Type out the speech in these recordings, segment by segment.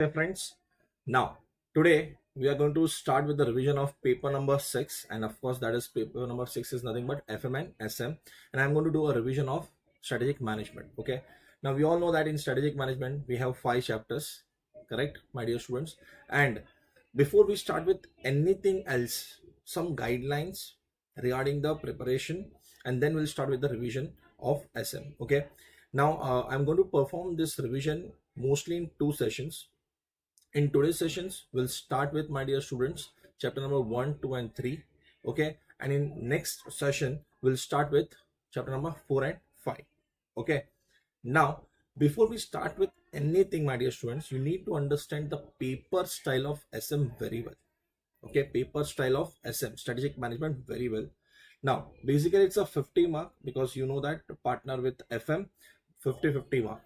Hey friends, now today we are going to start with the revision of paper number 6, and of course that is paper number 6 is nothing but FM and SM, and I'm going to do a revision of strategic management. Okay, now we all know that in strategic management we have 5 chapters, correct my dear students? And before we start with anything else, some guidelines regarding the preparation, and then we'll start with the revision of SM. Okay, now I'm going to perform this revision mostly in 2 sessions. In today's sessions we'll start with, my dear students, chapter number 1, 2 and 3. Okay, and in next session we'll start with chapter number 4 and 5. Okay, now before we start with anything, my dear students, you need to understand the paper style of SM very well. Okay, paper style of SM, strategic management, very well. Now basically it's a 50 mark, because you know that partner with FM, 50-50 mark.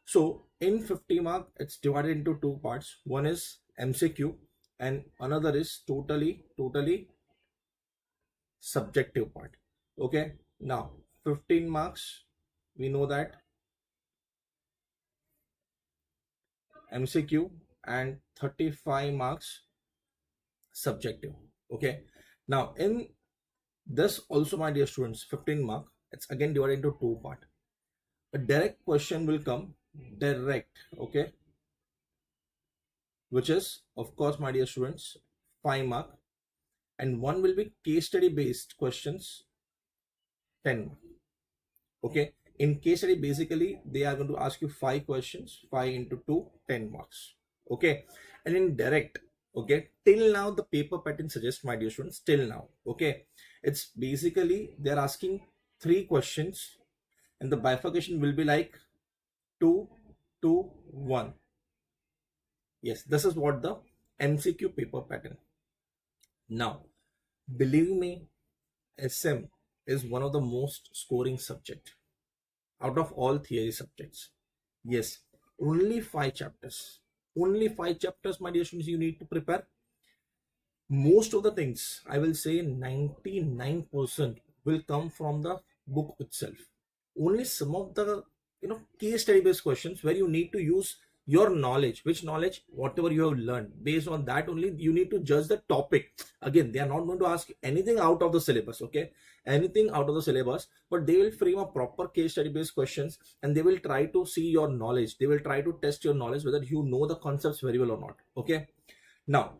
So in 50 mark, it's divided into two parts. One is MCQ and another is totally subjective part. Okay. Now 15 marks, we know that MCQ, and 35 marks subjective. Okay. Now in this also, my dear students, 15 mark, it's again divided into two part. A direct question will come, direct. Okay, which is of course, my dear students, 5 mark, and one will be case study based questions, 10 mark. Okay, in case study basically they are going to ask you 5 questions, 5 into 2, 10 marks. Okay, and in direct, okay, till now the paper pattern suggests, my dear students, till now, okay, it's basically they're asking 3 questions, and the bifurcation will be like 2 2 1. Yes, this is what the MCQ paper pattern. Now believe me, SM is one of the most scoring subject out of all theory subjects. Yes, only 5 chapters. Only 5 chapters, my dear students, you need to prepare. Most of the things, I will say 99% will come from the book itself. Only some of the case study based questions where you need to use your knowledge. Which knowledge? Whatever you have learned, based on that only you need to judge the topic. Again, they are not going to ask anything out of the syllabus. Okay, anything out of the syllabus, but they will frame a proper case study based questions, and they will try to see your knowledge. They will try to test your knowledge whether you know the concepts very well or not. Okay, now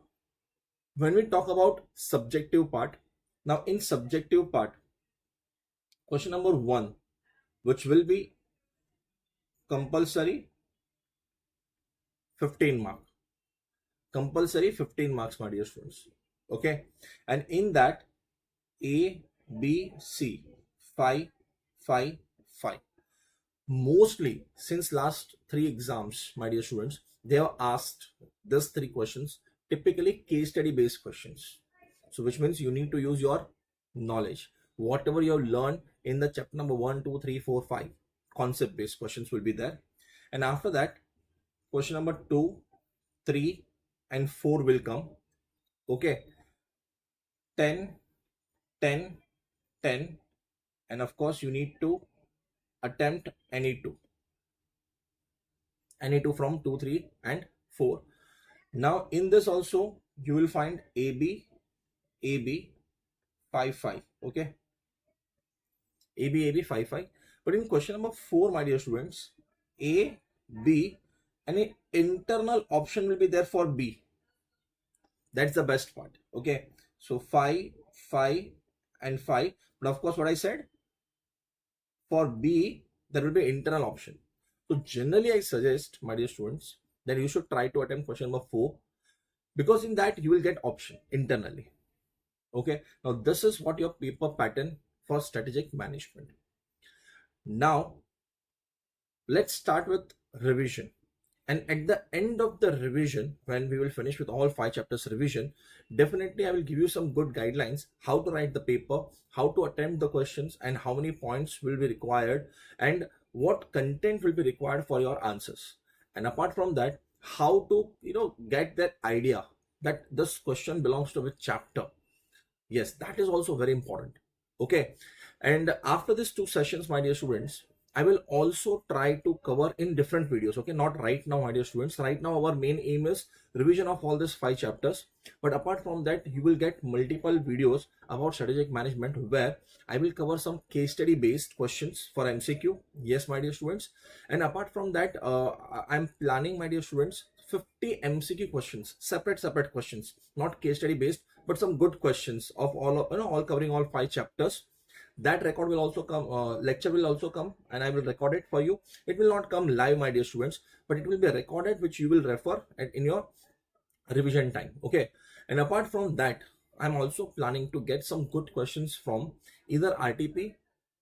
when we talk about subjective part, now in subjective part, question number 1, which will be compulsory, 15 mark, compulsory 15 marks, my dear students. Okay, and in that, A, B, C, 5 5 5. Mostly since last 3 exams, my dear students, they have asked these 3 questions, typically case study based questions. So which means you need to use your knowledge, whatever you have learned in the chapter number 1 2 3 4 5. Concept based questions will be there, and after that question number 2, 3 and 4 will come. Okay, 10 10 10, and of course you need to attempt any two from 2 3 and 4. Now in this also you will find AB 5 5. Okay, AB 5 5. But in question number 4, my dear students, A, B, and an internal option will be there for B. That's the best part. Okay, so 5 5 and 5. But of course, what I said, for B there will be internal option. So generally I suggest, my dear students, that you should try to attempt question number 4, because in that you will get option internally. Okay, now this is what your paper pattern for strategic management. Now let's start with revision, and at the end of the revision, when we will finish with all 5 chapters revision, definitely I will give you some good guidelines how to write the paper, how to attempt the questions, and how many points will be required, and what content will be required for your answers. And apart from that, how to get that idea that this question belongs to which chapter. Yes, that is also very important. Okay, and after these 2 sessions, my dear students, I will also try to cover in different videos. Okay, not right now, my dear students. Right now, our main aim is revision of all these 5 chapters. But apart from that, you will get multiple videos about strategic management where I will cover some case study based questions for MCQ. Yes, my dear students. And apart from that, I'm planning, my dear students, 50 MCQ questions, separate questions, not case study based, but some good questions of all covering all 5 chapters. That record will also come, lecture will also come, and I will record it for you. It will not come live, my dear students, but it will be recorded, which you will refer in your revision time. Okay. And apart from that, I'm also planning to get some good questions from either RTP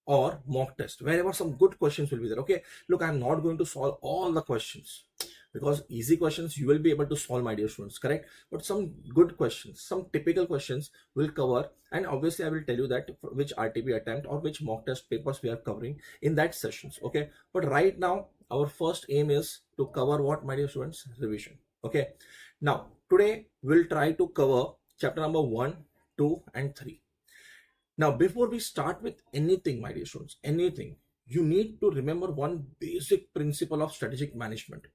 or mock test, wherever some good questions will be there. Okay, look, I'm not going to solve all the questions, because easy questions you will be able to solve, my dear students, correct? But some good questions, some typical questions will cover, and obviously I will tell you that which RTP attempt or which mock test papers we are covering in that sessions. Okay, but right now our first aim is to cover what, my dear students? Revision. Okay, now today we'll try to cover chapter number 1, 2 and 3. Now, before we start with anything, my dear students, anything, you need to remember one basic principle of strategic management.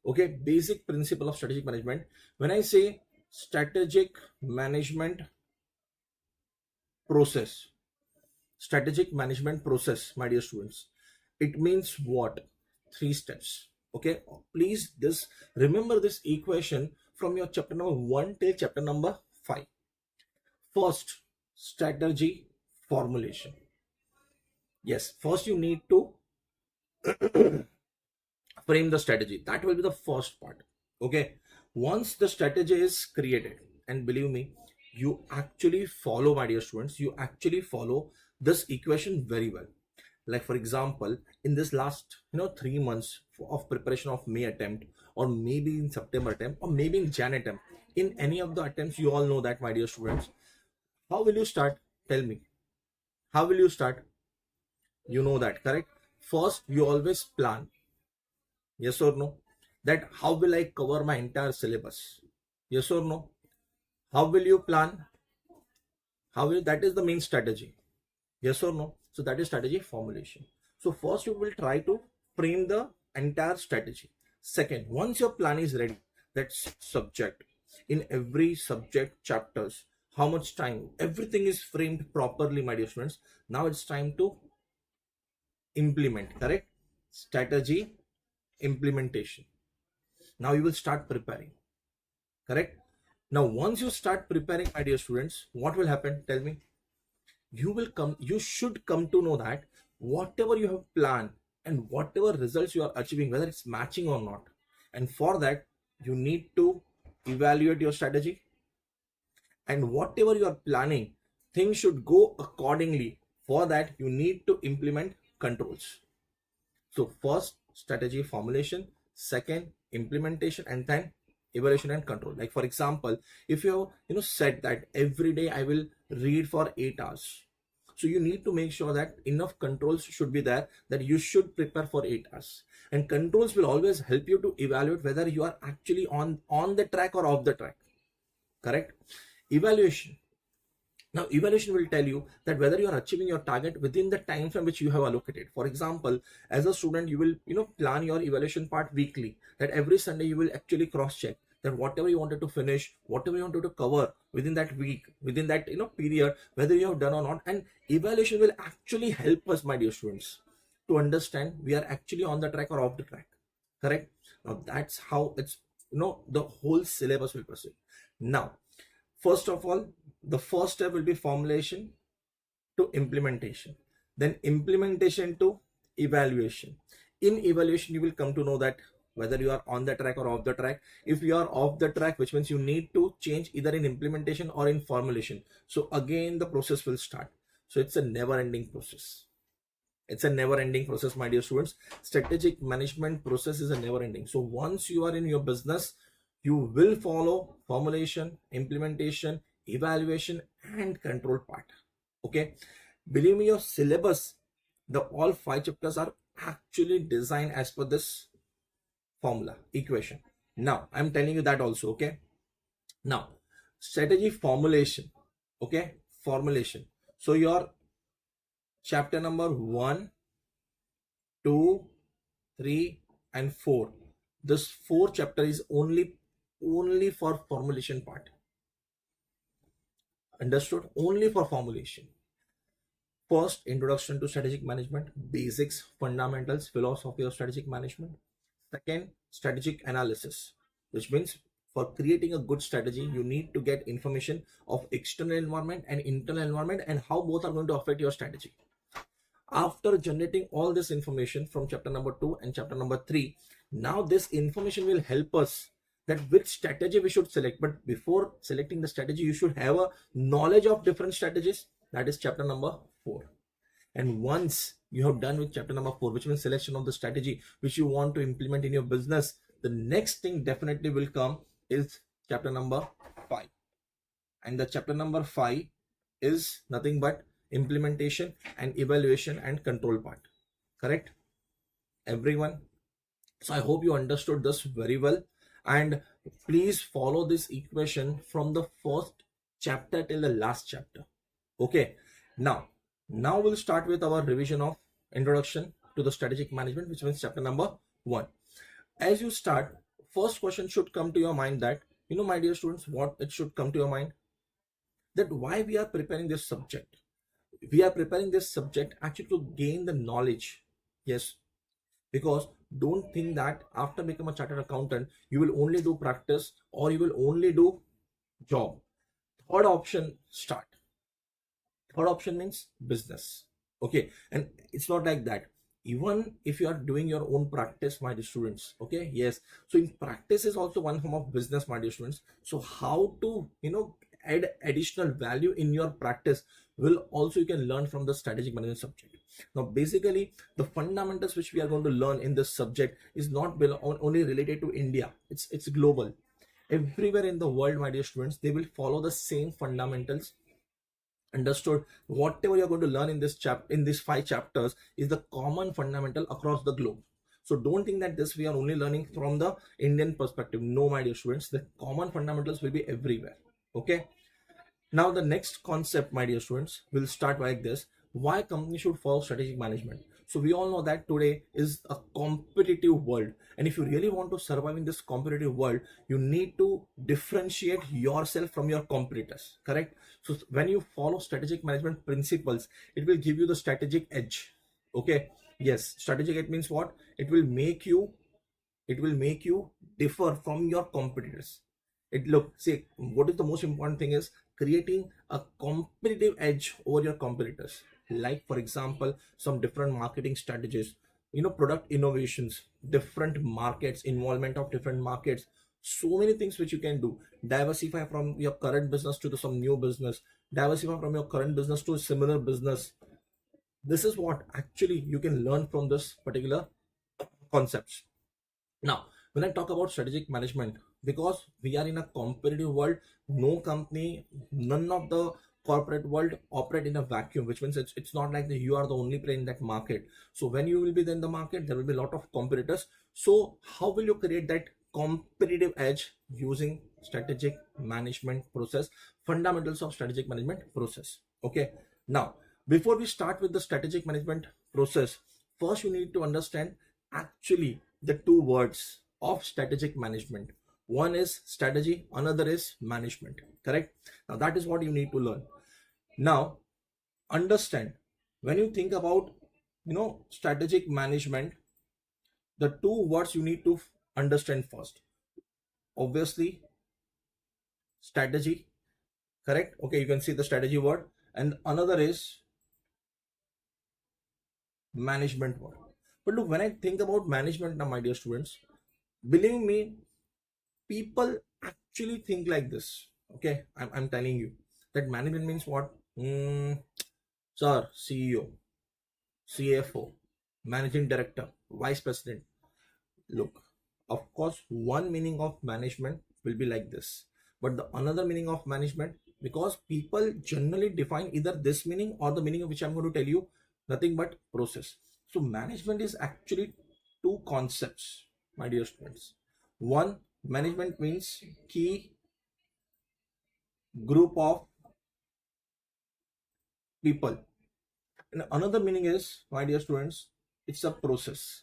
Okay, basic principle of strategic management. When I say strategic management process, my dear students, it means what? 3 steps. Okay, please remember this equation from your chapter number 1 till chapter number 5. First, strategy formulation. Yes, first you need to frame the strategy. That will be the first part. Okay, once the strategy is created, and believe me, you actually follow, my dear students, you actually follow this equation very well. Like for example, in this last 3 months of preparation of May attempt, or maybe in September attempt, or maybe in Jan attempt, in any of the attempts, you all know that, my dear students, how will you start? Tell me, how will you start? You know that, correct? First, you always plan. Yes or no? That how will I cover my entire syllabus? Yes or no? How will you plan? That is the main strategy. Yes or no? So that is strategy formulation. So first you will try to frame the entire strategy. Second, once your plan is ready, that's subject. In every subject chapters, how much time? Everything is framed properly, my dear students. Now it's time to implement, correct? Strategy implementation. Now you will start preparing, correct? Now once you start preparing, my dear students, what will happen? Tell me. You should come to know that whatever you have planned and whatever results you are achieving, whether it's matching or not, and for that you need to evaluate your strategy, and whatever you are planning, things should go accordingly. For that you need to implement controls. So first, strategy formulation, second, implementation, and then evaluation and control. Like for example, if you said that every day I will read for 8 hours, so you need to make sure that enough controls should be there, that you should prepare for 8 hours. And controls will always help you to evaluate whether you are actually on the track or off the track, correct? Evaluation. Now, evaluation will tell you that whether you are achieving your target within the time frame which you have allocated. For example, as a student, you will plan your evaluation part weekly. That every Sunday you will actually cross check that whatever you wanted to finish, whatever you wanted to cover within that week, within that period, whether you have done or not. And evaluation will actually help us, my dear students, to understand we are actually on the track or off the track. Correct? Now that's how it's the whole syllabus will proceed. Now, first of all, the first step will be formulation to implementation, then implementation to evaluation. In evaluation, you will come to know that whether you are on the track or off the track. If you are off the track, which means you need to change either in implementation or in formulation. So again, the process will start. So it's a never-ending process. It's a never-ending process, my dear students. Strategic management process is a never-ending. So once you are in your business, you will follow formulation, implementation, evaluation, and control part. Okay, believe me, your syllabus, the all 5 chapters are actually designed as per this formula equation. Now I'm telling you that also. Okay, now strategy formulation. Okay, formulation. So your chapter number 1, 2, 3, and 4. This 4 chapter is only for formulation part. Understood? Only for formulation. First, introduction to strategic management, basics, fundamentals, philosophy of strategic management. Second, strategic analysis, which means for creating a good strategy, you need to get information of external environment and internal environment and how both are going to affect your strategy. After generating all this information from chapter number 2 and chapter number 3, now this information will help us that which strategy we should select. But before selecting the strategy, you should have a knowledge of different strategies. That is chapter number 4. And once you have done with chapter number 4, which means selection of the strategy which you want to implement in your business, the next thing definitely will come is chapter number 5. And the chapter number 5 is nothing but implementation and evaluation and control part. Correct, everyone? So I hope you understood this very well, and please follow this equation from the first chapter till the last chapter. Okay, now we'll start with our revision of introduction to the strategic management, which means chapter number 1. As you start, first question should come to your mind that, my dear students, what it should come to your mind, that why we are preparing this subject. We are preparing this subject actually to gain the knowledge. Yes, because don't think that after becoming a chartered accountant you will only do practice or you will only do job. Third option, start. Third option means business. Okay, and it's not like that. Even if you are doing your own practice, my dear students, okay, yes, so in practice is also one form of business, my dear students. So how to add additional value in your practice will also you can learn from the strategic management subject. Now basically the fundamentals which we are going to learn in this subject is not only related to India, it's global. Everywhere in the world, my dear students, they will follow the same fundamentals. Understood? Whatever you're going to learn in these 5 chapters is the common fundamental across the globe. So don't think that this we are only learning from the Indian perspective. No, my dear students, the common fundamentals will be everywhere. Okay, now the next concept, my dear students, will start like this: why companies should follow strategic management. So we all know that today is a competitive world, and if you really want to survive in this competitive world, you need to differentiate yourself from your competitors. Correct? So when you follow strategic management principles, it will give you the strategic edge. Okay, yes, strategic edge means what? It will make you differ from your competitors. See, what is the most important thing is creating a competitive edge over your competitors. Like for example, some different marketing strategies, product innovations, different markets, involvement of different markets, so many things which you can do. Diversify from your current business to some new business, diversify from your current business to a similar business. This is what actually you can learn from this particular concepts. Now, when I talk about strategic management, because we are in a competitive world, no company, none of the corporate world operate in a vacuum, which means it's not like that you are the only player in that market. So when you will be in the market, there will be a lot of competitors. So how will you create that competitive edge? Using strategic management process, fundamentals of strategic management process. Okay, now before we start with the strategic management process, first you need to understand actually the 2 words of strategic management. One is strategy, another is management. Correct? Now that is what you need to learn. Now understand, when you think about strategic management, the 2 words you need to understand first. Obviously, strategy. Correct? Okay, you can see the strategy word, and another is management word. But look, when I think about management now, my dear students, believe me, people actually think like this. Okay, I'm telling you that management means what? Sir, CEO, CFO, managing director, vice president. Look, of course, one meaning of management will be like this, but the another meaning of management, because people generally define either this meaning or the meaning of which I'm going to tell you, nothing but process. So management is actually 2 concepts, my dear students. One, management means key group of people, and another meaning is, my dear students, It's a process.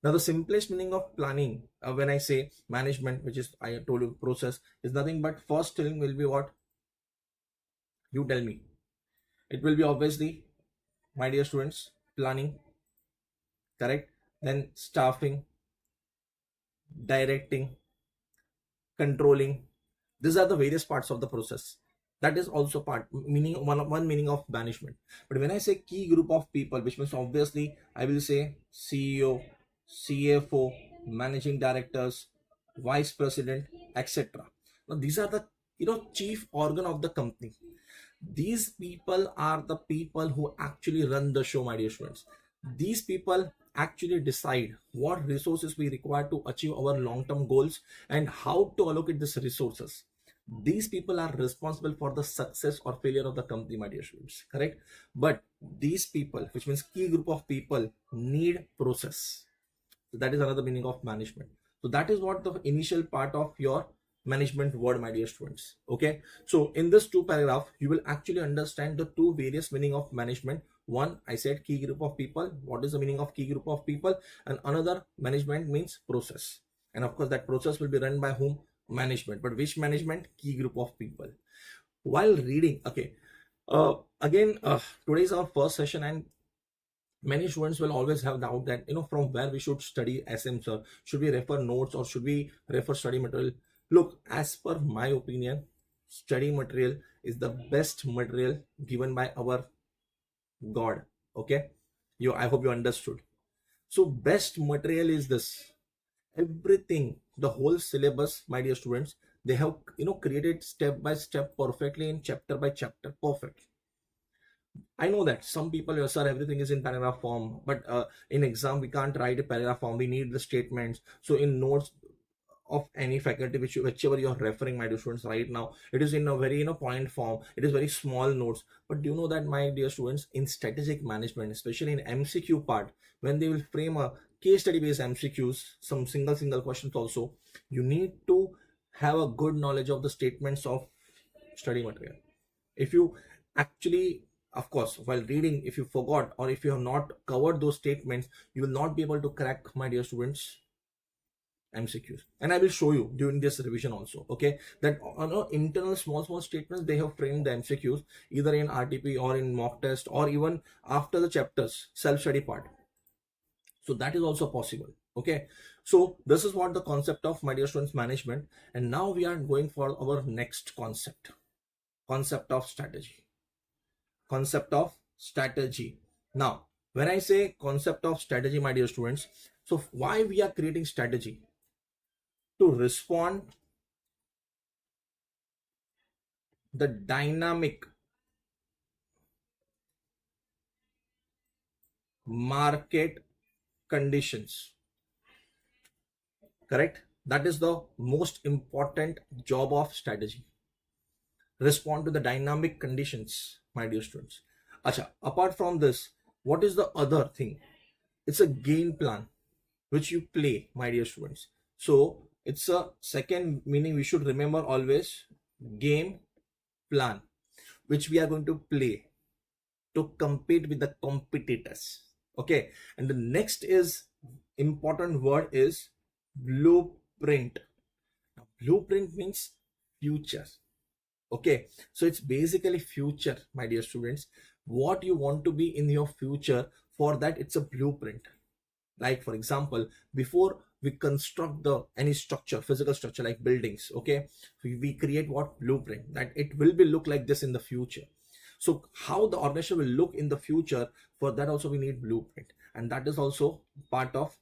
Now, the simplest meaning of planning, when I say management, which is I told you process, is nothing but first thing will be what? You tell me. It will be obviously, my dear students, planning, correct? Then staffing, directing, controlling. These are the various parts of the process. That is also part meaning one meaning of management. But when I say key group of people, which means obviously I will say CEO, CFO, managing directors, vice president, etc. Now these are the chief organ of the company. These people are the people who actually run the show, my dear students. These people actually decide what resources we require to achieve our long-term goals and how to allocate these resources. These people are responsible for the success or failure of the company, my dear students, correct? But these people, which means key group of people, need process. So that is another meaning of management. So that is what the initial part of your management word, my dear students. Okay, so in this two paragraph you will actually understand the two various meaning of management. One, I said key group of people, what is the meaning of key group of people, and another, management means process. And of course that process will be run by whom? Management. But which management? Key group of people. While reading, okay, again, today is our first session, and many students will always have doubt that from where we should study SM, sir. Should we refer notes or should we refer study material? Look, as per my opinion, study material is the best material given by our God. Okay, I hope you understood. So best material is this. Everything, the whole syllabus, my dear students, they have created step by step perfectly in chapter by chapter, perfect. I know that some people, yes, sir, everything is in paragraph form, but in exam we can't write a paragraph form. We need the statements. So in notes of any faculty, whichever you are referring, my dear students, right now, it is in a very point form. It is very small notes. But do you know that, my dear students, in strategic management, especially in MCQ part, when they will frame a case study based MCQs, some single questions also, you need to have a good knowledge of the statements of study material. If you actually, of course, while reading, if you forgot or if you have not covered those statements, you will not be able to crack, my dear students, MCQs. And I will show you during this revision also, okay, that on internal small statements they have framed the MCQs either in RTP or in mock test or even after the chapters self-study part. So that is also possible. Okay, so this is what the concept of, my dear students, management. And now we are going for our next concept of strategy. Concept of strategy. Now when I say concept of strategy, my dear students, so why we are creating strategy? To respond the dynamic market conditions, correct? That is the most important job of strategy. Respond to the dynamic conditions, my dear students. Acha, apart from this, what is the other thing? It's a game plan which you play, my dear students. So it's a second meaning we should remember always, game plan, which we are going to play to compete with the competitors. Okay, and the next is important word is blueprint. Now, blueprint means future. Okay, so it's basically future, my dear students. What you want to be in your future, for that it's a blueprint. Like for example, before we construct the any structure, physical structure like buildings, okay, we create what? Blueprint, that it will be look like this in the future. So how the organization will look in the future, for that also we need blueprint, and that is also part of,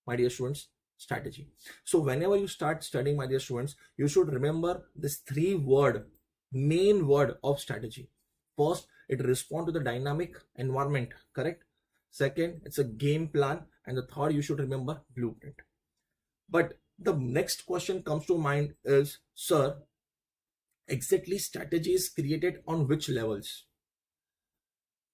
my dear students, strategy. So whenever you start studying, my dear students, you should remember this main word of strategy. First, it respond to the dynamic environment, correct? Second, it's a game plan, and the third, you should remember blueprint. But the next question comes to mind is, sir, exactly strategy is created on which levels?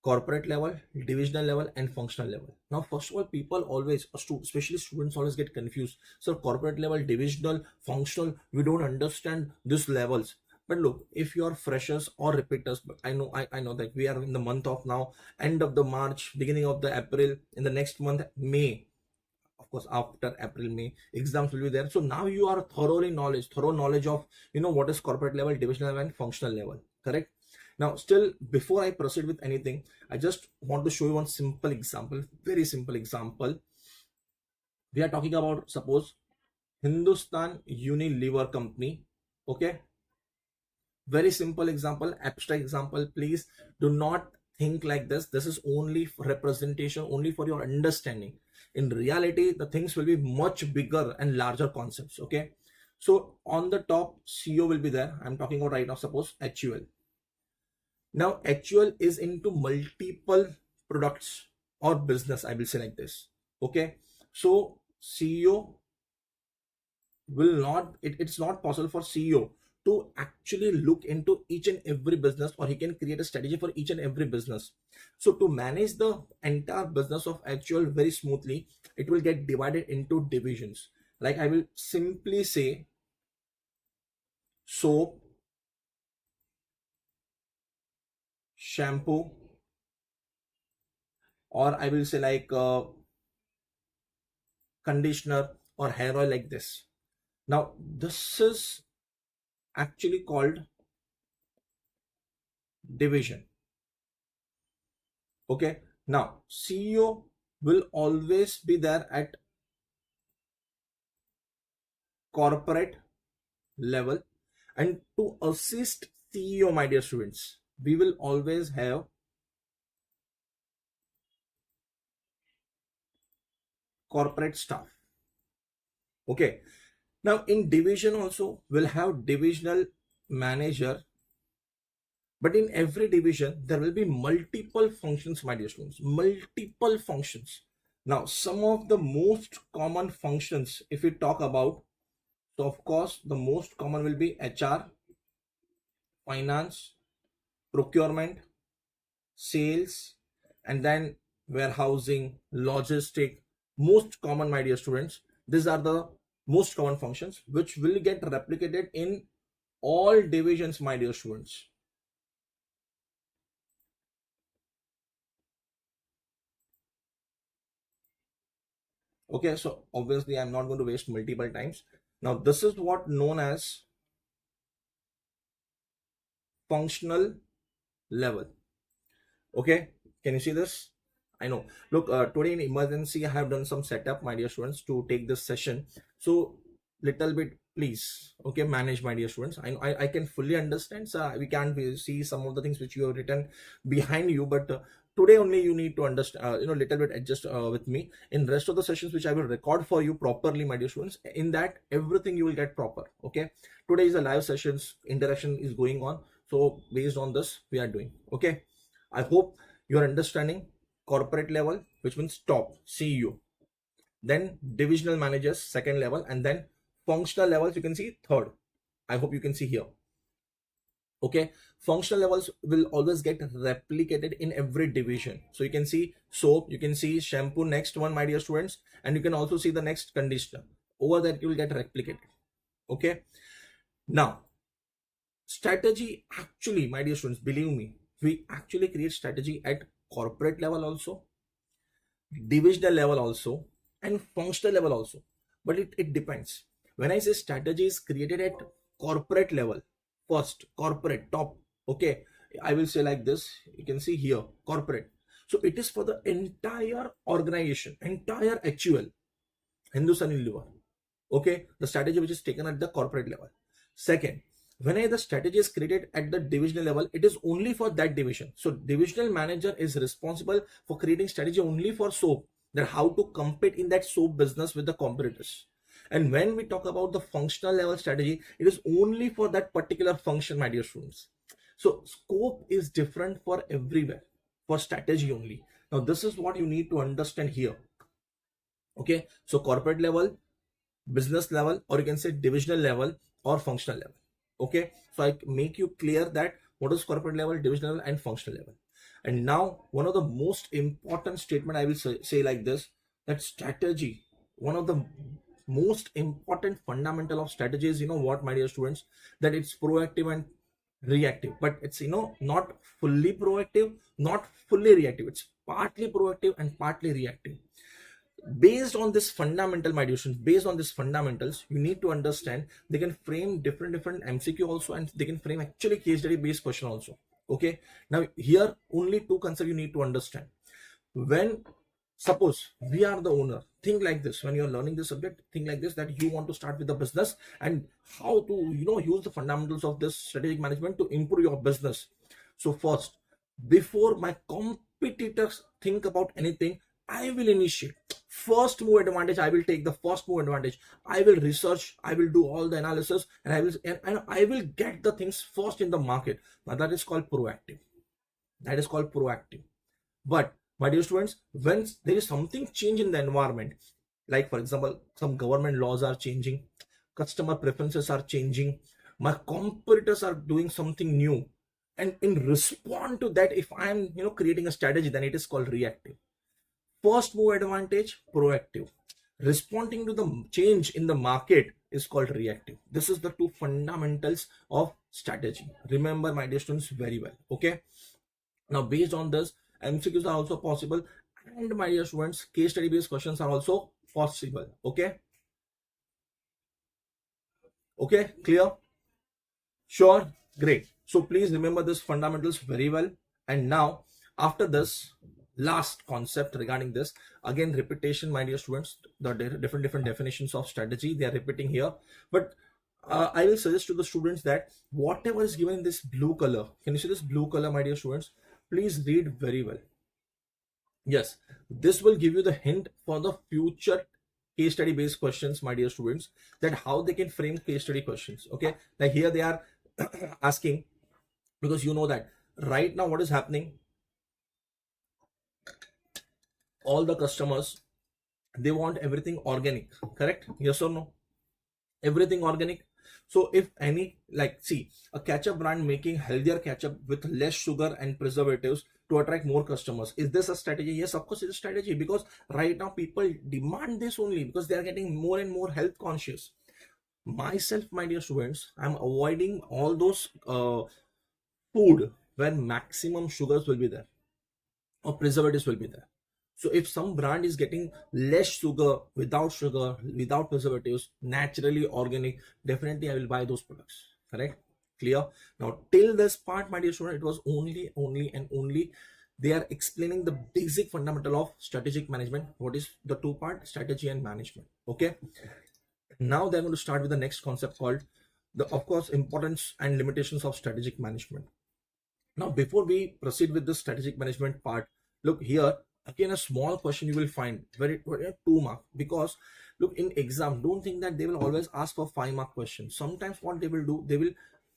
Corporate level, divisional level, and functional level. Now first of all, people always, especially students, always get confused. So corporate level, divisional, functional, we don't understand these levels. But look, if you are freshers or repeaters, but I know that we are in the month of now, end of the March, beginning of the April, in the next month, May. Of course, after April, May, exams will be there. So now you are thorough knowledge of, what is corporate level, divisional level, and functional level. Correct? Now, still, before I proceed with anything, I just want to show you one simple example, very simple example. We are talking about, suppose, Hindustan Unilever Company. Okay, very simple example, abstract example. Please do not think like this. This is only for representation, only for your understanding. In reality, the things will be much bigger and larger concepts. Okay, so on the top, CEO will be there. I'm talking about right now, suppose HUL. Now HUL is into multiple products or business, I will say like this. Okay, so CEO will not, it's not possible for CEO to actually look into each and every business, or he can create a strategy for each and every business. So to manage the entire business of HUL very smoothly, it will get divided into divisions. Like I will simply say soap, shampoo, or I will say like conditioner or hair oil, like this. Now this is actually called division. Okay, now CEO will always be there at corporate level, and to assist CEO, my dear students, we will always have corporate staff. Okay, now in division also we'll have divisional manager, but in every division there will be multiple functions, my dear students, multiple functions. Now some of the most common functions, if we talk about, so of course the most common will be HR, finance, procurement, sales, and then warehousing, logistic. Most common, my dear students, these are the most common functions which will get replicated in all divisions, my dear students. Okay, so obviously I'm not going to waste multiple times. Now this is what known as functional level. Okay, can you see this? I know, look, today in emergency I have done some setup, my dear students, to take this session. So little bit, please, okay, manage, my dear students. I can fully understand, so we can't see some of the things which you have written behind you, but today only you need to understand, little bit adjust with me. In rest of the sessions which I will record for you properly, my dear students, in that everything you will get proper. Okay, today is a live sessions, interaction is going on, so based on this we are doing. Okay, I hope you are understanding. Corporate level, which means top CEO, then divisional managers, second level, and then functional levels, you can see third. I hope you can see here. Okay, functional levels will always get replicated in every division. So you can see soap, you can see shampoo, next one, my dear students, and you can also see the next conditioner. Over that you will get replicated. Okay, now strategy, actually, my dear students, believe me, we actually create strategy at corporate level also, divisional level also, and functional level also. But it depends. When I say strategy is created at corporate level, first corporate top, okay, I will say like this, you can see here corporate. So it is for the entire organization, entire HUL, Hindustan Unilever. Okay, the strategy which is taken at the corporate level. Second, when the strategy is created at the divisional level, it is only for that division. So divisional manager is responsible for creating strategy only for soap, that how to compete in that soap business with the competitors. And when we talk about the functional level strategy, it is only for that particular function, my dear students. So scope is different for everywhere, for strategy only. Now this is what you need to understand here. Okay, so corporate level, business level, or you can say divisional level or functional level. Okay, so I make you clear that what is corporate level, divisional level, and functional level. And now one of the most important statement I will say like this, that strategy, one of the most important fundamental of strategy is, you know what, my dear students, that it's proactive and reactive, but it's not fully proactive, not fully reactive. It's partly proactive and partly reactive. Based on this fundamental, my dear students, based on these fundamentals, you need to understand they can frame different MCQ also, and they can frame actually case study based question also. Okay, now here only two concepts you need to understand. When suppose we are the owner, think like this. When you're learning this subject, think like this, that you want to start with the business and how to use the fundamentals of this strategic management to improve your business. So first, before my competitors think about anything, I will initiate first move advantage. I will take the first move advantage. I will research, I will do all the analysis, and I will get the things first in the market. Now that is called proactive. That is called proactive. But my dear students, when there is something change in the environment, like for example, some government laws are changing, customer preferences are changing, my competitors are doing something new, and in response to that, if I am creating a strategy, then it is called reactive. First move advantage, proactive. Responding to the change in the market is called reactive. This is the two fundamentals of strategy. Remember, my dear students, very well. Okay. Now, based on this, MCQs are also possible, and my dear students, case study based questions are also possible. Okay. Okay. Clear? Sure. Great. So please remember this fundamentals very well. And now, after this, last concept regarding this, again repetition, my dear students, the different definitions of strategy they are repeating here. But I will suggest to the students that whatever is given in this blue color, can you see this blue color, my dear students? Please read very well. Yes, this will give you the hint for the future case study based questions, my dear students, that how they can frame case study questions. Okay, like here they are asking, because you know that right now what is happening, all the customers, they want everything organic, correct? Yes or no? Everything organic. So if any, like, see, a ketchup brand making healthier ketchup with less sugar and preservatives to attract more customers, is this a strategy? Yes, of course it's a strategy, because right now people demand this only because they are getting more and more health conscious. Myself, my dear students, I'm avoiding all those food where maximum sugars will be there or preservatives will be there. So if some brand is getting less sugar, without preservatives, naturally organic, definitely I will buy those products. Correct? Clear? Now till this part, my dear student, it was only they are explaining the basic fundamental of strategic management. What is the two part? Strategy and management. Okay. Now they're going to start with the next concept called the, of course, importance and limitations of strategic management. Now, before we proceed with the strategic management part, look here, again, a small question you will find very 2 mark, because look, in exam, don't think that they will always ask for 5 mark questions. Sometimes what they will do, they will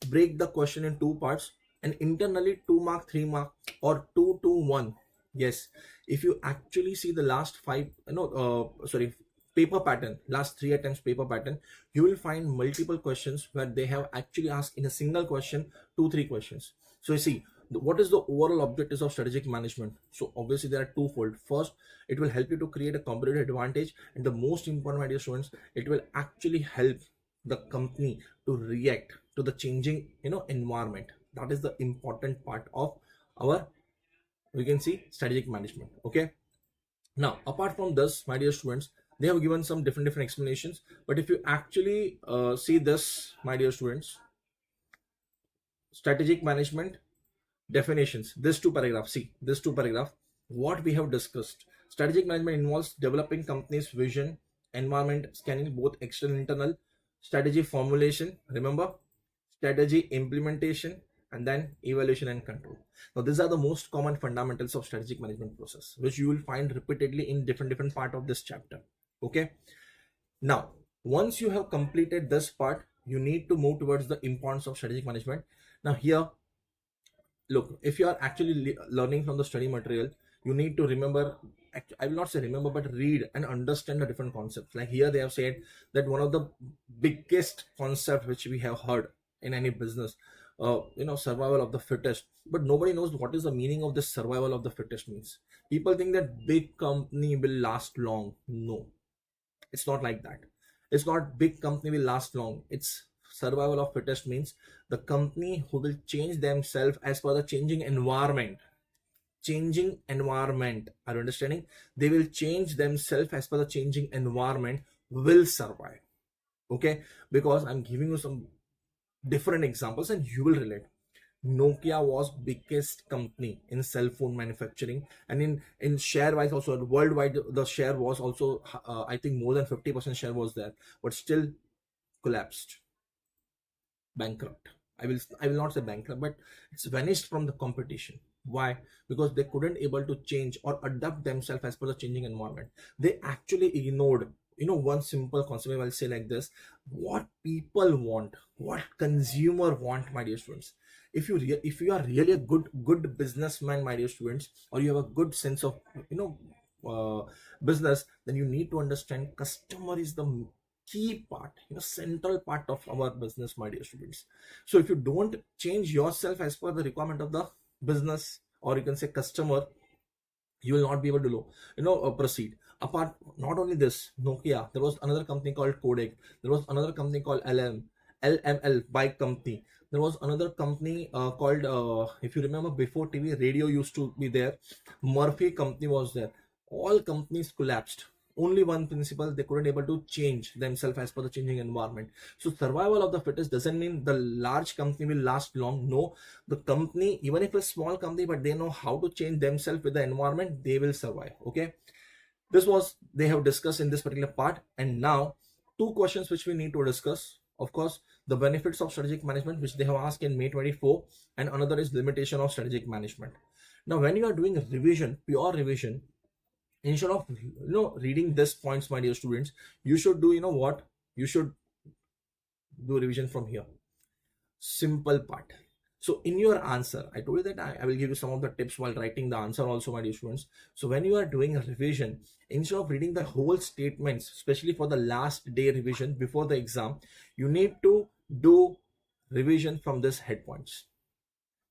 break the question in 2 parts, and internally 2 mark, 3 mark, or 2 2 1. Yes, if you actually see the last paper pattern, last 3 attempts paper pattern, you will find multiple questions where they have actually asked in a single question 2 3 questions. So you see, what is the overall objectives of strategic management? So obviously there are twofold. First, it will help you to create a competitive advantage, and the most important, my dear students, it will actually help the company to react to the changing environment. That is the important part of our, we can see, strategic management. Okay. Now, apart from this, my dear students, they have given some different explanations. But if you actually see this, my dear students, strategic management definitions, this 2 paragraphs, see this 2 paragraph, what we have discussed. Strategic management involves developing company's vision, environment scanning, both external and internal, strategy formulation, remember, strategy implementation, and then evaluation and control. Now these are the most common fundamentals of strategic management process, which you will find repeatedly in different part of this chapter. Okay. Now once you have completed this part, you need to move towards the importance of strategic management. Now here, look, if you are actually learning from the study material, you need to remember, I will not say remember, but read and understand the different concepts. Like here they have said that one of the biggest concept which we have heard in any business, survival of the fittest, but nobody knows what is the meaning of this survival of the fittest means. People think that big company will last long. No, it's not like that. It's not big company will last long. It's survival of fittest means the company who will change themselves as per the changing environment. Changing environment, are you understanding? They will change themselves as per the changing environment, will survive. Okay, because I'm giving you some different examples and you will relate. Nokia was biggest company in cell phone manufacturing, and in share wise also worldwide the share was also I think more than 50% share was there, but still collapsed, bankrupt. I will not say bankrupt, but it's vanished from the competition. Why? Because they couldn't able to change or adapt themselves as per the changing environment. They actually ignored, one simple concept. I'll say like this: what people want, what consumer want, my dear students. If you are really a good businessman, my dear students, or you have a good sense of you know business, then you need to understand customer is the key part, central part of our business, my dear students. So if you don't change yourself as per the requirement of the business, or you can say customer, you will not be able to proceed. Apart, not only this, Nokia, there was another company called Kodak, there was another company called LML bike company, there was another company called if you remember, before TV, radio used to be there, Murphy company was there. All companies collapsed. Only one principle, they couldn't able to change themselves as per the changing environment. So survival of the fittest doesn't mean the large company will last long. No, the company, even if it's a small company, but they know how to change themselves with the environment, they will survive. Okay, this was they have discussed in this particular part. And now two questions which we need to discuss. Of course, the benefits of strategic management, which they have asked in May 24, and another is limitation of strategic management. Now when you are doing a revision, pure revision, instead of reading this points, my dear students, you should do, what you should do, revision from here, simple part. So in your answer, I told you that I will give you some of the tips while writing the answer also, my dear students. So when you are doing a revision, instead of reading the whole statements, especially for the last day revision before the exam, you need to do revision from this head points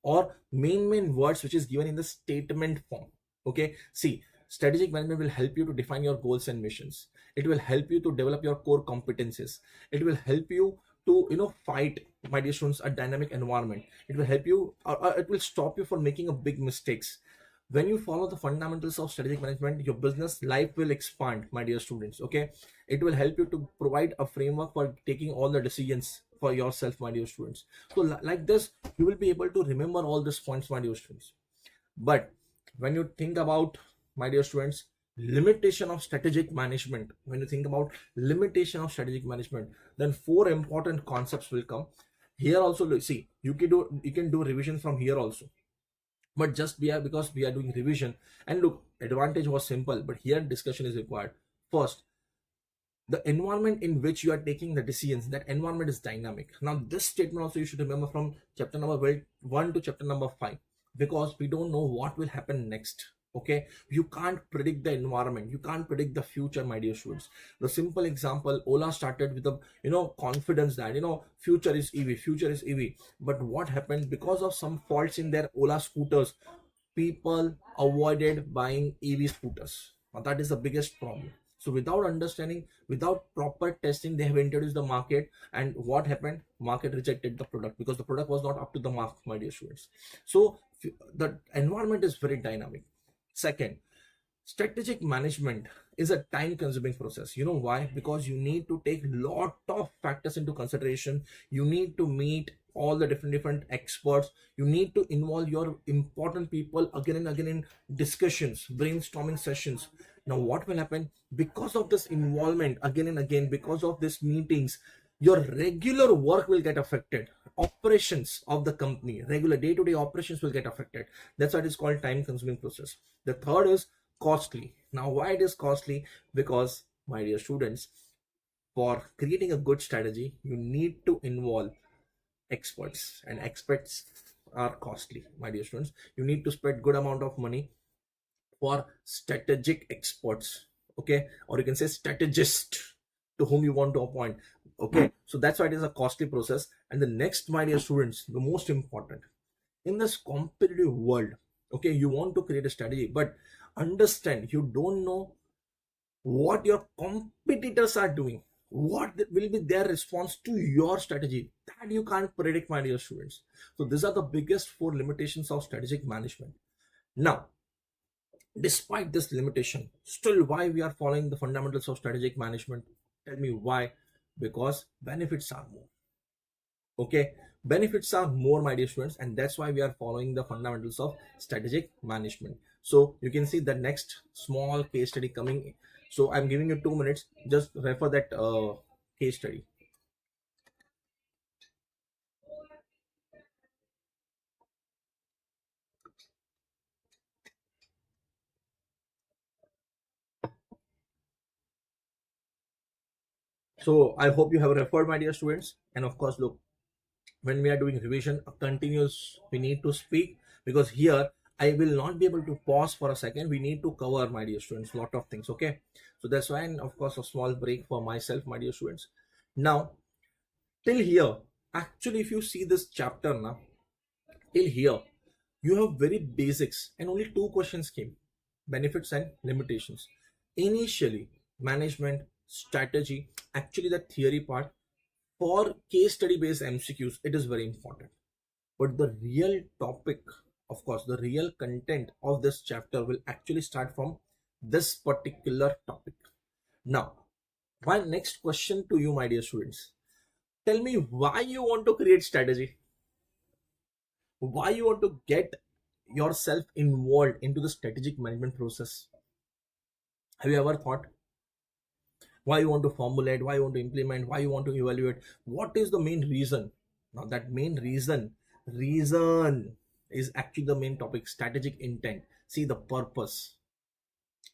or main words which is given in the statement form. Okay, see, strategic management will help you to define your goals and missions. It will help you to develop your core competencies. It will help you to fight, my dear students, a dynamic environment. It will help you, or it will stop you from making a big mistakes. When you follow the fundamentals of strategic management, your business life will expand, my dear students. Okay, it will help you to provide a framework for taking all the decisions for yourself, my dear students. So like this, you will be able to remember all these points, my dear students. But when you think about, my dear students, limitation of strategic management, when you think about limitation of strategic management, then four important concepts will come here also. See, you can do revision from here also, but just because we are doing revision, and look, advantage was simple, but here discussion is required. First, the environment in which you are taking the decisions, that environment is dynamic. Now this statement also you should remember from chapter number 1 to chapter number 5, because we don't know what will happen next. Okay, you can't predict the environment, you can't predict the future, my dear students. The simple example, Ola started with the confidence that future is EV, but what happened? Because of some faults in their Ola scooters, people avoided buying EV scooters. Now, that is the biggest problem. So without understanding, without proper testing, they have introduced the market, and what happened? Market rejected the product because the product was not up to the mark, my dear students. So the environment is very dynamic. Second, strategic management is a time consuming process. You know why? Because you need to take lot of factors into consideration. You need to meet all the different experts. You need to involve your important people again and again in discussions, brainstorming sessions. Now what will happen? Because of this involvement again and again, because of these meetings, your regular work will get affected. Operations of the company, regular day-to-day operations will get affected. That's why it is called time consuming process. The third is costly. Now why it is costly? Because, my dear students, for creating a good strategy, you need to involve experts, and experts are costly, my dear students. You need to spend good amount of money for strategic experts. Okay, or you can say strategist to whom you want to appoint. Okay, so that's why it is a costly process. And the next, my dear students, the most important, in this competitive world, okay, you want to create a strategy, but understand, you don't know what your competitors are doing, will be their response to your strategy? That you can't predict, my dear students. So these are the biggest four limitations of strategic management. Now, despite this limitation, still why we are following the fundamentals of strategic management? Tell me why. Because benefits are more. Okay, benefits are more, my dear students, and that's why we are following the fundamentals of strategic management. So you can see the next small case study coming. So I'm giving you 2 minutes, just refer that case study. So I hope you have referred, my dear students. And of course, look, when we are doing revision, a continuous, we need to speak, because here I will not be able to pause for a second. We need to cover, my dear students, lot of things. Okay, so that's why, and of course, a small break for myself, my dear students. Now, till here, actually, if you see this chapter now, till here, you have very basics, and only two questions came: benefits and limitations. Initially, management, strategy, actually, the theory part for case study based MCQs, it is very important. But the real topic, of course, the real content of this chapter will actually start from this particular topic. Now, my next question to you, my dear students, tell me why you want to create strategy, why you want to get yourself involved into the strategic management process. Have you ever thought why you want to formulate, why you want to implement, why you want to evaluate? What is the main reason? Now that main reason is actually the main topic: strategic intent. See the purpose.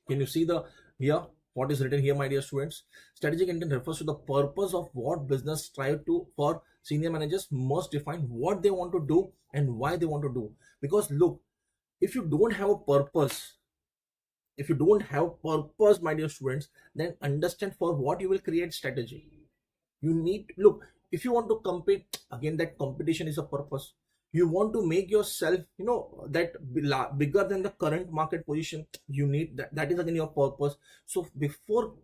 Can you see the here what is written here, my dear students? Strategic intent refers to the purpose of what business strive to. For senior managers must define what they want to do and why they want to do. Because look, if you don't have a purpose, if you don't have purpose, my dear students, then understand for what you will create strategy. You need, look, if you want to compete, again, that competition is a purpose. You want to make yourself, that bigger than the current market position. You need that is again your purpose. So before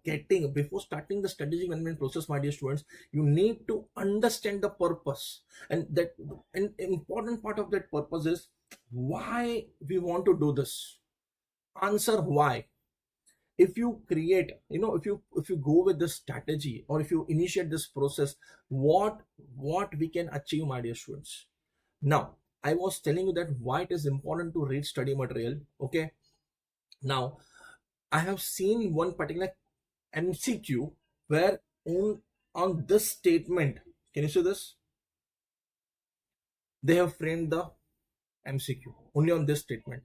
starting the strategic management process, my dear students, you need to understand the purpose. And that an important part of that purpose is why we want to do this. Answer why. If you create, if you go with this strategy, or if you initiate this process, what we can achieve, my dear students. Now, I was telling you that why it is important to read study material. Okay, now I have seen one particular MCQ where on this statement, can you see this? They have framed the MCQ only on this statement: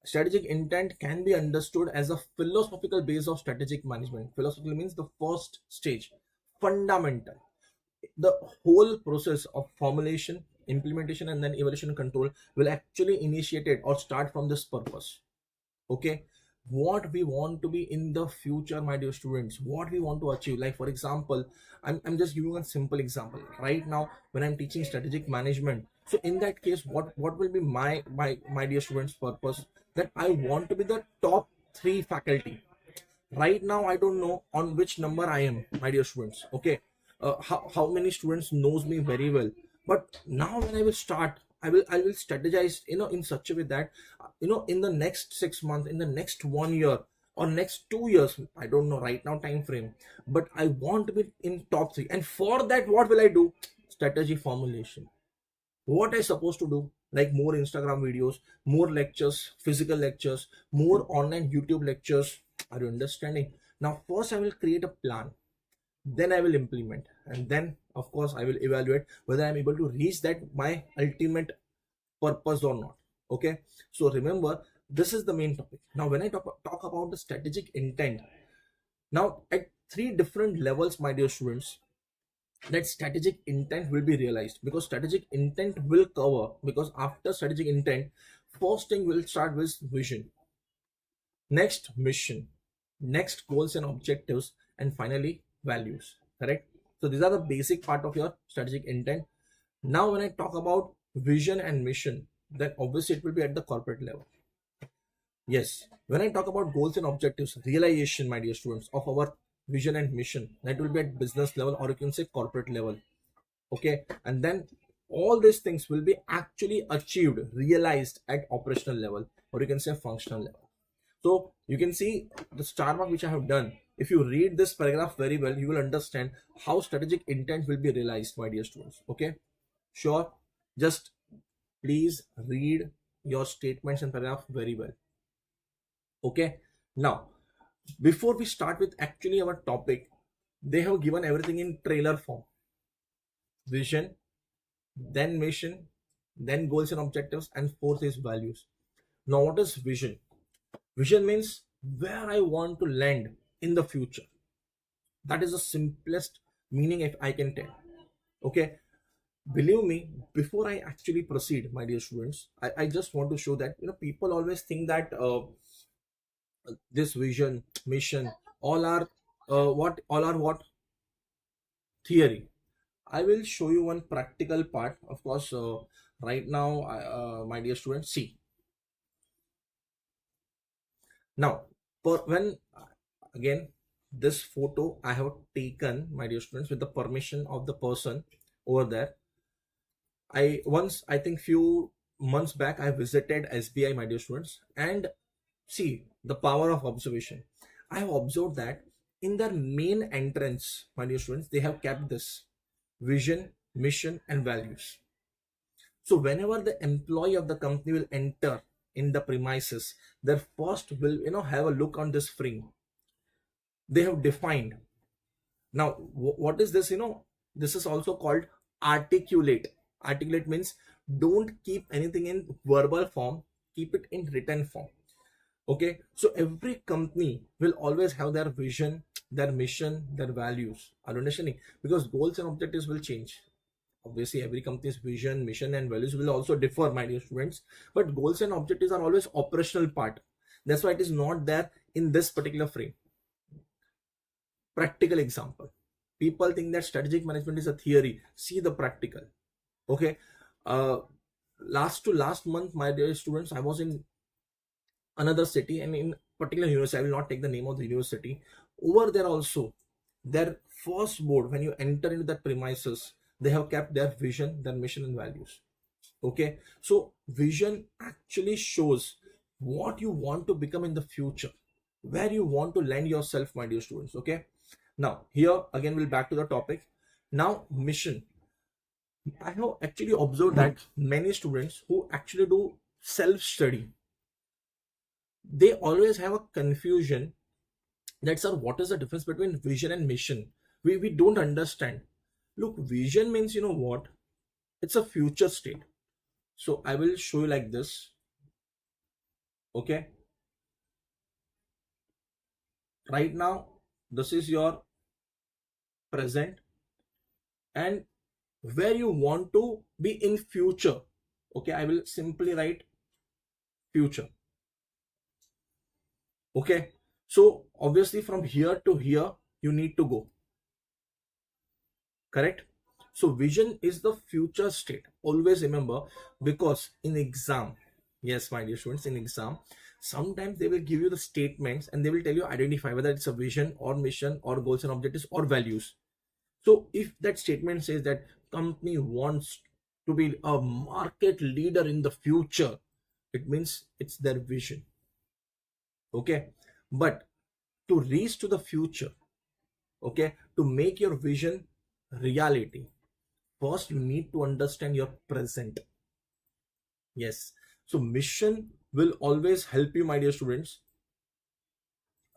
strategic intent can be understood as a philosophical base of strategic management. Philosophical means the first stage, fundamental. The whole process of formulation, implementation, and then evaluation and control will actually initiate it or start from this purpose. Okay, what we want to be in the future, my dear students, what we want to achieve. Like for example, I'm just giving a simple example right now when I'm teaching strategic management. So in that case, what will be my dear students purpose? That I want to be the top 3 faculty. Right now I don't know on which number I am, my dear students. Okay, how many students knows me very well, but now when I will start, I will strategize, in such a way that in the next 6 months, in the next 1 year, or next 2 years, I don't know right now time frame, but I want to be in top 3. And for that, what will I do? Strategy formulation. What I supposed to do? Like more Instagram videos, more lectures, physical lectures, more online YouTube lectures. Are you understanding? Now first I will create a plan, then I will implement, and then of course I will evaluate whether I'm able to reach that my ultimate purpose or not. Okay, so remember, this is the main topic. Now when I talk about the strategic intent, now at 3 different levels, my dear students, that strategic intent will be realized, because strategic intent will cover, because after strategic intent, first thing will start with vision, next mission, next goals and objectives, and finally values. Correct? So these are the basic part of your strategic intent. Now when I talk about vision and mission, then obviously it will be at the corporate level. Yes, when I talk about goals and objectives, realization, my dear students, of our vision and mission. That will be at business level, or you can say corporate level. Okay, and then all these things will be actually achieved, realized at operational level, or you can say functional level. So you can see the star mark which I have done. If you read this paragraph very well, you will understand how strategic intent will be realized, my dear students. Okay, sure. Just please read your statements and paragraph very well. Okay, now before we start with actually our topic, they have given everything in trailer form: vision, then mission, then goals and objectives, and fourth is values. Now, what is vision? Vision means where I want to land in the future. That is the simplest meaning if I can tell. Okay, believe me, before I actually proceed, my dear students, I just want to show that people always think that this vision, mission, all are what theory. I will show you one practical part. Of course, right now, my dear students, see now. When again, this photo I have taken, my dear students, with the permission of the person over there. I think few months back, I visited SBI, my dear students, and see the power of observation. I have observed that in their main entrance, my dear students, they have kept this vision, mission, and values. So whenever the employee of the company will enter in the premises, their first will have a look on this frame. They have defined. Now, what is this? This is also called articulate. Articulate means don't keep anything in verbal form, keep it in written form. Okay, so every company will always have their vision, their mission, their values. Are you understanding? Because goals and objectives will change. Obviously, every company's vision, mission, and values will also differ, my dear students. But goals and objectives are always operational part. That's why it is not there in this particular frame. Practical example. People think that strategic management is a theory. See the practical. Okay. Last month, my dear students, I was in another city, and in particular university, I will not take the name of the university. Over there also, their first board, when you enter into that premises, they have kept their vision, their mission, and values. Okay, so vision actually shows what you want to become in the future, where you want to land yourself, my dear students. Okay, now here again we'll back to the topic. Now, mission. I have actually observed that many students who actually do self-study, they always have a confusion that, sir, what is the difference between vision and mission? We don't understand. Look, vision means, what? It's a future state. So I will show you like this. Okay. Right now, this is your present, and where you want to be in future. Okay, I will simply write future. Okay, so obviously from here to here you need to go, correct? So vision is the future state, always remember, because in exam, yes, my dear students, in exam sometimes they will give you the statements and they will tell you identify whether it's a vision or mission or goals and objectives or values. So if that statement says that company wants to be a market leader in the future, it means it's their vision. Okay, but to reach to the future, okay, to make your vision reality, first you need to understand your present. Yes, so mission will always help you, my dear students,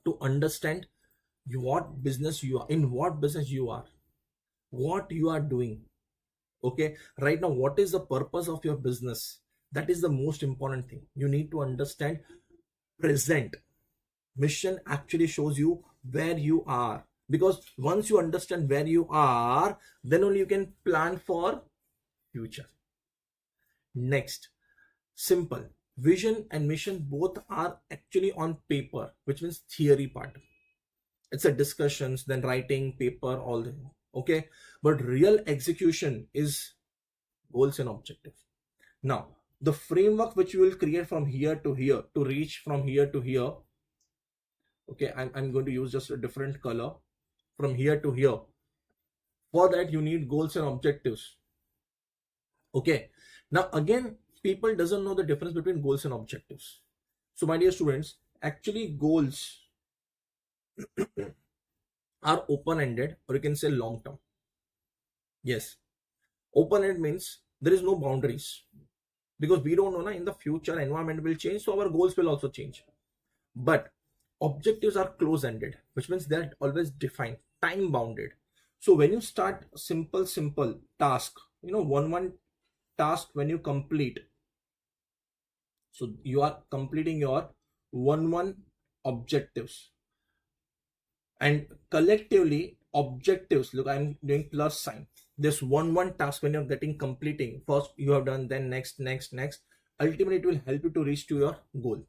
to understand what business you are in, what business you are, what you are doing. Okay, right now what is the purpose of your business? That is the most important thing. You need to understand present. Mission actually shows you where you are, because once you understand where you are, then only you can plan for future. Next, simple. Vision and mission both are actually on paper, which means theory part. It's a discussions, then writing paper, all the okay, but real execution is goals and objectives. Now, the framework which you will create from here to here to reach from here to here. Okay, I'm going to use just a different color. from here to here. For that, you need goals and objectives. Okay. Now, again, people doesn't know the difference between goals and objectives. So, my dear students, actually goals are open-ended, or you can say long-term. Yes, open-ended means there is no boundaries, because we don't know na, in the future environment will change, so our goals will also change. But objectives are close-ended, which means they're always defined, time-bounded. So when you start simple task, one task, when you complete, so you are completing your one objectives, and collectively objectives, look, I'm doing plus sign, this one task, when you're getting completing, first you have done, then next, ultimately it will help you to reach to your goal.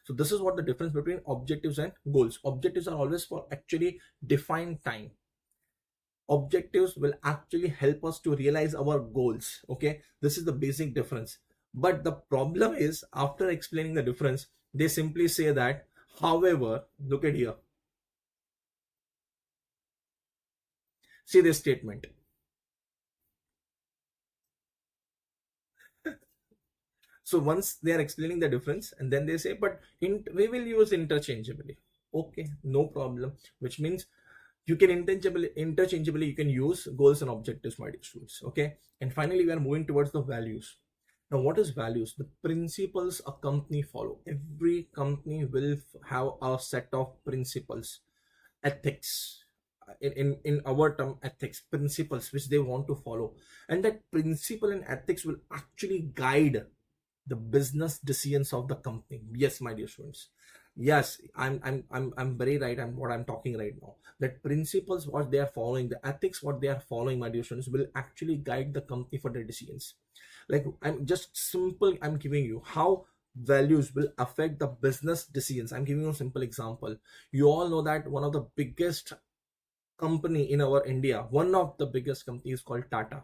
So this is what the difference between objectives and goals. Objectives are always for actually defined time. Objectives will actually help us to realize our goals. Okay, this is the basic difference. But the problem is, after explaining the difference, they simply say that, however, look at here, see this statement. So once they are explaining the difference, and then they say, but we will use interchangeably. Okay, no problem. Which means you can interchangeably you can use goals and objectives, my dear students. Okay, and finally we are moving towards the values. Now, what is values? The principles a company follow. Every company will have a set of principles, ethics, in our term, ethics, principles which they want to follow, and that principle and ethics will actually guide the business decisions of the company. Yes, my dear students. Yes, I'm very right. What I'm talking right now. That principles, what they are following, the ethics, what they are following, my dear students, will actually guide the company for their decisions. Like, I'm just simple. I'm giving you how values will affect the business decisions. I'm giving you a simple example. You all know that one of the biggest company in our India, one of the biggest companies called Tata,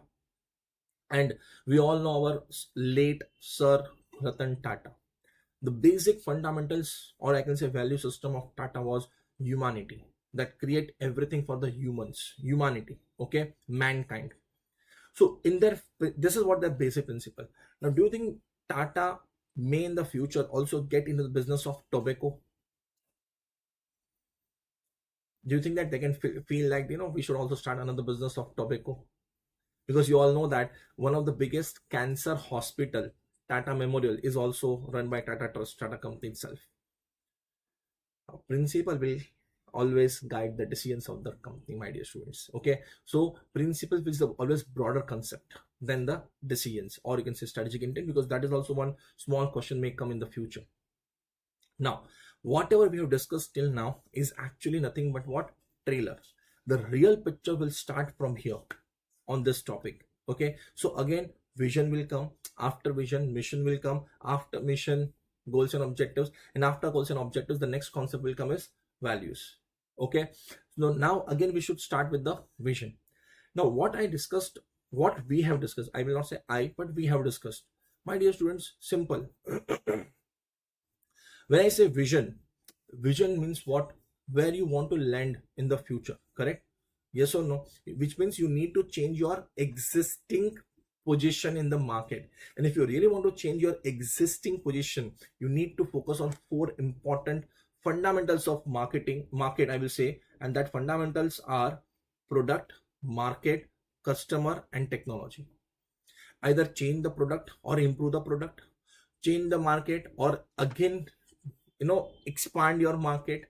and we all know our late Sir Ratan Tata. The basic fundamentals, or I can say value system of Tata, was humanity, that create everything for the humanity, okay, mankind. So in their, this is what their basic principle. Now, do you think Tata may in the future also get into the business of tobacco? Do you think that they can feel like, we should also start another business of tobacco? Because you all know that one of the biggest cancer hospital, Tata Memorial, is also run by Tata Trust, Tata company itself. Principle will always guide the decisions of the company, my dear students. Okay, so principle is always broader concept than the decisions, or you can say strategic intent, because that is also one small question may come in the future. Now, whatever we have discussed till now is actually nothing but what? Trailer. The real picture will start from here on this topic. Okay, so again, vision will come, after vision mission will come, after mission goals and objectives, and after goals and objectives the next concept will come is values. Okay, so now again we should start with the vision. Now, what we have discussed, I will not say I, but we have discussed, my dear students, simple. When I say vision means what? Where you want to land in the future, correct? Yes or no? Which means you need to change your existing position in the market. And if you really want to change your existing position, you need to focus on 4 important fundamentals of market, I will say. And that fundamentals are product, market, customer, and technology. Either change the product or improve the product, change the market, or again, expand your market,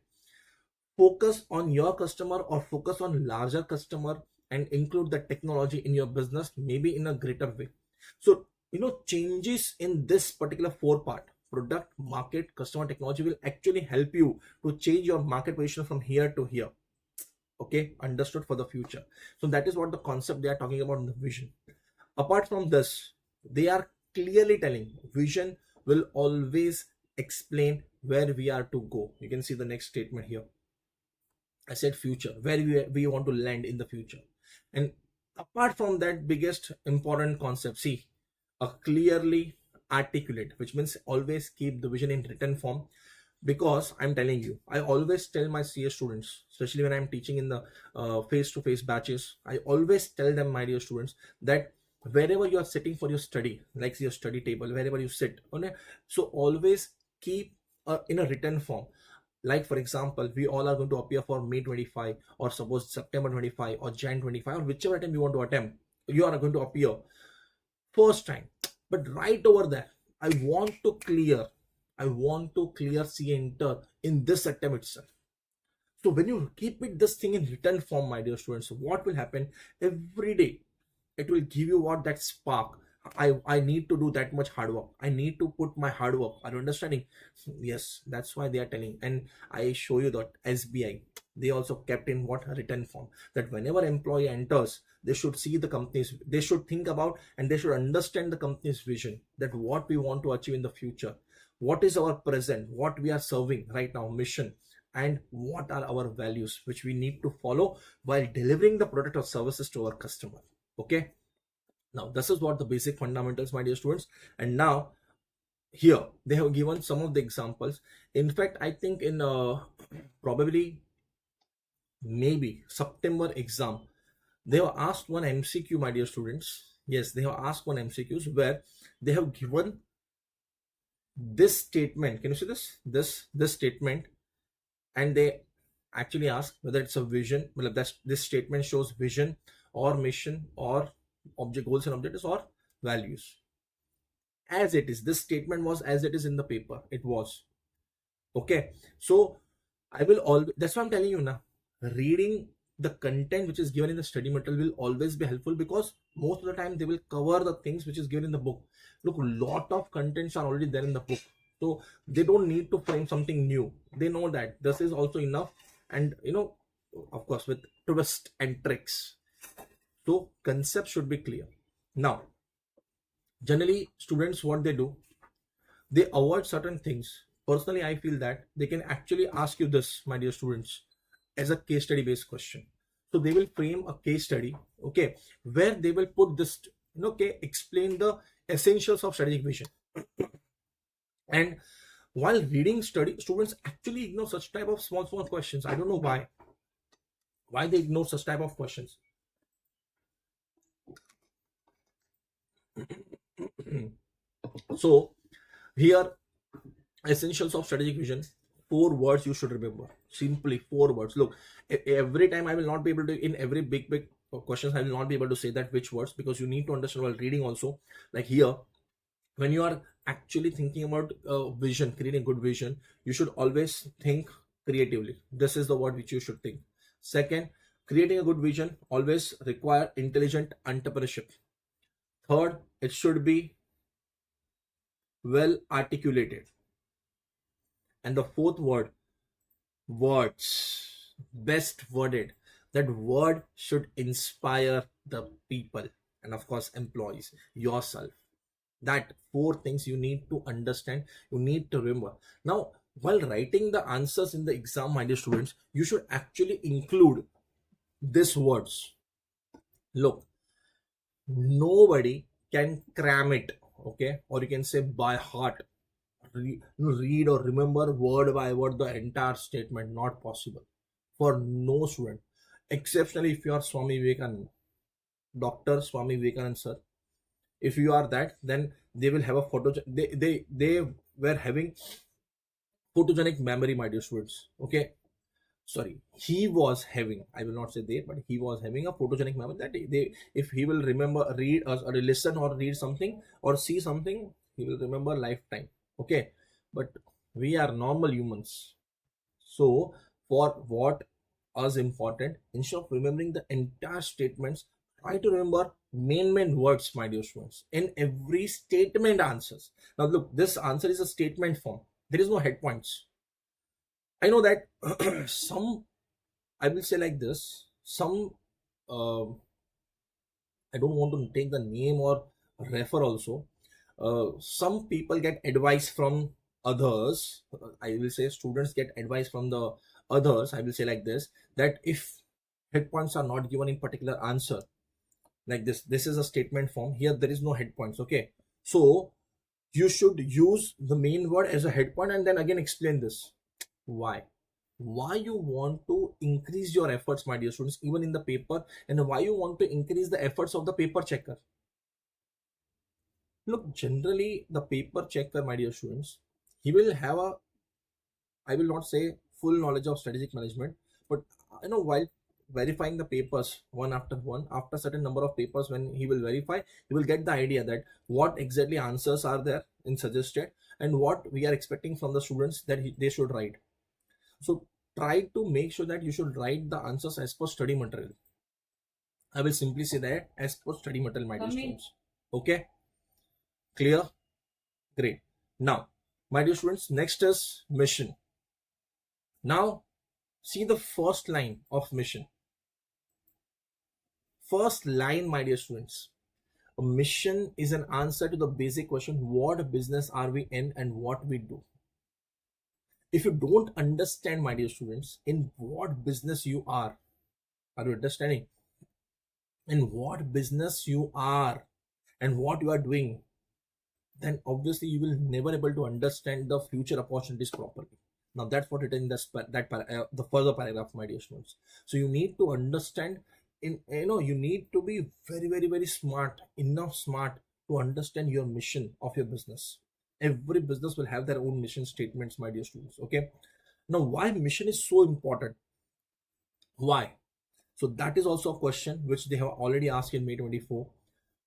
focus on your customer or focus on larger customer, and include the technology in your business, maybe in a greater way. So, changes in this particular 4 part, product, market, customer, technology, will actually help you to change your market position from here to here. Okay, understood, for the future. So that is what the concept they are talking about in the vision. Apart from this, they are clearly telling vision will always explain where we are to go. You can see the next statement here. I said future, where we want to land in the future. And apart from that, biggest important concept, see, a clearly articulate, which means always keep the vision in written form. Because I'm telling you, I always tell my CS students, especially when I'm teaching in the face-to-face batches, I always tell them, my dear students, that wherever you are sitting for your study, like your study table, wherever you sit, okay, so always keep in a written form. Like for example, we all are going to appear for May 25, or suppose September 25, or Jan 25, or whichever time you want to attempt, you are going to appear first time. But right over there, I want to clear, C enter in this attempt itself. So when you keep it this thing in written form, my dear students, what will happen every day? It will give you what, that spark. I need to do that much hard work. I need to put my hard work. Are you understanding? Yes, that's why they are telling. And I show you that SBI, they also kept in what, a written form, that whenever employee enters, they should see the company's, they should think about, and they should understand the company's vision, that what we want to achieve in the future, what is our present, what we are serving right now, mission, and what are our values which we need to follow while delivering the product or services to our customer. Okay, now this is what the basic fundamentals, my dear students. And now here they have given some of the examples. In fact, I think in probably maybe September exam, they have asked one MCQ, my dear students. Yes, they have asked one MCQs where they have given this statement. Can you see this statement? And they actually ask whether it's a vision, well, this statement shows vision or mission or object, goals and objectives, or values. As it is, this statement was as it is in the paper, it was. Okay, so I will always, that's why I'm telling you now, reading the content which is given in the study material will always be helpful, because most of the time they will cover the things which is given in the book. Look, a lot of contents are already there in the book, so they don't need to frame something new. They know that this is also enough, and of course with twist and tricks. So concept should be clear. Now generally students, what they do, they avoid certain things. Personally, I feel that they can actually ask you this, my dear students, as a case study based question. So they will frame a case study, okay, where they will put this, okay, explain the essentials of strategic vision. And while reading study, students actually ignore such type of small questions. I don't know why they ignore such type of questions. So here, essentials of strategic vision, 4 words you should remember. Simply 4 words. Look, every time I will not be able to, in every big questions, I will not be able to say that which words, because you need to understand while reading also. Like here, when you are actually thinking about vision, creating good vision, you should always think creatively. This is the word which you should think. Second, creating a good vision always require intelligent entrepreneurship. Third, it should be well articulated. And the fourth word, words, best worded. That word should inspire the people, and of course employees, yourself. That 4 things you need to understand, you need to remember. Now while writing the answers in the exam, my dear students, you should actually include these words. Look, nobody can cram it, okay, or you can say by heart, read or remember word by word the entire statement. Not possible for no student, exceptionally if you are Swami Vivekananda, Dr. Swami Vivekananda sir. If you are that, then they will have a photo, they were having photogenic memory, my dear students. Okay, sorry, he was having, I will not say they, but he was having a photogenic memory, that they, if he will remember, read or listen or read something or see something, he will remember lifetime. Okay, but we are normal humans. So for what is important, instead of remembering the entire statements, try to remember main words, my dear students, in every statement answers. Now look, this answer is a statement form, there is no head points. I know that some, I will say like this, some uh, I don't want to take the name or refer also. Some people get advice from others. I will say students get advice from the others. I will say like this, that if head points are not given in particular answer, like this is a statement form. Here there is no head points. Okay, so You should use the main word as a head point and then again explain this. Why you want to increase your efforts, my dear students, even in the paper, and why you want to increase the efforts of the paper checker. Look, generally the paper checker, my dear students, he will have a, I will not say full knowledge of strategic management, but while verifying the papers one after one, after certain number of papers, when he will verify, he will get the idea that what exactly answers are there in suggested and what we are expecting from the students that they should write. So try to make sure that you should write the answers as per study material. I will simply say that as per study material, my dear students. Okay, clear? Great. Now, my dear students, next is mission. Now, see the first line of mission. First line, my dear students. A mission is an answer to the basic question, what business are we in and what we do. If you don't understand, my dear students, in what business you are you understanding? In what business you are and what you are doing, then obviously you will never able to understand the future opportunities properly. Now that's what it is in the further paragraph, my dear students. So you need to understand, you need to be very smart, enough smart to understand your mission of your business. Every business will have their own mission statements, my dear students. Okay, now why mission is so important? Why? So that is also a question which they have already asked in May 24,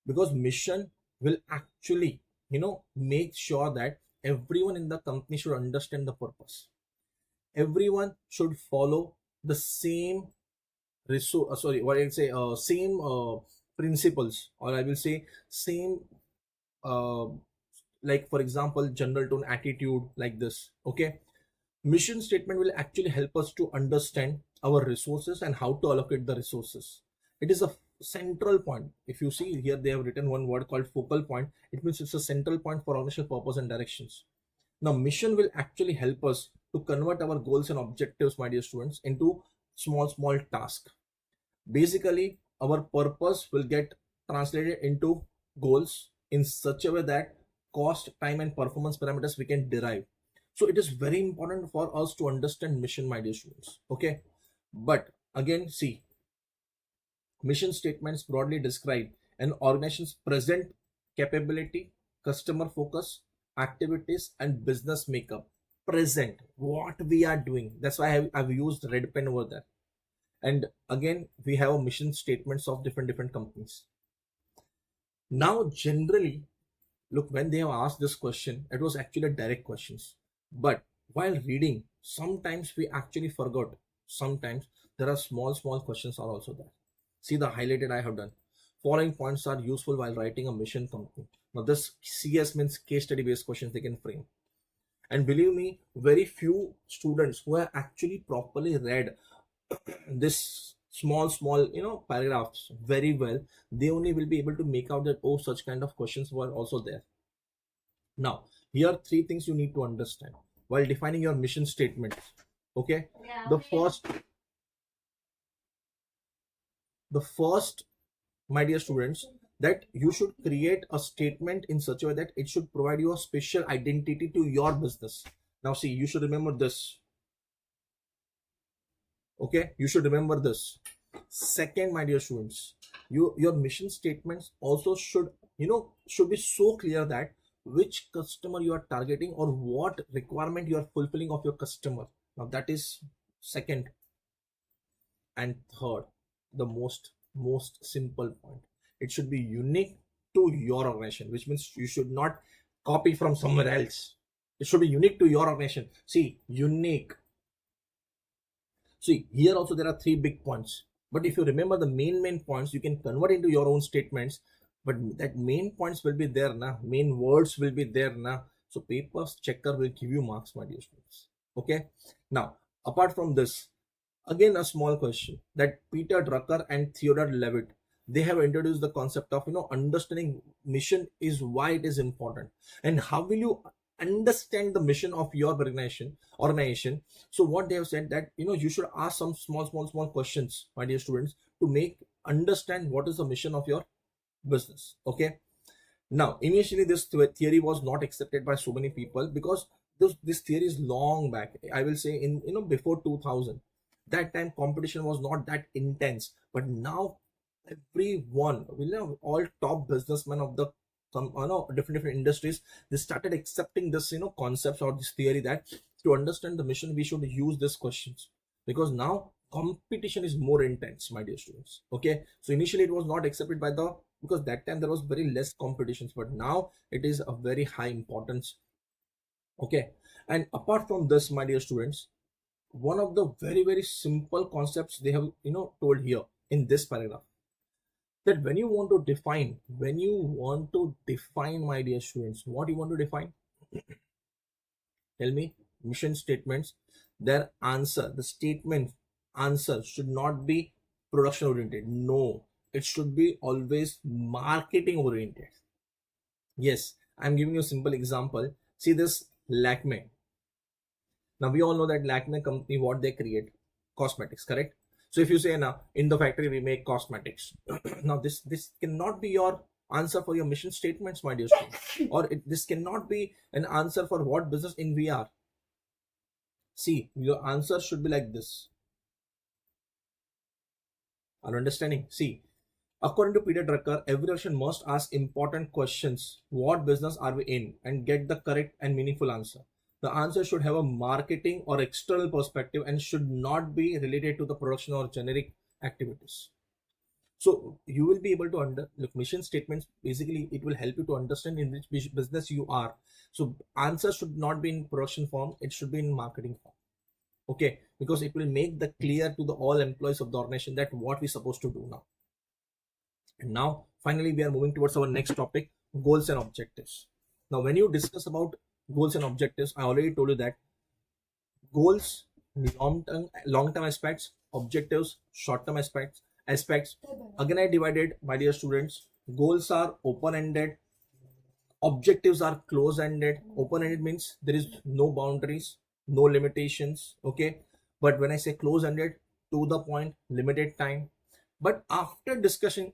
because mission will actually make sure that everyone in the company should understand the purpose. Everyone should follow the same same principles, or I will say same uh, like for example general tone, attitude, like this. Okay, mission statement will actually help us to understand our resources and how to allocate the resources. It is a central point. If you see here, they have written one word called focal point. It means it's a central point for organizational purpose and directions. Now mission will actually help us to convert our goals and objectives, my dear students, into small tasks. Basically our purpose will get translated into goals in such a way that cost, time and performance parameters we can derive. So it is very important for us to understand mission, my dear students. Okay, but again, see, mission statements broadly describe an organization's present capability, customer focus, activities and business makeup. Present, what we are doing. That's why I've used red pen over there. And again, we have mission statements of different companies. Now generally, look, when they have asked this question, it was actually direct questions, but while reading, sometimes we actually forgot. Sometimes there are small questions are also there. See the highlighted I have done. Following points are useful while writing a mission company. Now this CS means case study based questions they can frame. And believe me, very few students who have actually properly read this small paragraphs very well, they only will be able to make out that, oh, such kind of questions were also there. Now here are three things you need to understand while defining your mission statement. Okay, the first, my dear students, that you should create a statement in such a way that it should provide you a special identity to your business. Now see, you should remember this. Okay, you should remember this. Second, my dear students, your mission statements also should be so clear that which customer you are targeting or what requirement you are fulfilling of your customer. Now that is second. And third, the most simple point, it should be unique to your organization, which means you should not copy from somewhere else. It should be unique to your organization. See, unique. See, here also there are three big points. But if you remember the main points, you can convert into your own statements. But that main points will be there now. Main words will be there now. So papers checker will give you marks, my dear students. Okay. Now, apart from this, again a small question that Peter Drucker and Theodore Levitt, they have introduced the concept of understanding mission is why it is important, and how will you understand the mission of your organization. So what they have said that you should ask some small questions, my dear students, to make understand what is the mission of your business. Okay, Now, initially, this theory was not accepted by so many people because this theory is long back. I will say in before 2000. That time competition was not that intense, but now everyone, all top businessmen of the some different industries, they started accepting this concepts or this theory that to understand the mission we should use these questions, because now competition is more intense, my dear students. Okay, so initially it was not accepted by the, because that time there was very less competitions, but now it is a very high importance. Okay, and apart from this, my dear students, one of the very simple concepts they have told here in this paragraph, that when you want to define, my dear students, what you want to define, tell me. Mission statements, their answer, the statement answer should not be production oriented. No, it should be always marketing oriented. Yes, I'm giving you a simple example. See this Lakme. Now we all know that Lakme company, what they create, cosmetics, correct? So if you say now in the factory we make cosmetics, now this cannot be your answer for your mission statements, my dear student, or this cannot be an answer for what business in we are. See, your answer should be like this. Are you understanding? See, according to Peter Drucker, every organization must ask important questions. What business are we in? And get the correct and meaningful answer. The answer should have a marketing or external perspective and should not be related to the production or generic activities. So you will be able to look, mission statements, basically it will help you to understand in which business you are. So answer should not be in production form, it should be in marketing form. Okay, because it will make the clear to the all employees of the organization that what we're supposed to do now. And now finally we are moving towards our next topic, goals and objectives. Now when you discuss about goals and objectives, I already told you that goals, long-term aspects, objectives, short-term aspects. Again, I divided, my dear students. Goals are open-ended, objectives are close-ended. Open-ended means there is no boundaries, no limitations. Okay, but when I say close-ended, to the point, limited time. But after discussion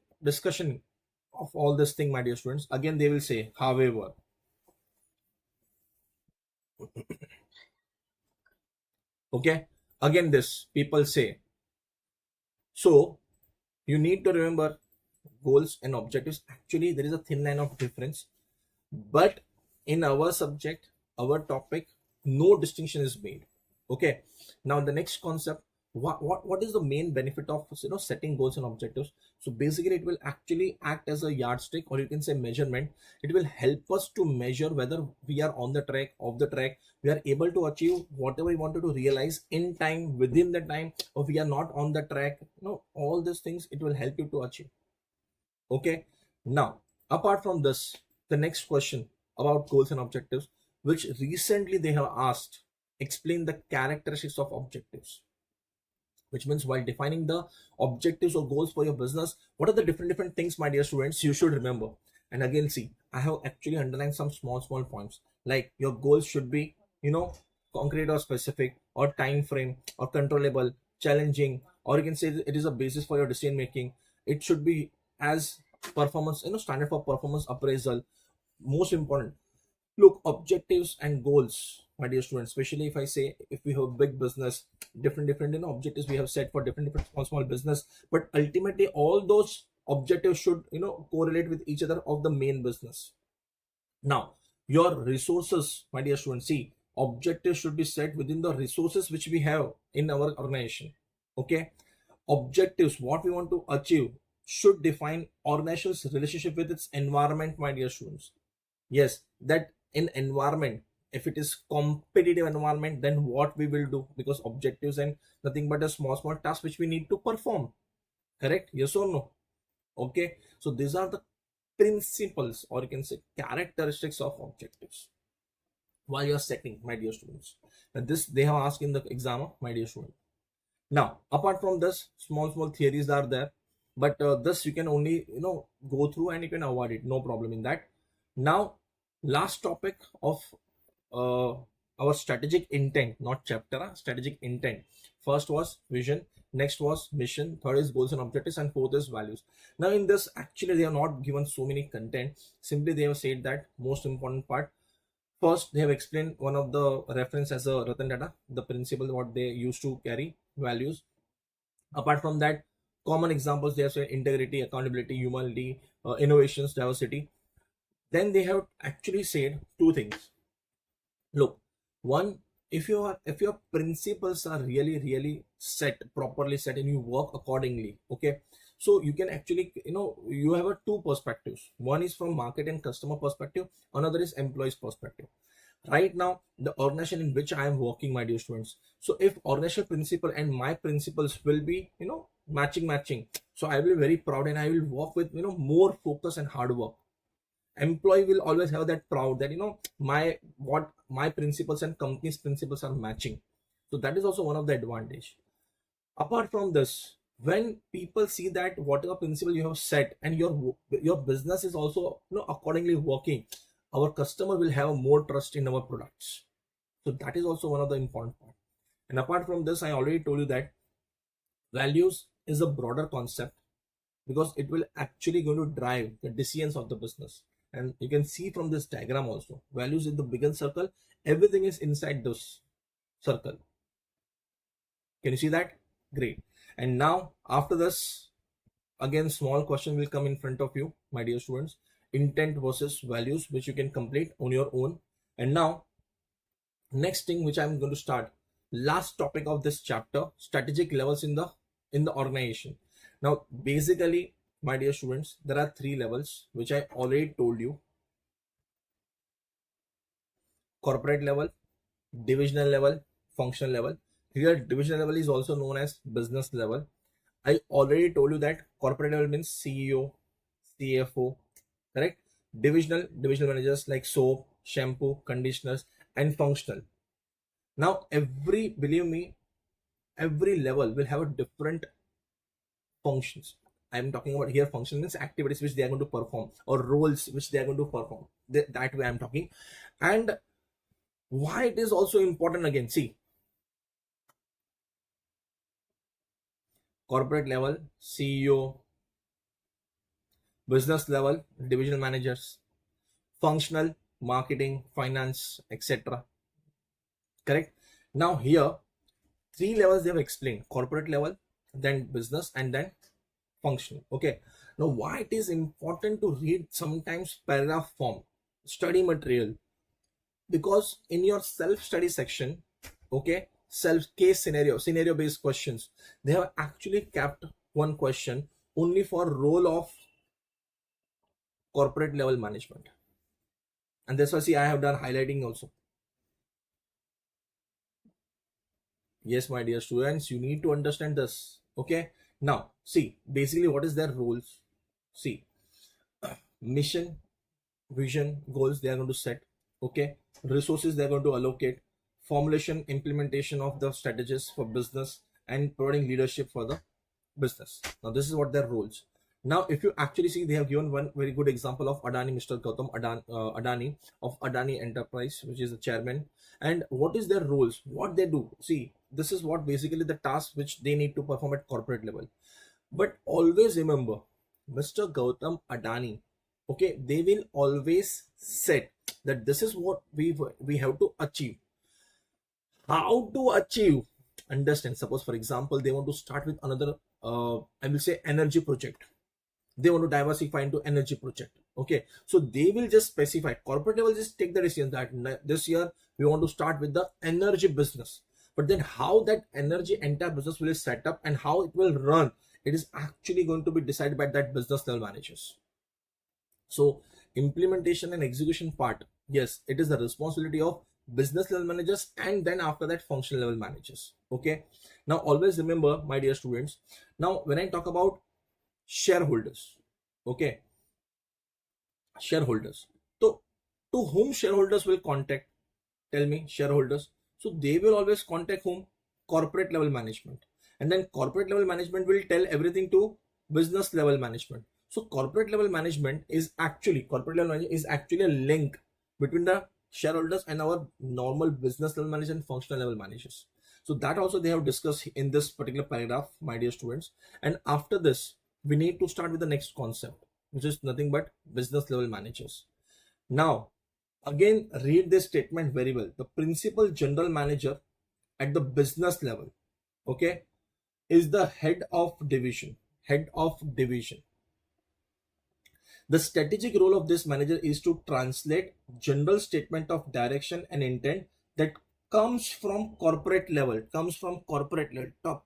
of all this thing, my dear students, again they will say, however. Okay, again this people say. So you need to remember goals and objectives. Actually, there is a thin line of difference, but in our subject, our topic, no distinction is made. Okay, now the next concept, what is the main benefit of setting goals and objectives? So basically it will actually act as a yardstick, or you can say measurement. It will help us to measure whether we are on the track, off the track, we are able to achieve whatever we wanted to realize in time, within the time, or we are not on the track. All these things it will help you to achieve. Okay, now apart from this, the next question about goals and objectives, which recently they have asked, explain the characteristics of objectives. Which means while defining the objectives or goals for your business, what are the different things, my dear students, you should remember. And again, see, I have actually underlined some small points, like your goals should be concrete or specific, or time frame, or controllable, challenging, or you can say it is a basis for your decision making. It should be as performance, standard for performance appraisal. Most important, look, objectives and goals, my dear students, especially if I say, if we have a big business, different objectives we have set for different small business, but ultimately all those objectives should correlate with each other of the main business. Now your resources, my dear students, see, objectives should be set within the resources which we have in our organization. Okay, objectives, what we want to achieve, should define organization's relationship with its environment, my dear students. Yes, that in environment, if it is competitive environment, then what we will do, because objectives and nothing but a small task which we need to perform. Correct? Yes or no? Okay, so these are the principles, or you can say characteristics of objectives while you are setting, my dear students. And this they have asked in the exam, my dear student. Now apart from this, small theories are there, but this you can only go through and you can avoid it, no problem in that. Now last topic of our strategic intent, not chapter, strategic intent. First was vision, next was mission, third is goals and objectives, and fourth is values. Now in this, actually they have not given so many content, simply they have said that most important part. First, they have explained one of the reference as a Ratan Tata, the principle what they used to carry, values. Apart from that, common examples they have said integrity, accountability, humanity, innovations, diversity. Then they have actually said two things. Look, one, if your principles are really set, properly set, and you work accordingly, okay, so you can actually, you have a two perspectives. One is from market and customer perspective, another is employees perspective. Right now, the organization in which I am working, my dear students, so if organizational principle and my principles will be, matching, so I will be very proud and I will work with, more focus and hard work. Employee will always have that proud that, what my principles and company's principles are matching. So that is also one of the advantage. Apart from this, when people see that whatever principle you have set and your business is also, accordingly working, our customer will have more trust in our products. So that is also one of the important part. And apart from this, I already told you that values is a broader concept, because it will actually going to drive the decisions of the business. And you can see from this diagram also, values in the bigger circle, everything is inside this circle. Can you see that? Great. And now after this, again small question will come in front of you, my dear students. Intent versus values, which you can complete on your own. And now next thing which I'm going to start, last topic of this chapter, strategic levels in the organization. Now basically, my dear students, there are three levels which I already told you: corporate level, divisional level, functional level. Here divisional level is also known as business level. I already told you that corporate level means CEO, CFO, correct? Divisional managers like soap, shampoo, conditioners, and functional. Now believe me, every level will have a different functions. I'm talking about here function means activities which they are going to perform, or roles which they are going to perform. That way I'm talking. And why it is also important, again, see, corporate level CEO, business level divisional managers, functional marketing, finance, etc. Correct? Now here three levels they have explained: corporate level, then business, and then functional. Okay, now why it is important to read sometimes paragraph form study material? Because in your self study section, okay, self case scenario based questions, they have actually kept one question only for role of corporate level management. And that's why, see, I have done highlighting also. Yes, my dear students, you need to understand this. Okay, now see, basically what is their roles? See, mission, vision, goals they are going to set. Okay, resources they are going to allocate, formulation, implementation of the strategies for business, and providing leadership for the business. Now this is what their roles. Now if you actually see, they have given one very good example of Adani, Mr. Gautam Adani of Adani Enterprise, which is the chairman. And what is their roles, what they do? See, this is what basically the task which they need to perform at corporate level. But always remember, Mr. Gautam Adani, okay, they will always set that this is what we have to achieve. How to achieve? Understand, suppose for example they want to start with another I will say energy project. They want to diversify into energy project. Okay, so they will just specify, corporate level just take the decision that this year we want to start with the energy business. But then how that energy entire business will set up and how it will run, it is actually going to be decided by that business level managers. So implementation and execution part, yes, it is the responsibility of business level managers, and then after that functional level managers. Okay, now always remember, my dear students, now when I talk about shareholders, okay, shareholders, so to whom shareholders will contact? Tell me, shareholders. So they will always contact whom? Corporate level management. And then corporate level management will tell everything to business level management. So corporate level management is actually a link between the shareholders and our normal business level managers and functional level managers. So that also they have discussed in this particular paragraph, my dear students. And after this, we need to start with the next concept, which is nothing but business level managers. Now, again, read this statement very well. The principal general manager at the business level, okay, is the head of division. Head of division. The strategic role of this manager is to translate general statement of direction and intent that comes from corporate level, top,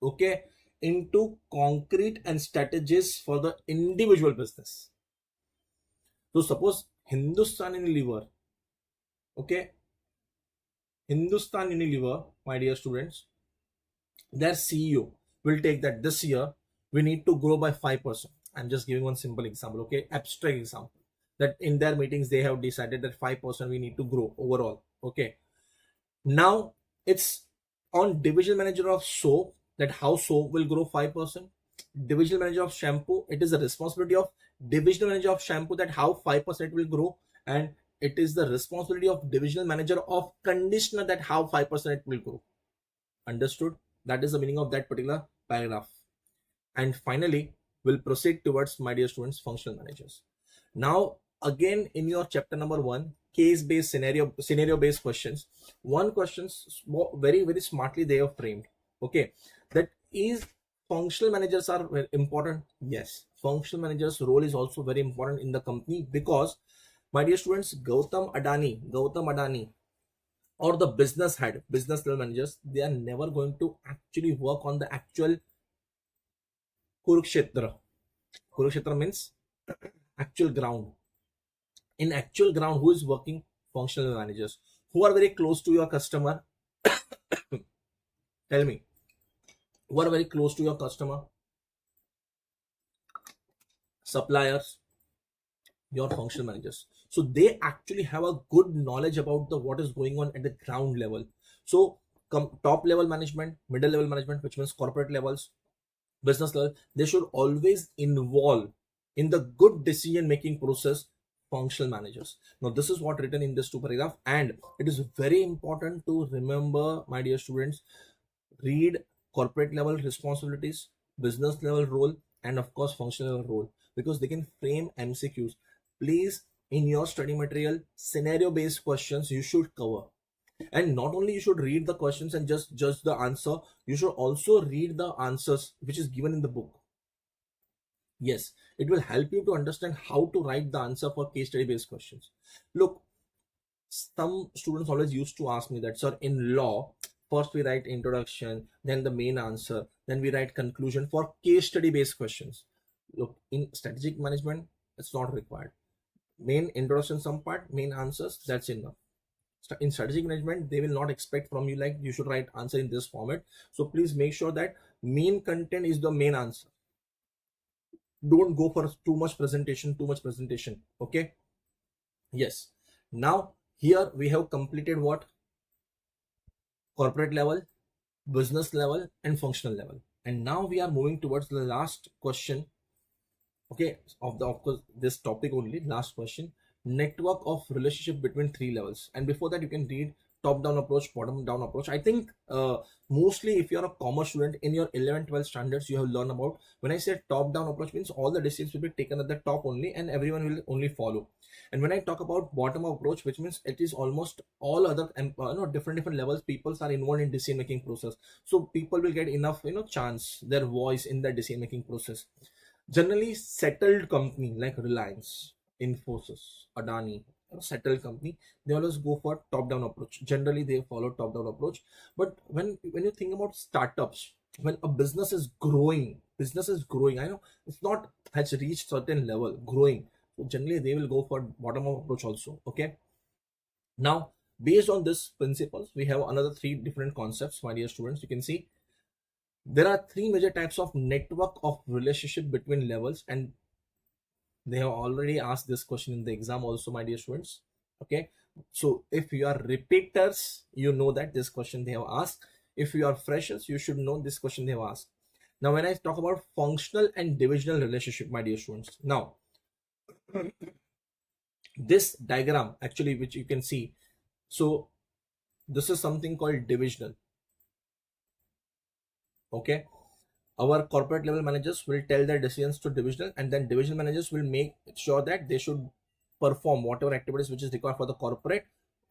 okay, into concrete and strategies for the individual business. So suppose Hindustan Unilever, okay, Hindustan Unilever, my dear students, their CEO will take that this year we need to grow by 5%. I'm just giving one simple example, okay, abstract example, that in their meetings they have decided that 5% we need to grow overall, okay. Now it's on division manager of soap that how soap will grow 5%. Division manager of shampoo, it is the responsibility of divisional manager of shampoo that how 5% will grow, and it is the responsibility of divisional manager of conditioner that how 5% it will grow. Understood? That is the meaning of that particular paragraph. And finally, we'll proceed towards, my dear students, functional managers. Now, again, in your chapter number 1, case-based scenario-based questions, one questions very, very smartly they have framed. Okay, that is functional managers are very important. Yes, functional managers' role is also very important in the company because, my dear students, Gautam Adani, or the business head, business level managers, they are never going to actually work on the actual Kurukshetra. Kurukshetra means actual ground. In actual ground, who is working? Functional managers who are very close to your customer. Tell me, who are very close to your customer, suppliers, your functional managers. So they actually have a good knowledge about the what is going on at the ground level. So top level management, middle level management, which means corporate levels, business level, they should always involve in the good decision making process functional managers. Now this is what written in this 2 paragraph, and it is very important to remember, my dear students, read corporate level responsibilities, business level role, and of course functional level role, because they can frame MCQs. Please, in your study material, scenario based questions you should cover. And not only you should read the questions and just judge the answer, you should also read the answers which is given in the book. Yes, it will help you to understand how to write the answer for case study based questions. Look, some students always used to ask me that, sir, in law, first we write introduction, then the main answer, then we write conclusion for case study based questions. Look, in strategic management, it's not required. Main introduction, some part, main answers, that's enough. In strategic management, they will not expect from you like you should write answer in this format. So please make sure that main content is the main answer. Don't go for too much presentation, okay. Yes, now here we have completed what? Corporate level, business level, and functional level. And now we are moving towards the last question, okay, of course this topic only. Last question: network of relationship between 3 levels. And before that, you can read top down approach, bottom down approach. I think mostly if you're a commerce student, in your 11 12 standards you have learned about. When I say top down approach, means all the decisions will be taken at the top only and everyone will only follow. And when I talk about bottom up approach, which means it is almost all other different levels, people are involved in decision making process, so people will get enough chance, their voice in the decision making process. Generally settled company like Reliance, Infosys, Adani, settled company, they always go for top down approach. Generally they follow top down approach. But when you think about startups, when a business is growing, I know it's not has reached certain level, growing, so generally they will go for bottom up approach also, okay. Now based on this principles, we have another 3 different concepts, my dear students. You can see there are 3 major types of network of relationship between levels, and they have already asked this question in the exam also, my dear students, okay. So if you are repeaters, you know that this question they have asked. If you are freshers, you should know this question they have asked. Now when I talk about functional and divisional relationship, my dear students, now this diagram actually which you can see, so this is something called divisional. Okay, our corporate level managers will tell their decisions to divisional, and then divisional managers will make sure that they should perform whatever activities which is required for the corporate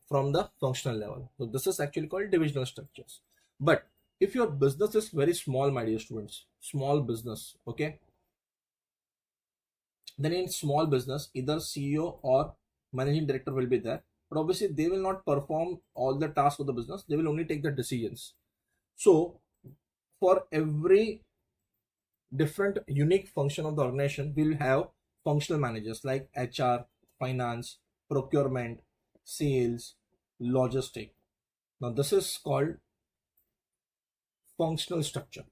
from the functional level. So this is actually called divisional structures. But if your business is very small, my dear students, small business, okay, then in small business either CEO or managing director will be there, but obviously they will not perform all the tasks of the business, they will only take the decisions. So for every different unique function of the organization, we'll have functional managers like HR, finance, procurement, sales, logistic. Now this is called functional structure.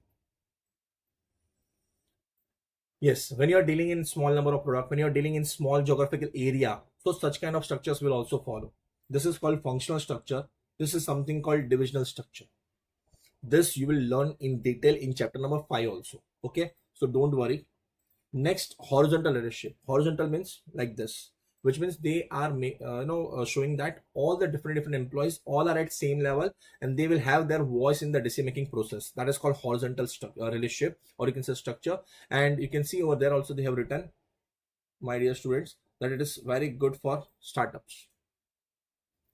Yes, when you're dealing in small number of product, when you're dealing in small geographical area, so such kind of structures will also follow. This is called functional structure. This is something called divisional structure. This you will learn in detail in chapter number 5 also. Okay, so don't worry. Next, horizontal leadership. Horizontal means like this, which means they are showing that all the different employees all are at same level and they will have their voice in the decision making process. That is called horizontal leadership, or you can say structure. And you can see over there also they have written, my dear students, that it is very good for startups.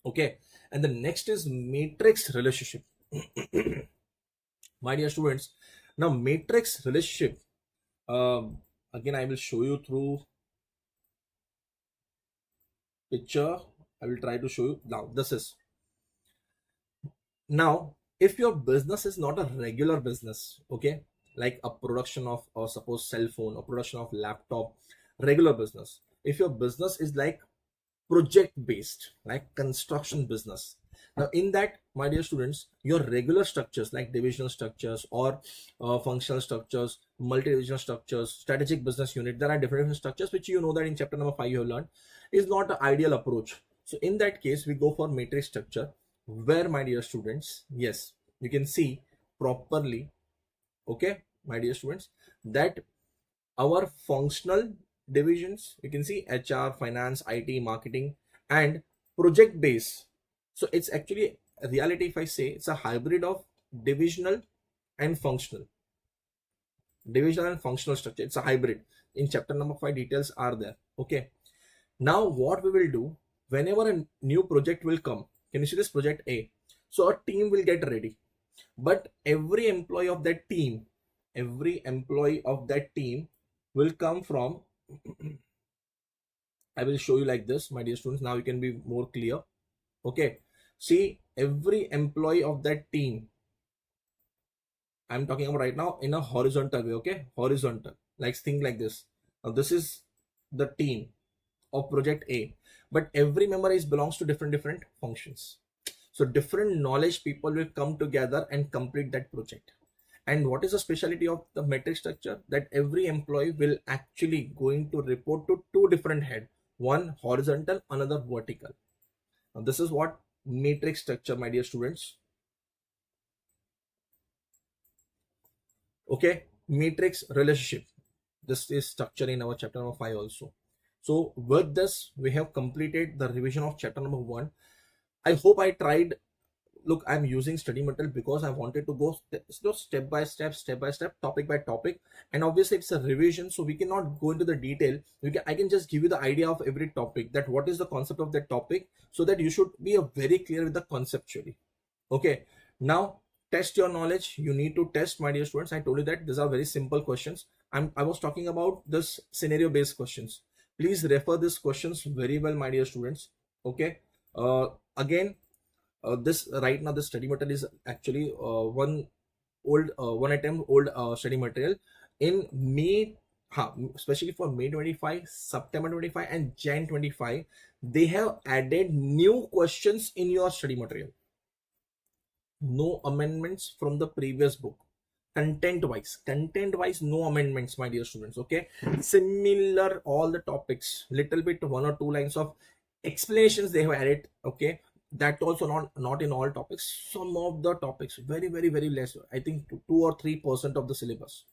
Okay, and the next is matrix relationship. My dear students, now matrix relationship, again I will show you through picture. I will try to show you now. This is, now if your business is not a regular business, okay, like a production of, or suppose cell phone or production of laptop, regular business, if your business is like project based, like construction business, now in that, my dear students, your regular structures like divisional structures or functional structures, multi-divisional structures, strategic business unit, there are different structures which you know that in chapter number 5 you have learned, is not an ideal approach. So in that case we go for matrix structure, where, my dear students, yes, you can see properly, okay, my dear students, that our functional divisions, you can see HR, finance, IT, marketing, and project base. So it's actually a reality, if I say it's a hybrid of divisional and functional. Divisional and functional structure, it's a hybrid. In chapter number 5 details are there. Okay, now what we will do, whenever a new project will come, can you see this project A? So a team will get ready, but every employee of that team, will come from I will show you like this, my dear students, now you can be more clear. Okay, see, every employee of that team, I'm talking about right now in a horizontal way. Okay, horizontal, like think like this. Now this is the team of project A, but every member is belongs to different functions. So different knowledge people will come together and complete that project. And what is the specialty of the matrix structure? That every employee will actually going to report to two different head, one horizontal, another vertical. Now this is what matrix structure, my dear students. Okay, matrix relationship. This is structure in our chapter number 5 also. So with this, we have completed the revision of chapter number 1. I hope I tried. Look, I'm using study material because I wanted to go step by step, topic by topic, and obviously it's a revision, so we cannot go into the detail. I can just give you the idea of every topic, that what is the concept of that topic, so that you should be very clear with the conceptually. Okay, now test your knowledge. You need to test, my dear students. I told you that these are very simple questions. I was talking about this scenario based questions. Please refer these questions very well, my dear students. Okay, again, this right now the study material is actually one attempt old study material in May, especially for May 25, September 25, and Jan 25. They have added new questions in your study material. No amendments from the previous book. Content wise, no amendments, my dear students. Okay, similar all the topics, little bit 1 or 2 lines of explanations they have added. Okay, that also not in all topics, some of the topics, very less, I think 2 or 3% of the syllabus.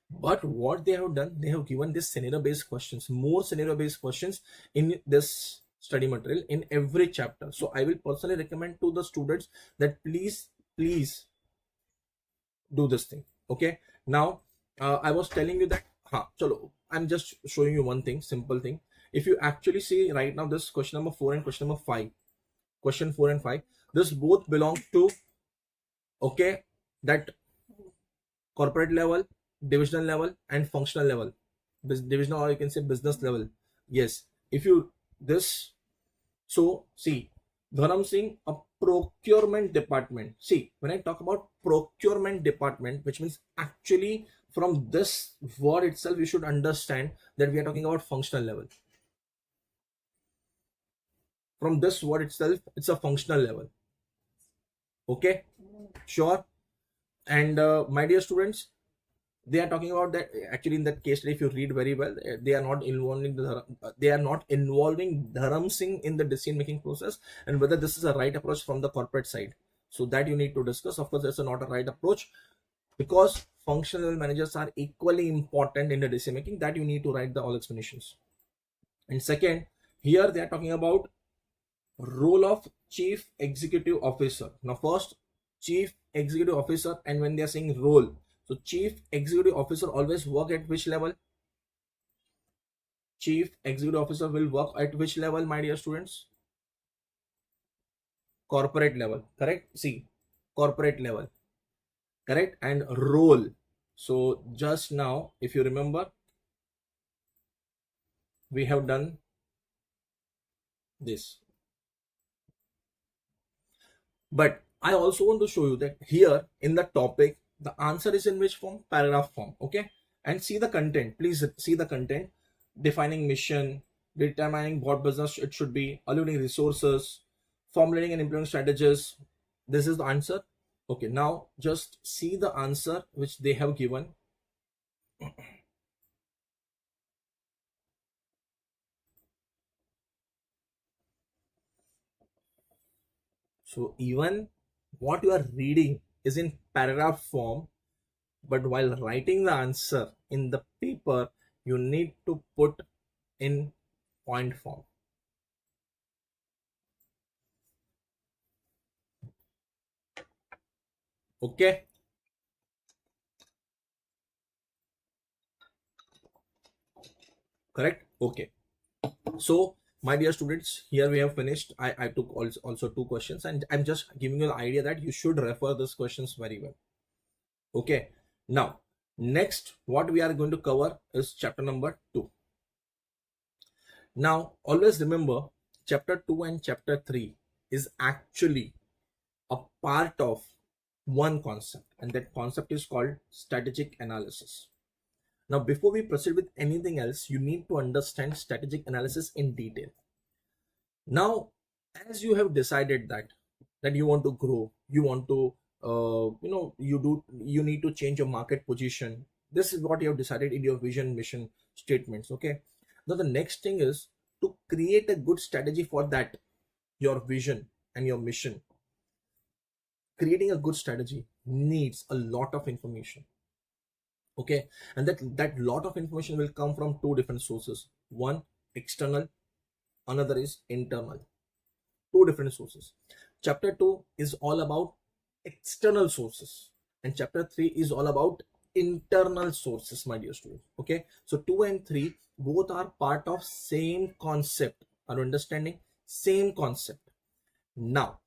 But what they have done, they have given this scenario based questions, more scenario based questions in this study material in every chapter. So I will personally recommend to the students that please do this thing. Okay, now I was telling you that chalo, I'm just showing you one thing, simple thing. If you actually see right now, this question number 4 and question number 5, question 4 and 5, this both belong to, okay, that corporate level, divisional level, and functional level. Divisional, or you can say business level. Yes, if you this, so see, Dharam Singh, a procurement department. See, when I talk about procurement department, which means actually from this word itself, you should understand that we are talking about functional level. From this word itself, it's a functional level. Okay, sure. And my dear students, they are talking about that actually in that case study. If you read very well, they are not involving they are not involving Dharam Singh in the decision making process, and whether this is a right approach from the corporate side. So that you need to discuss. Of course, it's not a right approach, because functional managers are equally important in the decision making, that you need to write the all explanations. And second, here they are talking about role of chief executive officer. Now first, chief executive officer, and when they are saying role, so chief executive officer always work at which level? Chief executive officer will work at which level, my dear students? Corporate level, correct? See, corporate level, correct? And role, so just now if you remember, we have done this. But I also want to show you that here in the topic, the answer is in which form? Paragraph form. Okay, and see the content. Please see the content. Defining mission, determining what business it should be, alluding resources, formulating and implementing strategies. This is the answer. Okay, now just see the answer which they have given. So even what you are reading is in paragraph form, but while writing the answer in the paper, you need to put in point form. Okay, correct. Okay, so my dear students, here we have finished. I took also two questions, and I'm just giving you the idea that you should refer these questions very well. Okay, now next what we are going to cover is chapter number 2. Now always remember, chapter 2 and chapter 3 is actually a part of one concept, and that concept is called strategic analysis. Now before we proceed with anything else, you need to understand strategic analysis in detail. Now, as you have decided that you want to grow, you want to you need to change your market position. This is what you have decided in your vision mission statements. Okay, now the next thing is to create a good strategy for that, your vision and your mission. Creating a good strategy needs a lot of information. Okay, and that lot of information will come from two different sources. One, external, another is internal. Two different sources. Chapter 2 is all about external sources, and chapter 3 is all about internal sources, my dear students. Okay, so 2 and 3 both are part of same concept. Are you understanding? Same concept. Now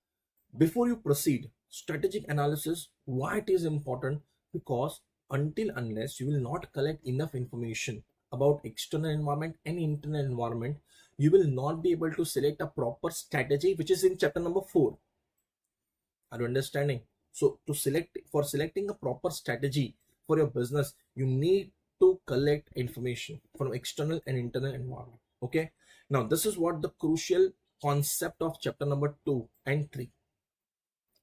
before you proceed, strategic analysis, why it is important? Because until unless you will not collect enough information about external environment and internal environment, you will not be able to select a proper strategy, which is in chapter number 4. Are you understanding? So to selecting a proper strategy for your business, you need to collect information from external and internal environment. Okay, now this is what the crucial concept of chapter number 2 and 3.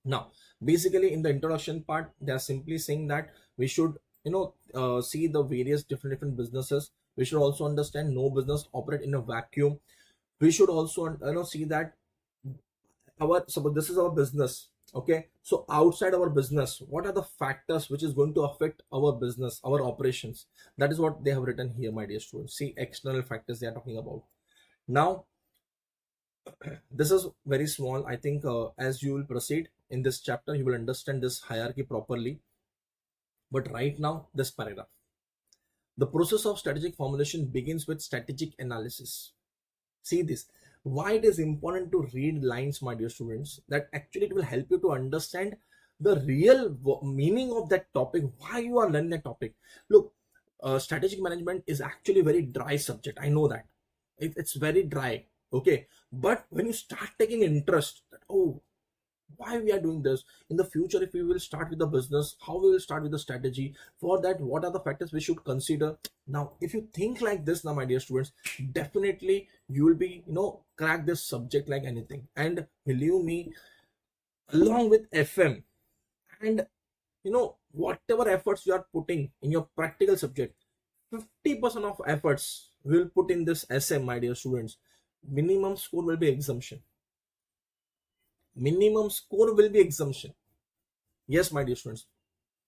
Now basically in the introduction part, they are simply saying that we should see the various different businesses. We should also understand no business operate in a vacuum. We should also see that our suppose this is our business. Okay, so outside our business, what are the factors which is going to affect our business, our operations? That is what they have written here, my dear students. See, external factors they are talking about. Now this is very small. I think as you will proceed in this chapter, you will understand this hierarchy properly. But right now, this paragraph. The process of strategic formulation begins with strategic analysis. See this. Why it is important to read lines, my dear students, that actually it will help you to understand the real meaning of that topic, why you are learning that topic. Look, strategic management is actually very dry subject. I know that. It's very dry. Okay. But when you start taking interest, that, oh, why we are doing this in the future, if we will start with the business, how we will start with the strategy, for that what are the factors we should consider. Now if you think like this, now my dear students, definitely you will be, crack this subject like anything. And believe me, along with FM, and whatever efforts you are putting in your practical subject, 50% of efforts will put in this SM, my dear students. Minimum score will be exemption. Minimum score will be exemption. Yes, my dear students,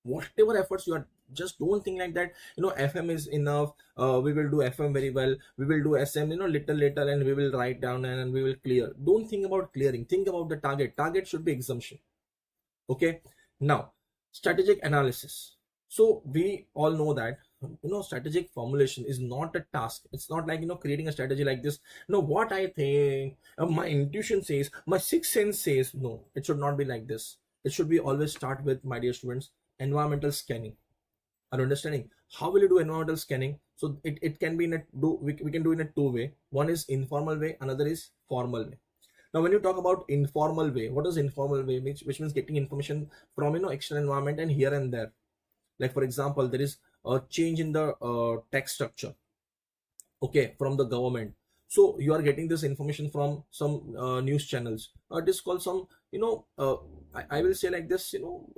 whatever efforts you are, just don't think like that, FM is enough, we will do FM very well, we will do SM, little, and we will write down and we will clear. Don't think about clearing, think about the target should be exemption. Okay. Now, strategic analysis. So we all know that, strategic formulation is not a task. It's not like, creating a strategy like this. What I think, my intuition says, my sixth sense says. No, it should not be like this. It should be always start with, my dear students, environmental scanning. Are understanding? How will you do environmental scanning? So it can be in we can do in a two way. One is informal way, another is formal way. Now when you talk about informal way, what is informal way? Which means getting information from, external environment and here and there. Like for example, there is a change in the tax structure, okay, from the government. So you are getting this information from some news channels. It is called some, I will say like this,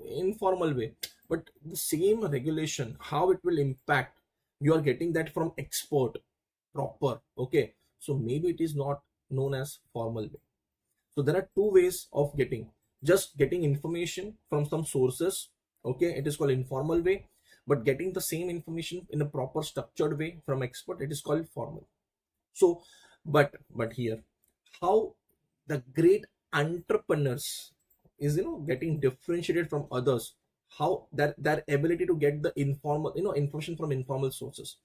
informal way. But the same regulation, how it will impact, you are getting that from expert, proper. Okay, so maybe it is not known as formal way. So there are two ways of just getting information from some sources. Okay, it is called informal way. But getting the same information in a proper structured way from expert, it is called formal. So but here, how the great entrepreneurs is, getting differentiated from others, how their ability to get the informal, information from informal sources.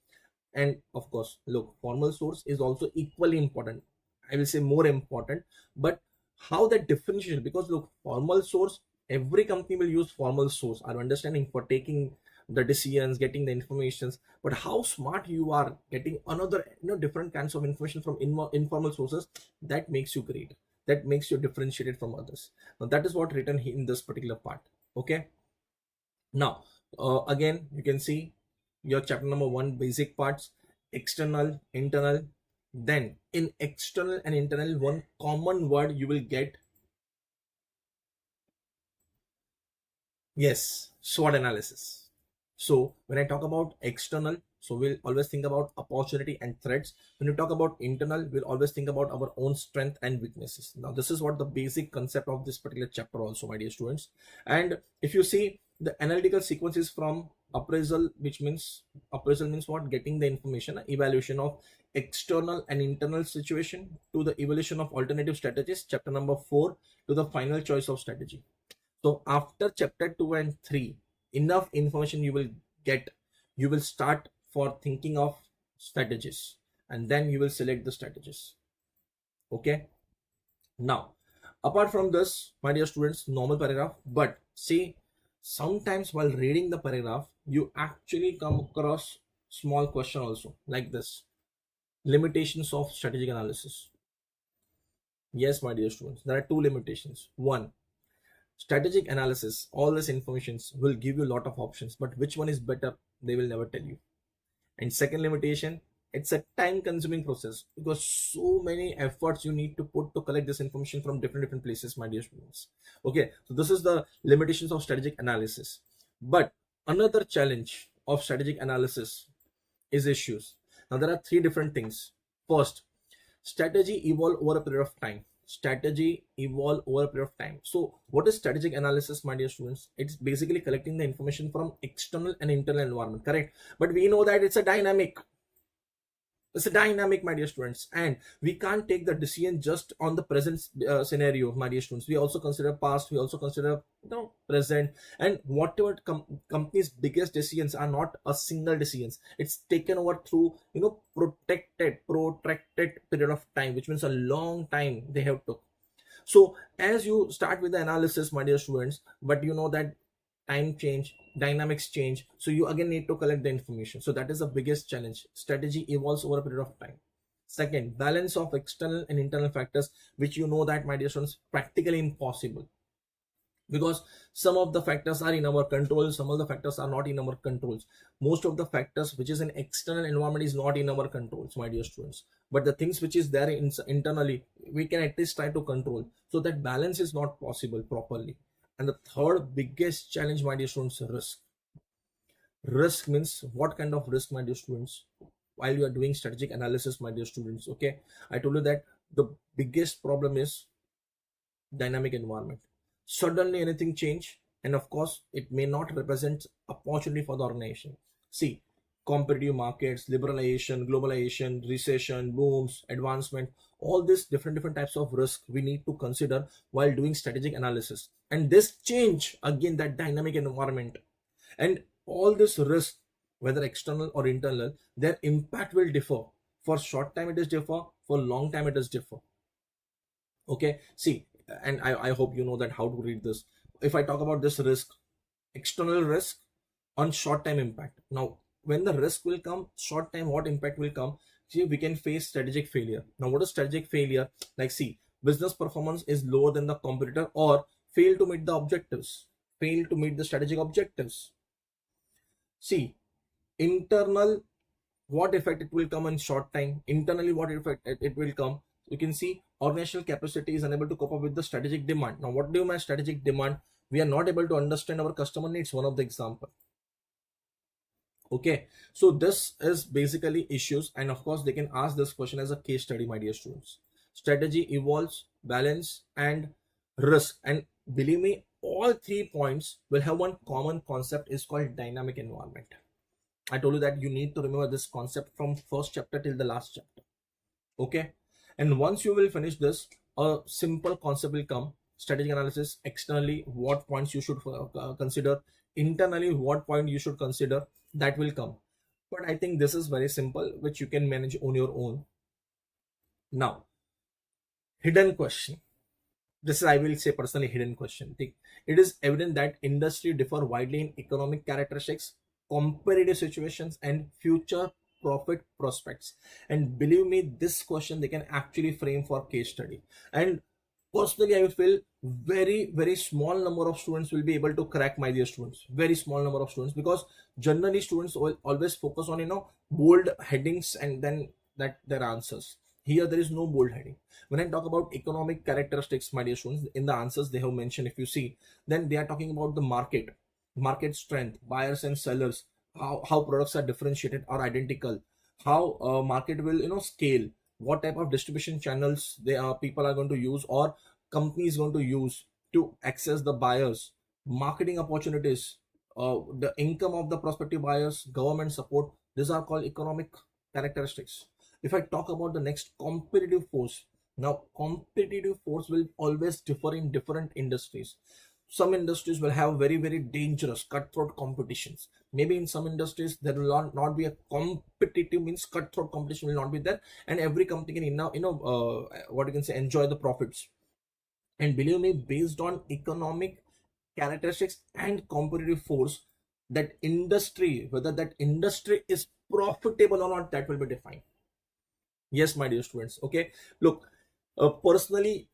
And of course, look, formal source is also equally important, I will say more important. But how that differentiation, because look, formal source, every company will use formal source, our understanding, for taking the decisions, getting the informations. But how smart you are getting another, different kinds of information from informal sources, that makes you great, that makes you differentiated from others. Now that is what written in this particular part. Okay. Now again, you can see your chapter number 1, basic parts, external, internal. Then in external and internal, one common word you will get, yes, SWOT analysis. So when I talk about external, so we'll always think about opportunity and threats. When you talk about internal, we'll always think about our own strength and weaknesses. Now this is what the basic concept of this particular chapter also, my dear students. And if you see, the analytical sequence is from appraisal, which means appraisal means what? Getting the information, evaluation of external and internal situation, to the evaluation of alternative strategies, chapter number 4, to the final choice of strategy. So after chapter 2 and 3, enough information you will get, you will start for thinking of strategies, and then you will select the strategies. Okay. Now apart from this, my dear students, normal paragraph. But see, sometimes while reading the paragraph, you actually come across small question also, like this: limitations of strategic analysis. Yes, my dear students, there are two limitations. One, strategic analysis, all this informations will give you a lot of options, but which one is better, they will never tell you. And second limitation, it's a time consuming process, because so many efforts you need to put to collect this information from different places, my dear students. Okay, so this is the limitations of strategic analysis. But another challenge of strategic analysis is issues. Now there are three different things. First, strategy evolve over a period of time. Strategy evolve over a period of time. So what is strategic analysis, my dear students? It's basically collecting the information from external and internal environment, correct? But we know that it's a dynamic. It's a dynamic, my dear students, and we can't take the decision just on the present scenario, my dear students. We also consider past, we also consider present, and whatever company's biggest decisions are not a single decisions. It's taken over through protracted period of time, which means a long time they have took. So as you start with the analysis, my dear students, but you know that time change, dynamics change, so you again need to collect the information. So that is the biggest challenge. Strategy evolves over a period of time. Second, balance of external and internal factors, which you know that, my dear students, practically impossible, because some of the factors are in our control, some of the factors are not in our controls. Most of the factors which is in external environment is not in our controls, my dear students, but the things which is there internally, we can at least try to control. So that balance is not possible properly. And the third biggest challenge, my dear students, risk means what kind of risk, my dear students, while you are doing strategic analysis, my dear students. Okay, I told you that the biggest problem is dynamic environment. Suddenly anything change, and of course it may not represent opportunity for the organization. See, competitive markets, liberalization, globalization, recession, booms, advancement, all these different types of risk we need to consider while doing strategic analysis. And this change again that dynamic environment, and all this risk, whether external or internal, their impact will differ. For short time it is differ, for long time it is differ. Okay, see, and I hope you know that how to read this. If I talk about this risk, external risk on short time impact. Now when the risk will come short time, what impact will come? See, we can face strategic failure. Now what is strategic failure? Like, see, business performance is lower than the competitor, or fail to meet the objectives, fail to meet the strategic objectives. See, internal, what effect it will come in short time, internally what effect it will come. You can see organizational capacity is unable to cope up with the strategic demand. Now what do you mean strategic demand? We are not able to understand our customer needs, one of the example. Okay, so this is basically issues, and of course they can ask this question as a case study, my dear students. Strategy evolves, balance, and risk. And believe me, all 3 points will have one common concept, is called dynamic environment. I told you that you need to remember this concept from first chapter till the last chapter. Okay, and once you will finish this, a simple concept will come. Strategic analysis, externally what points you should consider, internally what point you should consider, that will come. But I think this is very simple, which you can manage on your own. Now, hidden question. This is, I will say personally, hidden question. It is evident that industry differ widely in economic characteristics, comparative situations, and future profit prospects. And believe me, this question they can actually frame for case study. And personally, I feel very small number of students will be able to crack, my dear students. Very small number of students, because generally students always focus on bold headings and then that their answers. Here there is no bold heading. When I talk about economic characteristics, my dear students, in the answers they have mentioned, if you see, then they are talking about the market strength, buyers and sellers, how products are differentiated or identical, how market will scale, what type of distribution channels they are people are going to use, or companies going to use to access the buyers, marketing opportunities, the income of the prospective buyers, government support. These are called economic characteristics. If I talk about the next, competitive force. Now competitive force will always differ in different industries. Some industries will have very dangerous cutthroat competitions. Maybe in some industries there will not be a competitive, means cutthroat competition will not be there, and every company can what you can say, enjoy the profits. And believe me, based on economic characteristics and competitive force, that industry, whether that industry is profitable or not, that will be defined. Yes, my dear students. Okay, look, personally,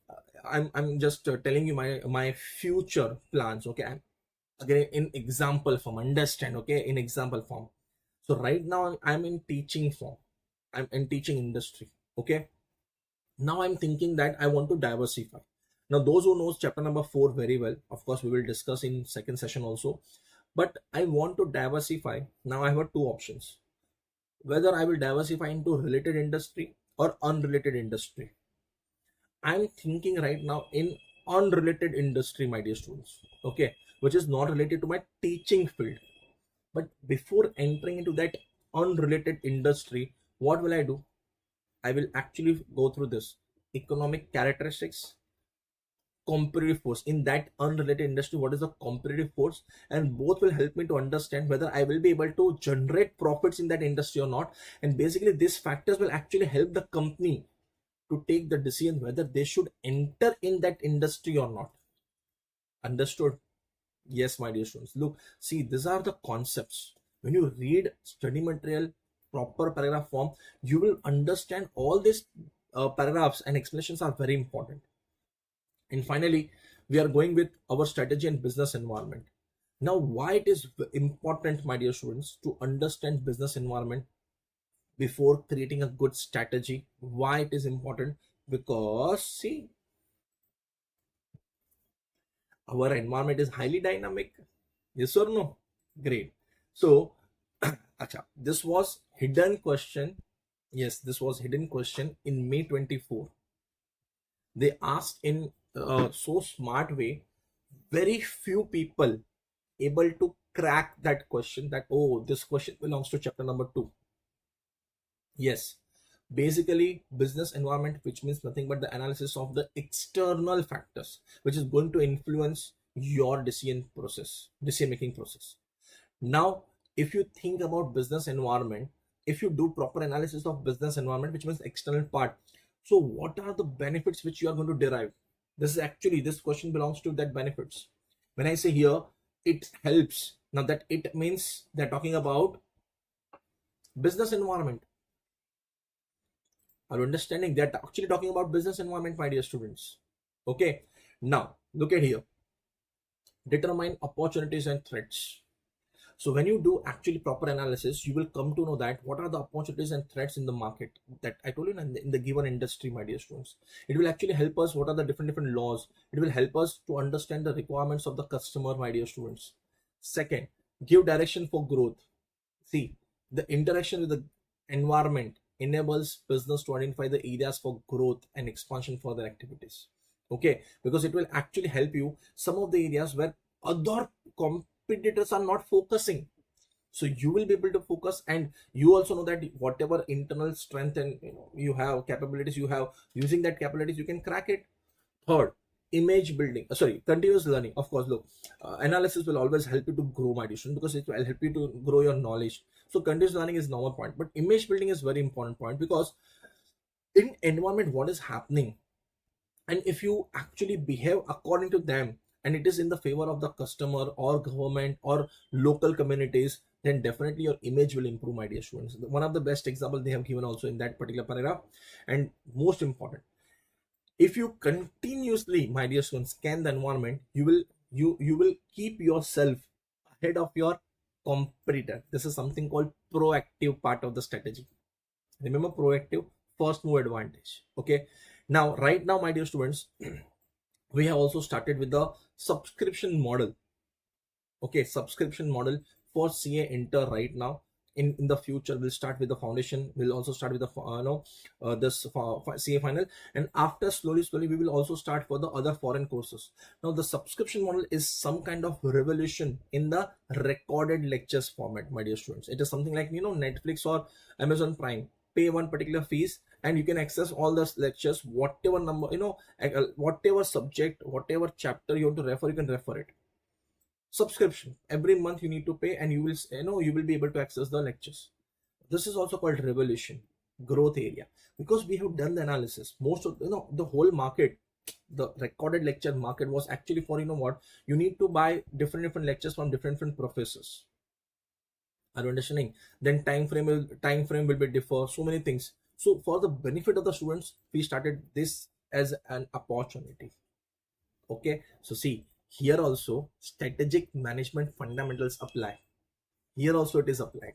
I'm just telling you my future plans. Okay, I'm again in example form, understand? Okay, in example form. So right now I'm in teaching form, I'm in teaching industry. Okay, now I'm thinking that I want to diversify. Now those who knows chapter number 4 very well, of course we will discuss in second session also, but I want to diversify. Now I have two options, whether I will diversify into related industry or unrelated industry. I'm thinking right now in unrelated industry, my dear students. Okay, which is not related to my teaching field. But before entering into that unrelated industry, what will I do? I will actually go through this economic characteristics, competitive force in that unrelated industry. What is the competitive force? And both will help me to understand whether I will be able to generate profits in that industry or not. And basically, these factors will actually help the company to take the decision whether they should enter in that industry or not. Understood? Yes, my dear students. Look, see, these are the concepts. When you read study material, proper paragraph form, you will understand all these paragraphs and explanations are very important. And finally, we are going with our strategy and business environment. Now, why it is important, my dear students, to understand business environment before creating a good strategy? Why it is important? Because, see, our environment is highly dynamic. Yes or no? Great. So, acha, this was hidden question. Yes, this was hidden question in May 24. They asked in so smart way. Very few people able to crack that question, that oh, this question belongs to chapter number 2. Yes, basically business environment, which means nothing but the analysis of the external factors which is going to influence your decision making process. Now, if you think about business environment, if you do proper analysis of business environment, which means external part, so what are the benefits which you are going to derive? This question belongs to that benefits. When I say here, it helps. Now that it means they're talking about business environment. Are you understanding? They're actually talking about business environment, my dear students. Okay. Now look at here. Determine opportunities and threats. So when you do actually proper analysis, you will come to know that what are the opportunities and threats in the market that I told you in the given industry, my dear students. It will actually help us. What are the different laws? It will help us to understand the requirements of the customer, my dear students. Second, give direction for growth. See, the interaction with the environment enables business to identify the areas for growth and expansion for their activities. Okay, because it will actually help you some of the areas where other competitors are not focusing. So you will be able to focus, and you also know that whatever internal strength and you have capabilities you have, using that capabilities you can crack it. Third, image building. Sorry, continuous learning. Of course, look, analysis will always help you to grow, my student, because it will help you to grow your knowledge. So continuous learning is number point, but image building is very important point, because in environment what is happening, and if you actually behave according to them, and it is in the favor of the customer or government or local communities, then definitely your image will improve, my dear students. One of the best example they have given also in that particular paragraph. And most important, if you continuously, my dear students, scan the environment, you will keep yourself ahead of your competitor. This is something called proactive part of the strategy. Remember, proactive, first move advantage. Okay, now right now, my dear students, we have also started with the subscription model. Okay, subscription model for CA Inter right now. In the future, we'll start with the foundation. We'll also start with the this CA final, and after slowly we will also start for the other foreign courses. Now the subscription model is some kind of revolution in the recorded lectures format, my dear students. It is something like Netflix or Amazon Prime. Pay one particular fees and you can access all the lectures, whatever number, whatever subject, whatever chapter you want to refer, you can refer it. Subscription, every month you need to pay, and you will be able to access the lectures. This is also called revolution, growth area, because we have done the analysis. Most of the whole market, the recorded lecture market, was actually for what, you need to buy different lectures from different professors. Are you understanding? Then time frame will be differ, so many things. So for the benefit of the students, we started this as an opportunity. Okay, so see, here also strategic management fundamentals apply. Here also it is applied.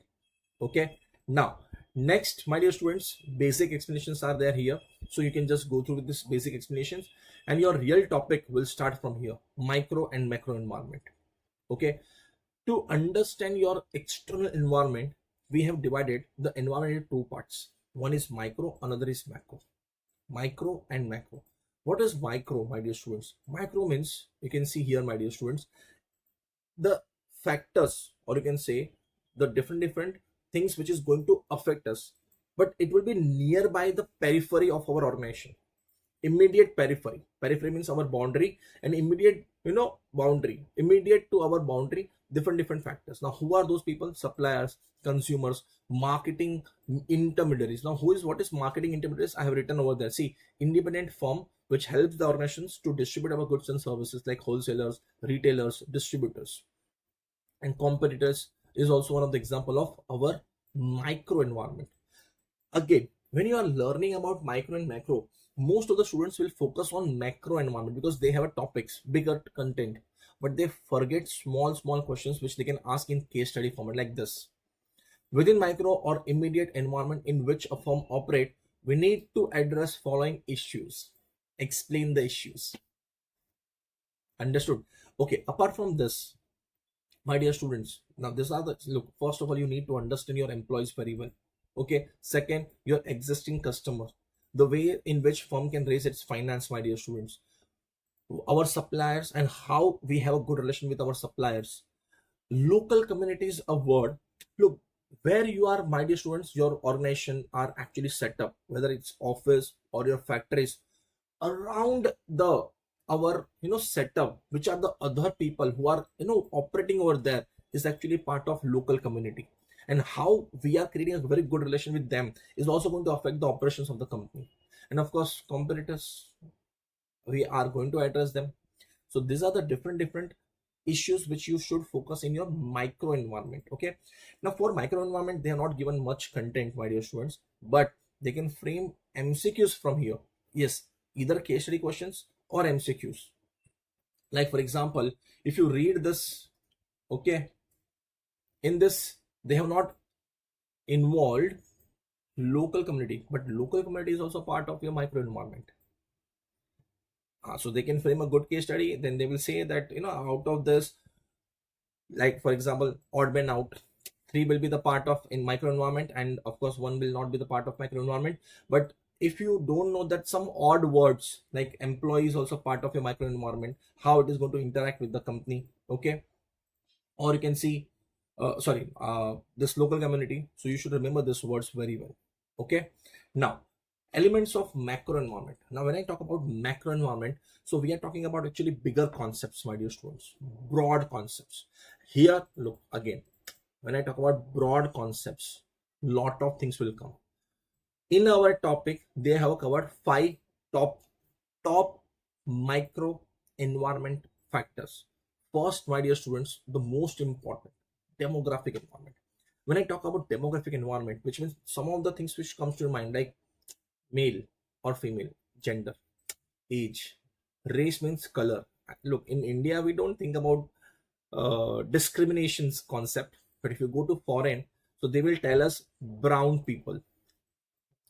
Okay, now next, my dear students, basic explanations are there here, so you can just go through with this basic explanations, and your real topic will start from here: micro and macro environment. Okay, to understand your external environment, we have divided the environment into two parts. One is micro, another is macro. Micro and macro. What is micro, my dear students? Micro means, you can see here, my dear students, the factors, or you can say the different things which is going to affect us. but it will be nearby the periphery of our organization. Immediate periphery. Periphery means our boundary, and immediate, boundary. Immediate to our boundary, different factors. Now, who are those people? Suppliers, consumers, marketing intermediaries. Now, what is marketing intermediaries? I have written over there. See, independent firm which helps the organizations to distribute our goods and services, like wholesalers, retailers, distributors, and competitors is also one of the example of our micro environment. Again, when you are learning about micro and macro, most of the students will focus on macro environment because they have a topics, bigger content, but they forget small questions which they can ask in case study format like this. Within micro or immediate environment in which a firm operate, we need to address following issues. Explain the issues. Understood? Okay, apart from this, my dear students, now these are the, look, first of all, you need to understand your employees very well. Okay, second, your existing customer, the way in which firm can raise its finance, my dear students, our suppliers, and how we have a good relation with our suppliers. Local communities a word. Look, where you are, my dear students, your organization are actually set up, whether it's office or your factories, around the our setup, which are the other people who are operating over there, is actually part of local community, and how we are creating a very good relation with them is also going to affect the operations of the company. And of course, competitors, we are going to address them. So these are the different issues which you should focus in your micro environment. Okay, now for micro environment, they are not given much content, my dear students, but they can frame MCQs from here. Yes, either case study questions or MCQs. Like for example, if you read this, okay, in this they have not involved local community, but local community is also part of your micro environment. So they can frame a good case study, then they will say that out of this, like for example, odd man out, three will be the part of in micro environment, and of course one will not be the part of micro environment. But if you don't know that some odd words like employee is also part of your micro environment, how it is going to interact with the company, okay, or you can see this local community, so you should remember these words very well. Okay, now elements of macro environment. Now when I talk about macro environment, so we are talking about actually bigger concepts, my dear students, broad concepts. Here, look, again, when I talk about broad concepts, lot of things will come in our topic. They have covered 5 top micro environment factors. First, my dear students, the most important, demographic environment. When I talk about demographic environment, which means some of the things which comes to your mind, like male or female, gender, age, race means color. Look, in India, we don't think about discriminations concept, but if you go to foreign, so they will tell us brown people.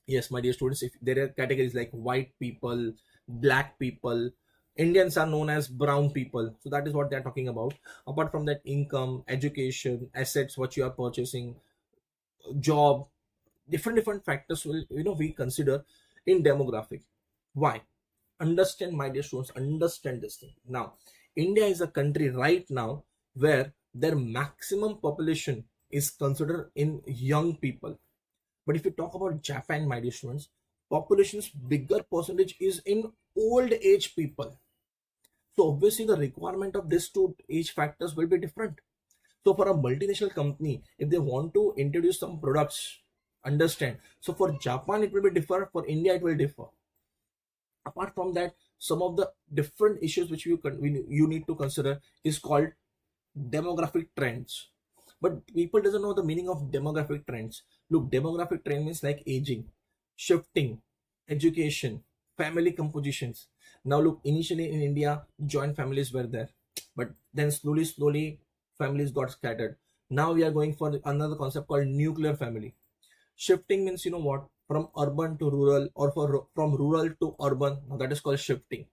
Yes, my dear students, if there are categories like white people, black people, Indians are known as brown people. So that is what they're talking about. Apart from that, income, education, assets, what you are purchasing, job, different factors will we consider in demographic. Why? Understand, my dear students, understand this thing. Now, India is a country right now where their maximum population is considered in young people. But if you talk about Japan, my dear students, population's bigger percentage is in old age people. So obviously the requirement of these two age factors will be different. So for a multinational company, if they want to introduce some products, understand. So for Japan, it will be different. For India, it will differ. Apart from that, some of the different issues which you need to consider is called demographic trends. But people doesn't know the meaning of demographic trends. Look, demographic trend means like aging, shifting, education, family compositions. Now look, initially in India, joint families were there, but then slowly families got scattered. Now we are going for another concept called nuclear family. Shifting means what, from urban to rural, or from rural to urban. Now that is called shifting.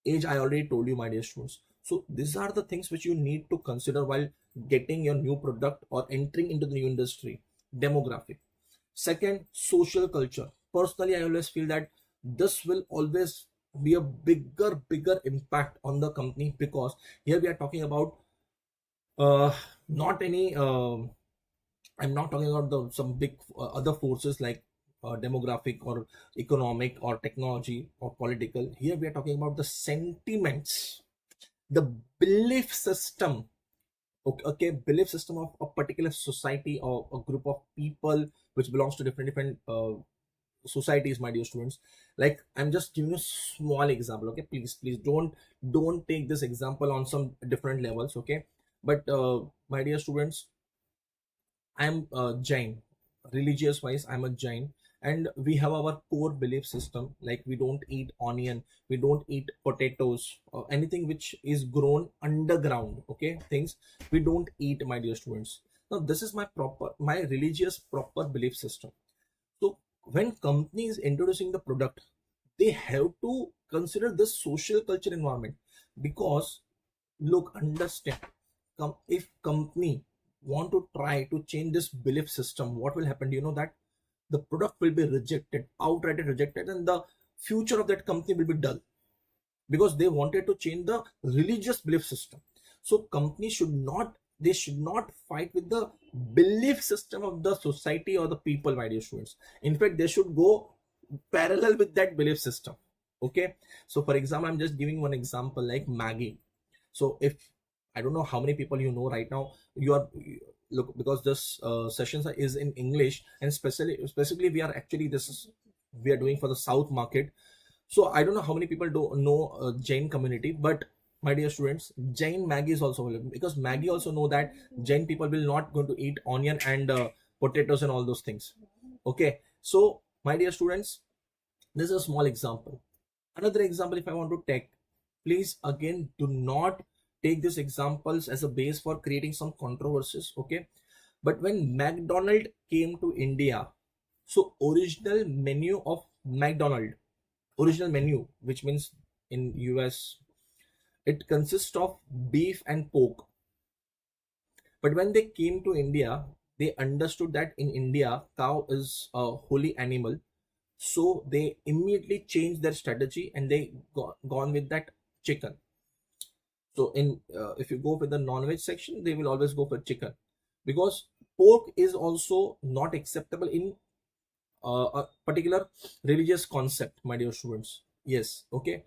Age, I already told you, my dear students. So these are the things which you need to consider while getting your new product or entering into the new industry. Demographic. Second, social culture. Personally, I always feel that this will always be a bigger impact on the company, because here we are talking about not any I'm not talking about some big other forces like demographic or economic or technology or political. Here we are talking about the sentiments, the belief system. Okay, belief system of a particular society or a group of people which belongs to different societies, my dear students. Like, I'm just giving a small example. Okay, please don't take this example on some different levels. Okay, but my dear students, I'm Jain. Religious wise, I'm a Jain, and we have our core belief system. Like, we don't eat onion, we don't eat potatoes, or anything which is grown underground. Okay, things we don't eat, my dear students. Now, this is my religious proper belief system. So, when company is introducing the product, they have to consider this social culture environment, because look, understand, if company want to try to change this belief system, what will happen? Do you know that the product will be rejected, outright rejected, and the future of that company will be dull, because they wanted to change the religious belief system. So companies should not, they should not fight with the belief system of the society or the people, my dear students. In fact, they should go parallel with that belief system. Okay, so for example, I'm just giving one example, like Maggie. So if, I don't know how many people you know right now, you are, look, because this sessions is in English, and specifically we are actually, this is, we are doing for the South market. So I don't know how many people do know Jain community, but my dear students, Jain Maggie is also available, because Maggie also know that Jain people will not going to eat onion and potatoes and all those things. Okay, so my dear students, this is a small example. Another example, if I want to take, please again do not take these examples as a base for creating some controversies. Okay, but when McDonald came to India, so original menu, which means in US, it consists of beef and pork. But when they came to India, they understood that in India, cow is a holy animal. So they immediately changed their strategy, and they gone with that chicken. So in if you go with the non-veg section, they will always go for chicken, because pork is also not acceptable in a particular religious concept, my dear students. Yes, okay.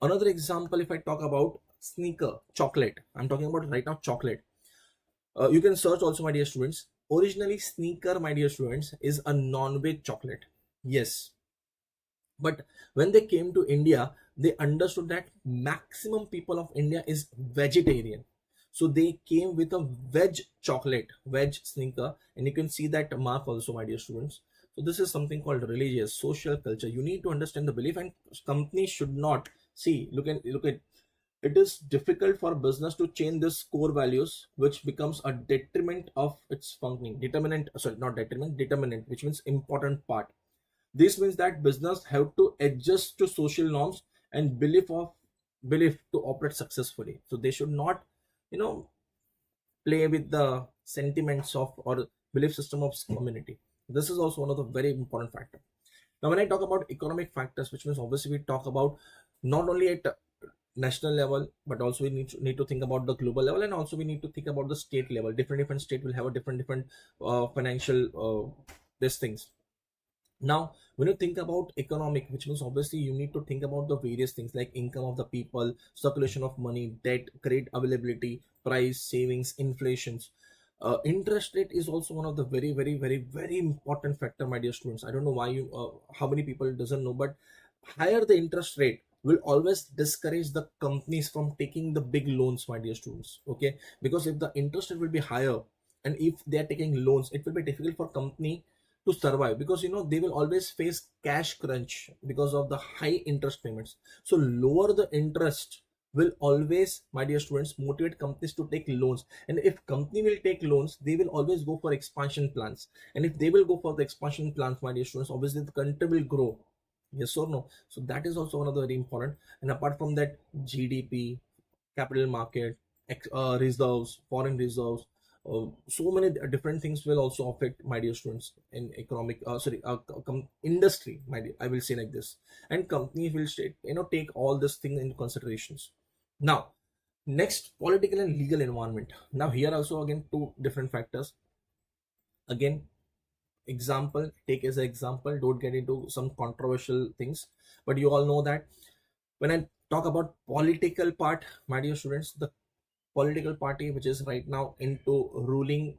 Another example, if I talk about sneaker, chocolate, I'm talking about right now chocolate. You can search also, my dear students. Originally, sneaker, my dear students, is a non-veg chocolate. Yes, but when they came to India, they understood that maximum people of India is vegetarian. So they came with a veg chocolate, veg sneaker, and you can see that mark also, my dear students. So this is something called religious, social culture. You need to understand the belief, and companies should not see. Look at. It is difficult for business to change this core values, which becomes a detriment of its functioning. Determinant, sorry, not detriment, determinant, which means important part. This means that business have to adjust to social norms and belief to operate successfully. So they should not, you know, play with the sentiments of or belief system of community. This is also one of the very important factor. Now, when I talk about economic factors, which means obviously we talk about not only at national level, but also we need to think about the global level, and also we need to think about the state level. Different state will have a different financial these things. Now, when you think about economic, which means obviously you need to think about the various things like income of the people, circulation of money, debt, credit availability, price, savings, inflations. Interest rate is also one of the very important factor, my dear students. I don't know why how many people doesn't know, but higher the interest rate will always discourage the companies from taking the big loans, my dear students. Okay, because if the interest rate will be higher, and if they are taking loans, it will be difficult for company to survive, because they will always face cash crunch because of the high interest payments. So lower the interest will always, my dear students, motivate companies to take loans. And if company will take loans, they will always go for expansion plans. And if they will go for the expansion plans, my dear students, obviously the country will grow. Yes or no? So that is also one of the very important. And apart from that, GDP, capital market, reserves, foreign reserves, so many different things will also affect, my dear students, in economic industry, my dear, I will say like this. And companies will take all this thing into considerations. Now, next, political and legal environment. Now here also again two different factors. Again, example, take as an example, don't get into some controversial things, but you all know that when I talk about political part, my dear students, the political party which is right now into ruling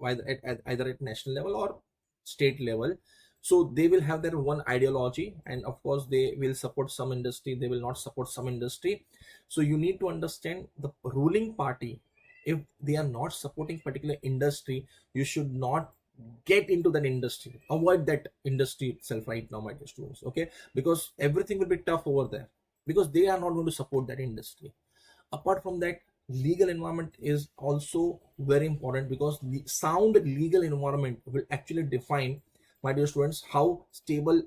either at national level or state level, so they will have their one ideology, and of course they will support some industry, they will not support some industry. So you need to understand the ruling party, if they are not supporting particular industry, you should not get into that industry, avoid that industry itself right now, my dear students. Okay, because everything will be tough over there, because they are not going to support that industry. Apart from that, legal environment is also very important, because the sound legal environment will actually define, my dear students, how stable,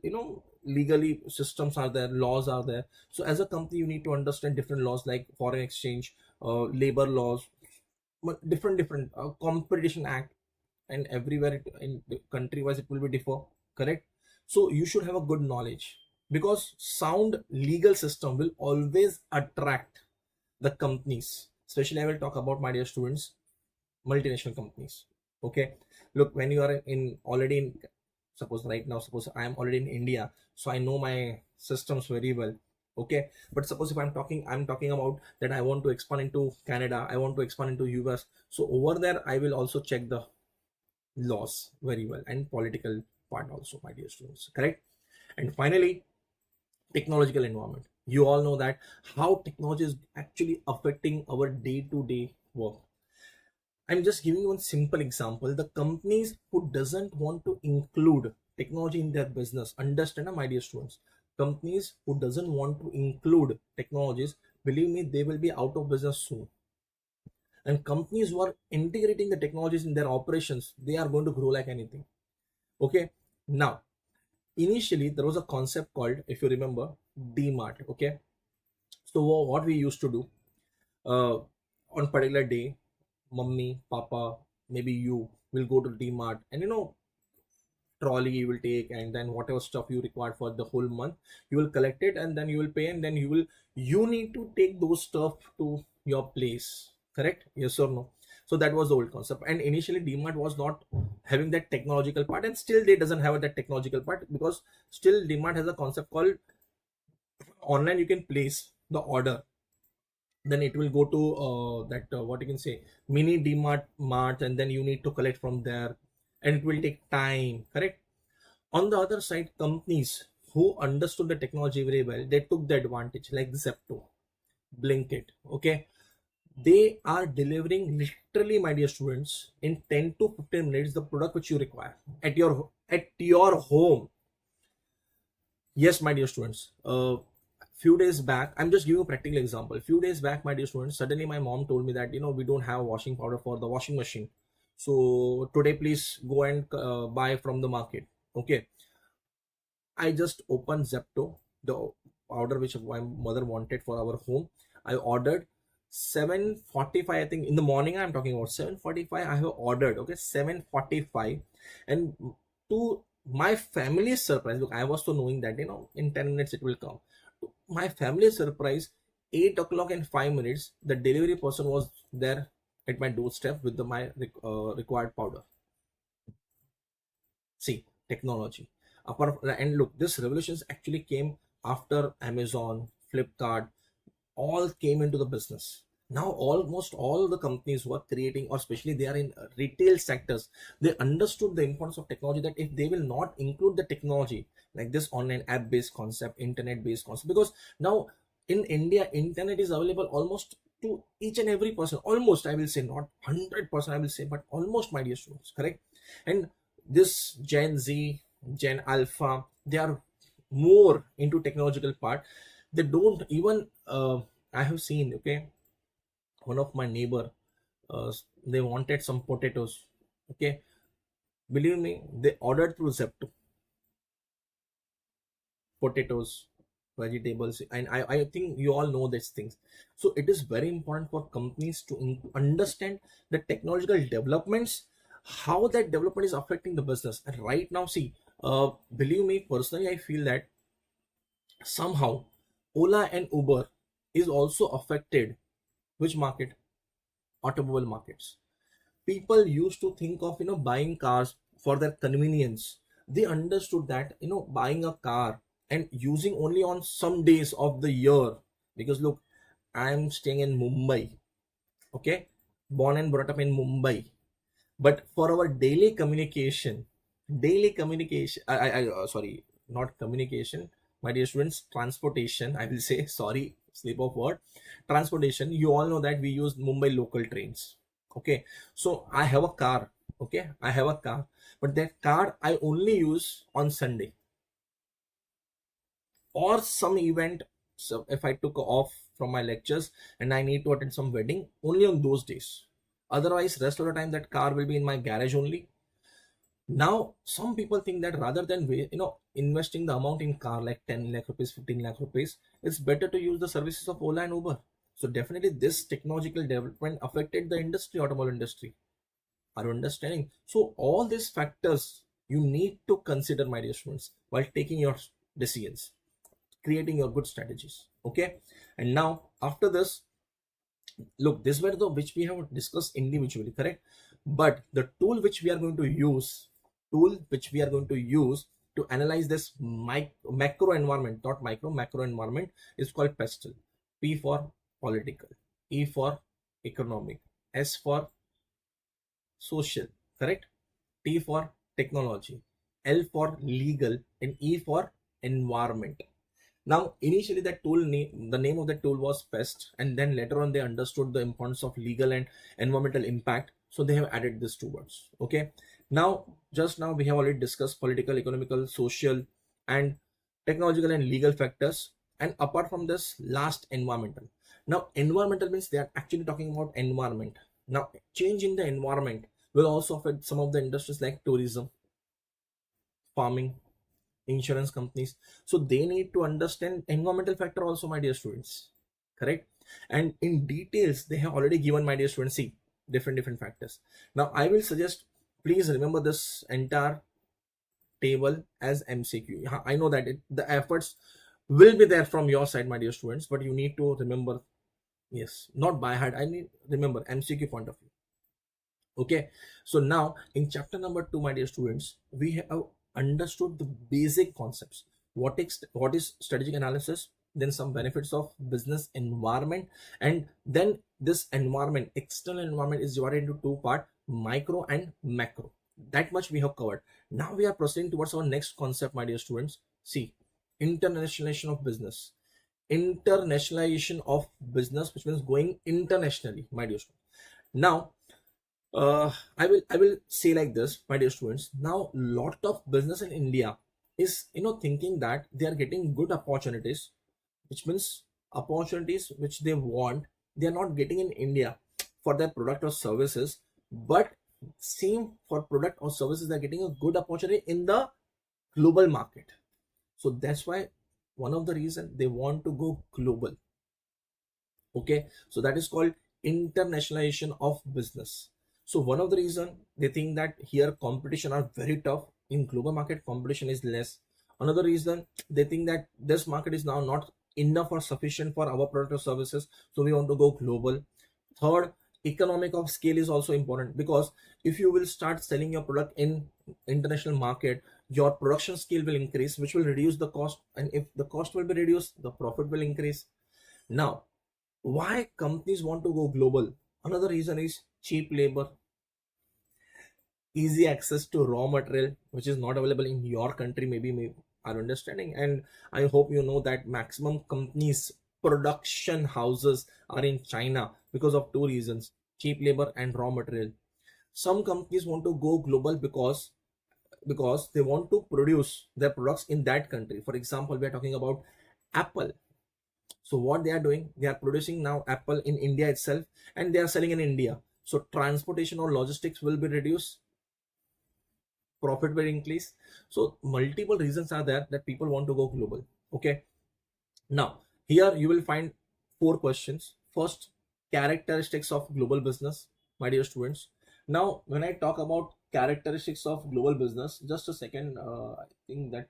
legally systems are there, laws are there. So as a company, you need to understand different laws like foreign exchange, labor laws, different competition act, and everywhere in the country wise it will be differ, correct? So you should have a good knowledge, because sound legal system will always attract the companies. Especially I will talk about, my dear students, multinational companies. Okay, look, when you are in already in, suppose right now, suppose I am already in India, so I know my systems very well. Okay, but suppose if I'm talking about that I want to expand into Canada, I want to expand into US, so over there I will also check the laws very well, and political part also, my dear students, correct? And finally, technological environment. You all know that how technology is actually affecting our day-to-day work. I'm just giving you one simple example. The companies who doesn't want to include technology in their business, understand, my dear students, companies who doesn't want to include technologies, believe me, they will be out of business soon. And companies who are integrating the technologies in their operations, they are going to grow like anything. Okay, now initially there was a concept called, if you remember, DMart. Okay, so what we used to do, on particular day, mummy, papa, maybe you will go to DMart, and trolley you will take, and then whatever stuff you require for the whole month, you will collect it, and then you will pay, and then you need to take those stuff to your place, correct? Yes or no? So that was the old concept, and initially DMart was not having that technological part, and still they doesn't have that technological part, because still DMart has a concept called online. You can place the order, then it will go to that what you can say, mini DMart mart, and then you need to collect from there, and it will take time, correct? On the other side, companies who understood the technology very well, they took the advantage, like Zepto, Blinkit. Okay, they are delivering literally, my dear students, in 10 to 15 minutes the product which you require at your home. Yes, my dear students. Few days back, I'm just giving a practical example. Few days back, my dear students, suddenly my mom told me that we don't have washing powder for the washing machine. So today, please go and buy from the market. Okay, I just opened Zepto, the powder which my mother wanted for our home. I ordered 7:45. I think in the morning I'm talking about 7:45. I have ordered. Okay, 7:45, and to my family's surprise, look, I was so knowing that in 10 minutes it will come. To my family's surprise, 8 o'clock and 5 minutes, the delivery person was there at my doorstep with my required powder. See, technology. And look, this revolutions actually came after Amazon, Flipkart, all came into the business. Now almost all the companies who are creating, or especially they are in retail sectors, they understood the importance of technology, that if they will not include the technology, like this online app based concept, internet based concept, because now in India internet is available almost to each and every person, almost, I will say, not 100%, I will say, but almost, my dear students, correct? And this Gen Z, Gen Alpha, they are more into technological part. They don't even I have seen, okay, one of my neighbor, uh, they wanted some potatoes. Okay, believe me, they ordered through Zepto, potatoes, vegetables, and I think you all know these things. So it is very important for companies to understand the technological developments, how that development is affecting the business. And right now, see, believe me, personally, I feel that somehow Ola and Uber is also affected. Which market? Automobile markets. People used to think of buying cars for their convenience, they understood that, buying a car and using only on some days of the year, because look, I'm staying in Mumbai, okay, born and brought up in Mumbai, but for our daily communication, sorry, not communication, my dear students, transportation, I will say, sorry, slip of word, transportation, you all know that we use Mumbai local trains, okay. So I have a car, okay, I have a car, but that car I only use on Sunday or some event. So if I took off from my lectures and I need to attend some wedding, only on those days. Otherwise, rest of the time that car will be in my garage only. Now some people think that rather than investing the amount in car like 10 lakh rupees, 15 lakh rupees, it's better to use the services of Ola and Uber. So definitely this technological development affected the industry, automobile industry. Are you understanding? So all these factors you need to consider, my dear students, while taking your decisions, creating your good strategies, okay. And now after this, look, this were the which we have discussed individually, correct, but the tool which we are going to use to analyze this macro environment, not micro, macro environment, is called pestle. P for political, E for economic, S for social, correct, T for technology, L for legal, and E for environment. Now, initially, the name of the tool was PEST, and then later on they understood the importance of legal and environmental impact. So they have added these two words. Okay. Now, just now we have already discussed political, economical, social, and technological and legal factors. And apart from this, last environmental. Now, environmental means they are actually talking about environment. Now, change in the environment will also affect some of the industries like tourism, farming, insurance companies. So they need to understand environmental factor also, my dear students, correct. And in details they have already given, my dear students, see different factors. Now I will suggest, please remember this entire table as MCQ. I know that the efforts will be there from your side, my dear students, but you need to remember, yes, not by heart, I need remember MCQ point of view. Okay, so now in chapter number 2, my dear students, we have understood the basic concepts. What is strategic analysis, then some benefits of business environment, and then this environment, external environment, is divided into two part, micro and macro. That much we have covered. Now we are proceeding towards our next concept, my dear students. See, internationalization of business. Internationalization of business, which means going internationally, my dear students. Now I will say like this, my dear students. Now, lot of business in India is thinking that they are getting good opportunities, which means opportunities which they want, they are not getting in India for their product or services, but same for product or services, they're getting a good opportunity in the global market. So that's why one of the reason they want to go global. Okay, so that is called internationalization of business. So one of the reason they think that here competition are very tough, in global market competition is less. Another reason, they think that this market is now not enough or sufficient for our product or services, so we want to go global. Third, economic of scale is also important, because if you will start selling your product in international market, your production scale will increase, which will reduce the cost, and if the cost will be reduced, the profit will increase. Now, why companies want to go global? Another reason is cheap labor, easy access to raw material, which is not available in your country, maybe our understanding. And I hope you know that maximum companies production houses are in China because of two reasons: cheap labor and raw material. Some companies want to go global because they want to produce their products in that country. For example, we are talking about Apple. So what they are doing, they are producing now Apple in India itself, and they are selling in India. So transportation or logistics will be reduced, profit will increase. So multiple reasons are there that people want to go global. Okay, now here you will find four questions. First, characteristics of global business, my dear students. Now when I talk about characteristics of global business, just a second, I think that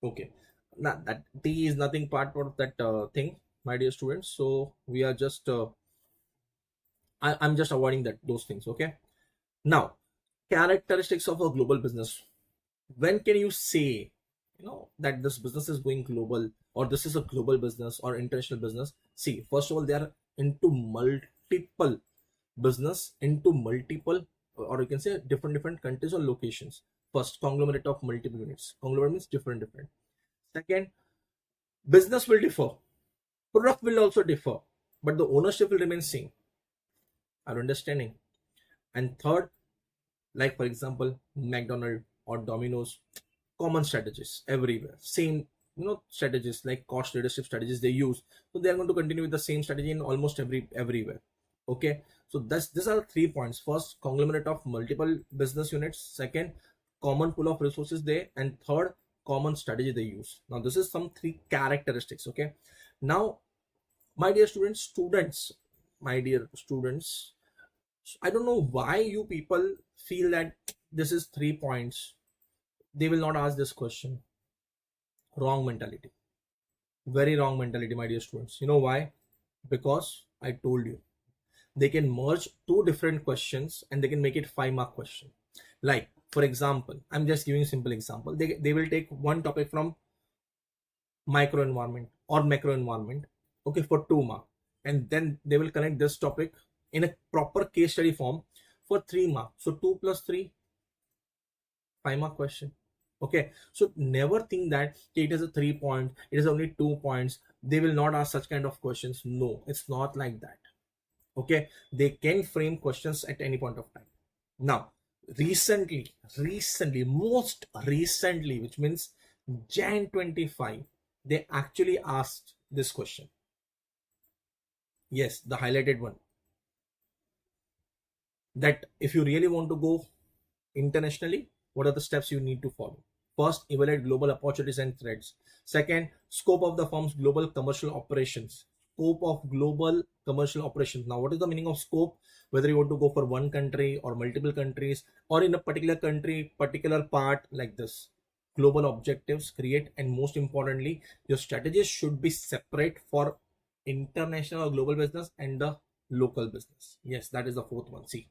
okay, now that T is nothing part of that thing, my dear students. So we are just I'm just avoiding those things. Okay. Now, characteristics of a global business. When can you say, that this business is going global, or this is a global business or international business? See, first of all, they are into multiple business, into multiple, or you can say different countries or locations. First, conglomerate of multiple units. Conglomerate means different. Second, business will differ, product will also differ, but the ownership will remain same. Are you understanding? And third, like for example, McDonald or Domino's, common strategies everywhere, same, strategies like cost leadership strategies they use. So they are going to continue with the same strategy in almost everywhere. Okay. So these are 3 points. First, conglomerate of multiple business units. Second, common pool of resources there. And third, common strategy they use. Now this is some 3 characteristics. Okay. Now, my dear students, I don't know why you people feel that this is 3 points. They will not ask this question. Wrong mentality. Very wrong mentality, my dear students. You know why? Because I told you, they can merge 2 different questions and they can make it 5-mark question. Like, for example, I'm just giving a simple example. They will take one topic from micro environment or macro environment, okay, for 2 mark. And then they will connect this topic in a proper case study form for 3 marks. So 2 plus 3, 5-mark question. Okay, so never think that it is a 3 point, it is only 2 points, they will not ask such kind of questions. No, it's not like that. Okay, they can frame questions at any point of time. Now, most recently, which means Jan 25, they actually asked this question. Yes, the highlighted one, that if you really want to go internationally, what are the steps you need to follow? First, evaluate global opportunities and threats. Second, scope of the firm's global commercial operations. Scope of global commercial operations. Now, what is the meaning of scope? Whether you want to go for one country or multiple countries, or in a particular country, particular part, like this. Global objectives create, and most importantly, your strategies should be separate for international or global business and the local business. Yes, that is the fourth one. See.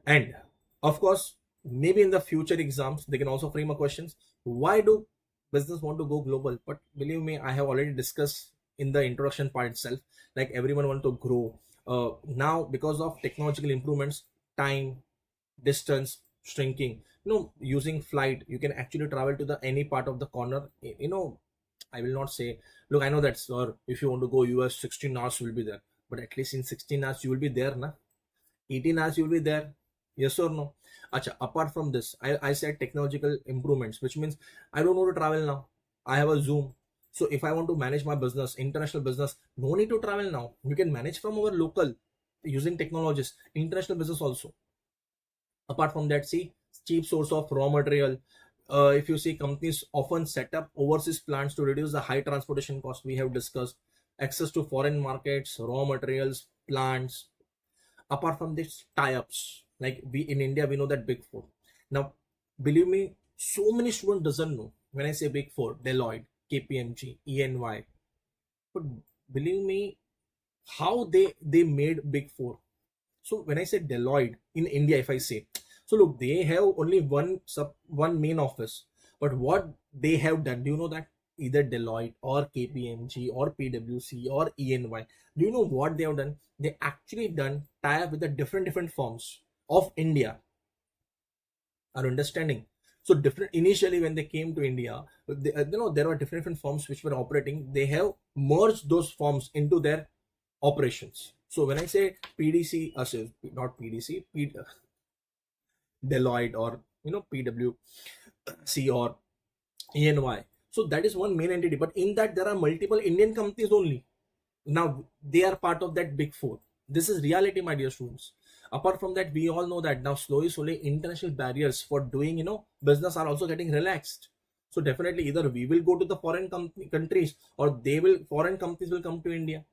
And of course, maybe in the future exams, they can also frame a questions. Why do business want to go global? But believe me, I have already discussed in the introduction part itself, like everyone want to grow. Now, because of technological improvements, time, distance, shrinking, using flight, you can actually travel to the any part of the corner. I will not say, look, I know that, sir, if you want to go US, 16 hours will be there. But at least in 16 hours, you will be there, na? 18 hours you will be there. Yes or no? Acha, apart from this, I said technological improvements, which means I don't want to travel now. I have a Zoom. So if I want to manage my business, international business, no need to travel now. You can manage from our local using technologies, international business also. Apart from that, see, cheap source of raw material. If you see, companies often set up overseas plants to reduce the high transportation cost. We have discussed access to foreign markets, raw materials, plants. Apart from this, tie-ups, like we in India, we know that Big Four. Now, believe me, so many students doesn't know. When I say Big Four, Deloitte, KPMG, ENY, but believe me, how they made Big Four. So when I say Deloitte in India, if I say, so look, they have only one main office, but what they have done, do you know that? Either Deloitte or KPMG or PwC or ENY, do you know what they have done? They actually done tie-up with the different firms of India. Are you understanding? So different, initially when they came to India, there were different firms which were operating. They have merged those firms into their operations. So when I say PDC, not PDC, Deloitte or PwC or ENY. So that is one main entity, but in that there are multiple Indian companies only. Now they are part of that Big Four. This is reality, my dear students. Apart from that, we all know that now slowly international barriers for doing business are also getting relaxed. So definitely either we will go to the countries, or foreign companies will come to India.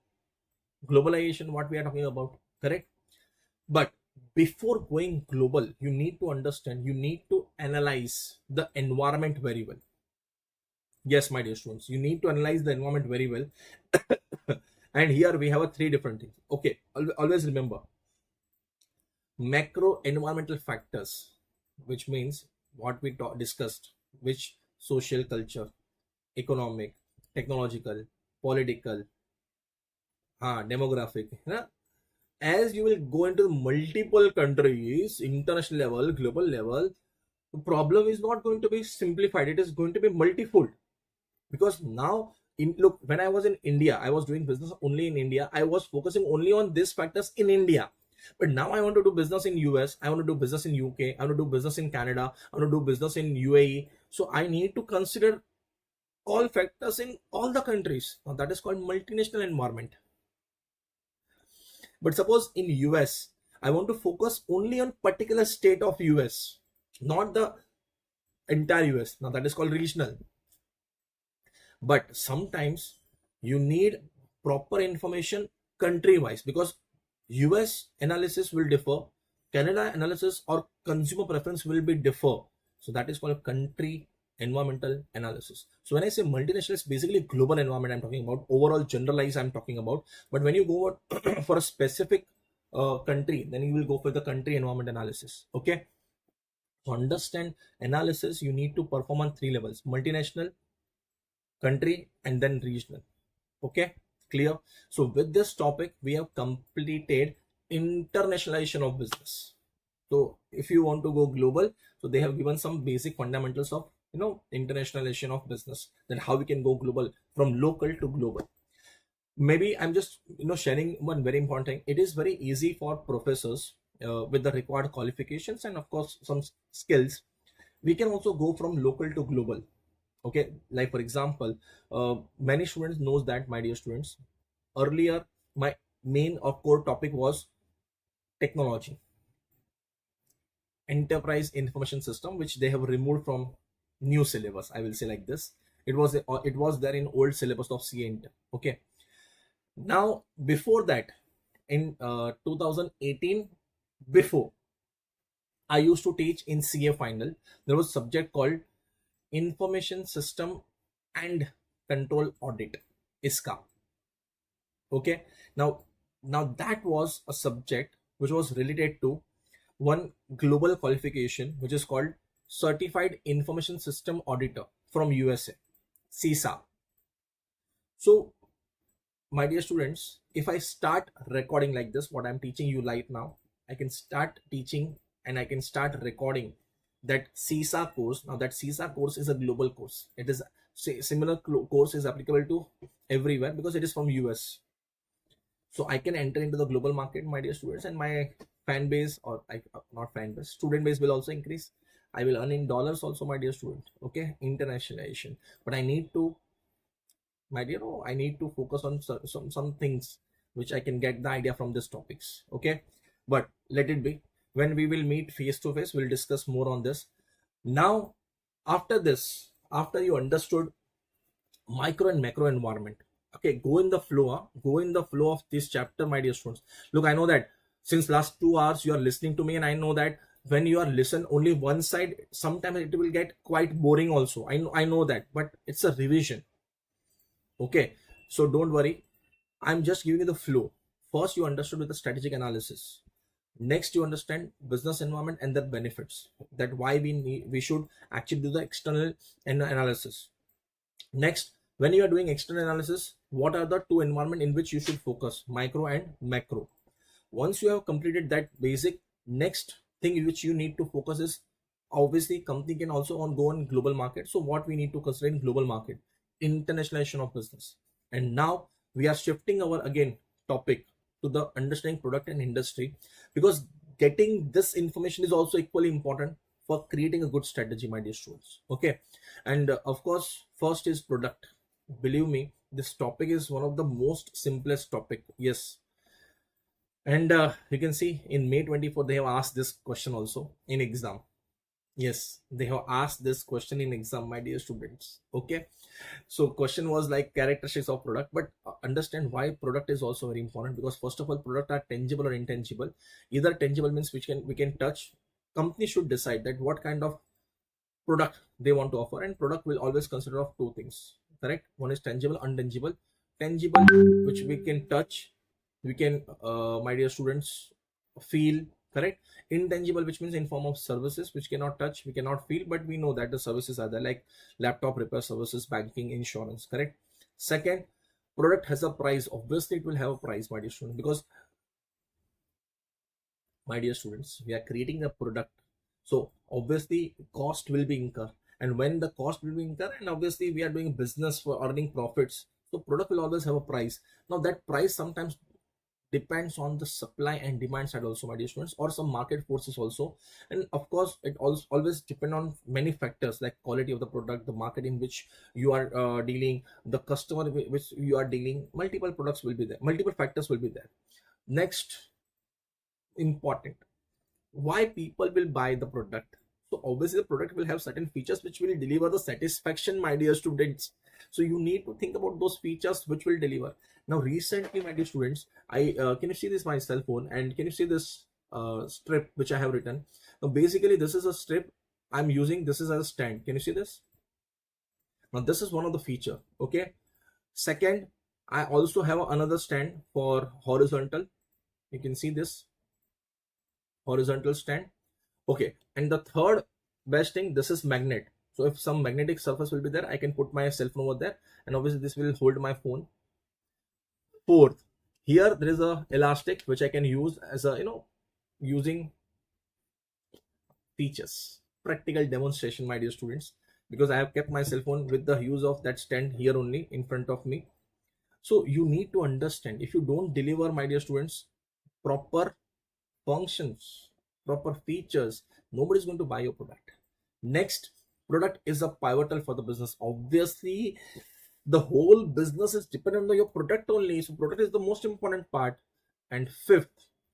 Globalization, what we are talking about, correct? But before going global, you need to understand, you need to analyze the environment very well. Yes, my dear students, you need to analyze the environment very well. And here we have a three different things. Okay, always remember macro environmental factors, which means what we discussed, which social, culture, economic, technological, political, demographic. As you will go into multiple countries, international level, global level, the problem is not going to be simplified. It is going to be multifold. Because now, look, when I was in India, I was doing business only in India. I was focusing only on these factors in India. But now I want to do business in US. I want to do business in UK. I want to do business in Canada. I want to do business in UAE. So I need to consider all factors in all the countries. Now that is called multinational environment. But suppose in US, I want to focus only on particular state of US, not the entire US. Now that is called regional. But sometimes you need proper information country wise, because US analysis will differ, Canada analysis or consumer preference will be differ. So that is called country environmental analysis. So when I say multinational, it's basically global environment I'm talking about, overall generalized I'm talking about. But when you go for a specific country, then you will go for the country environment analysis. Okay, to understand analysis, you need to perform on three levels: multinational, country, and then regional. Okay, clear? So with this topic, we have completed internationalization of business. So if you want to go global, so they have given some basic fundamentals of internationalization of business, then how we can go global from local to global. Maybe I'm just sharing one very important thing. It is very easy for professors with the required qualifications and of course some skills. We can also go from local to global. Okay, like for example, many students knows that, my dear students, earlier my main or core topic was technology, enterprise information system, which they have removed from new syllabus. I will say like this: it was there in old syllabus of CA Inter. Okay, now before that, in 2018, before I used to teach in CA final, there was a subject called information system and control audit, ISCA. Okay, now that was a subject which was related to one global qualification which is called certified information system auditor from USA, CISA. So my dear students, if I start recording like this, what I'm teaching you right now, I can start teaching and I can start recording that CISA course. Now that CISA course is a global course. It is similar course is applicable to everywhere because it is from US. So I can enter into the global market, my dear students, and my fan base, or not fan base, student base will also increase. I will earn in dollars also, my dear student. Okay, internationalization. But I need to, my dear, I need to focus on some things which I can get the idea from these topics. Okay, but let it be. When we will meet face to face, we'll discuss more on this. Now, after this, after you understood micro and macro environment, okay, go in the flow. Go in the flow of this chapter, my dear students. Look, I know that since last 2 hours you are listening to me, and I know that when you are listen only one side, sometimes it will get quite boring also. I know that, but it's a revision. Okay, so don't worry. I'm just giving you the flow. First, you understood with the strategic analysis. Next, you understand business environment and their benefits. That why we should actually do the external analysis. Next, when you are doing external analysis, what are the two environment in which you should focus, micro and macro? Once you have completed that basic, next thing which you need to focus is, obviously company can also go on global market. So what we need to consider in global market, internationalization of business. And now we are shifting our again topic to the understanding product and industry, because getting this information is also equally important for creating a good strategy, my dear students. Okay, and of course first is product. Believe me, this topic is one of the most simplest topic. Yes, and you can see in May 24 they have asked this question also in exam. Yes, they have asked this question in exam, my dear students. Okay, so question was like characteristics of product, but understand why product is also very important, because first of all, product are tangible or intangible. Either tangible means we can touch. Company should decide that what kind of product they want to offer, and product will always consider of two things, correct? One is tangible, untangible. tangible, which we can touch, we can, my dear students, feel, correct? Intangible, which means in form of services which cannot touch, we cannot feel, but we know that the services are there, like laptop repair services, banking, insurance, correct? Second, product has a price. Obviously it will have a price, my dear student, because, my dear students, we are creating a product, so obviously cost will be incurred. And when the cost will be incurred, and obviously we are doing business for earning profits, so product will always have a price. Now that price sometimes depends on the supply and demand side also, my dear students, or some market forces also. And of course it also always depend on many factors, like quality of the product, the market in which you are dealing, the customer which you are dealing. Multiple products will be there, multiple factors will be there. Next, important, why people will buy the product. So obviously the product will have certain features which will deliver the satisfaction, my dear students. So you need to think about those features which will deliver. Now recently, my dear students, I can you see this, my cell phone, and can you see this strip which I have written? Now basically this is a strip I'm using, this is a stand, can you see this? Now this is one of the feature, okay? Second, I also have another stand for horizontal, you can see this horizontal stand. Okay, and the third best thing, this is magnet. So if some magnetic surface will be there, I can put my cell phone over there, and obviously this will hold my phone. Fourth, here there is a elastic which I can use as a, using features, practical demonstration, my dear students, because I have kept my cell phone with the use of that stand here only in front of me. So you need to understand, if you don't deliver, my dear students, proper functions, proper features, nobody's going to buy your product. Next, product is a pivotal for the business. Obviously the whole business is dependent on your product only, so product is the most important part. And fifth,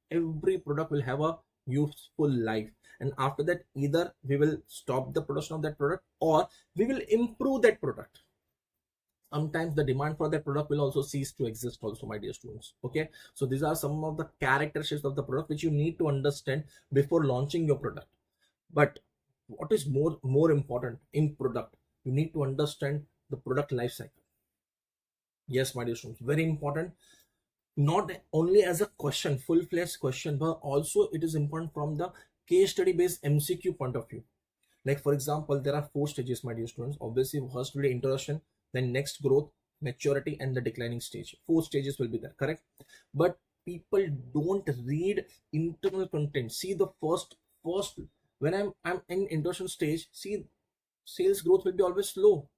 every product will have a useful life, and after that either we will stop the production of that product or we will improve that product. Sometimes the demand for that product will also cease to exist also, my dear students. Okay, so these are some of the characteristics of the product which you need to understand before launching your product. But what is more important in product, you need to understand the product life cycle. Yes, my dear students, very important. Not only as a question, full-fledged question, but also it is important from the case study based MCQ point of view. Like for example, there are 4 stages, my dear students. Obviously first will be introduction, then next growth, maturity, and the declining stage. 4 stages will be there, correct? But people don't read internal content. See the first when I'm in introduction stage, see, sales growth will be always slow,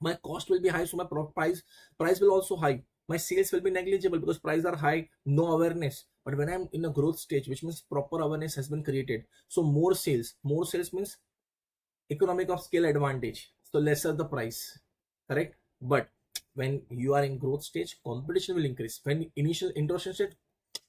my cost will be high, so my price will also high, my sales will be negligible because prices are high, no awareness. But when I'm in a growth stage, which means proper awareness has been created, so more sales means economic of scale advantage, so lesser the price, correct? But when you are in growth stage, competition will increase. When initial introduction stage,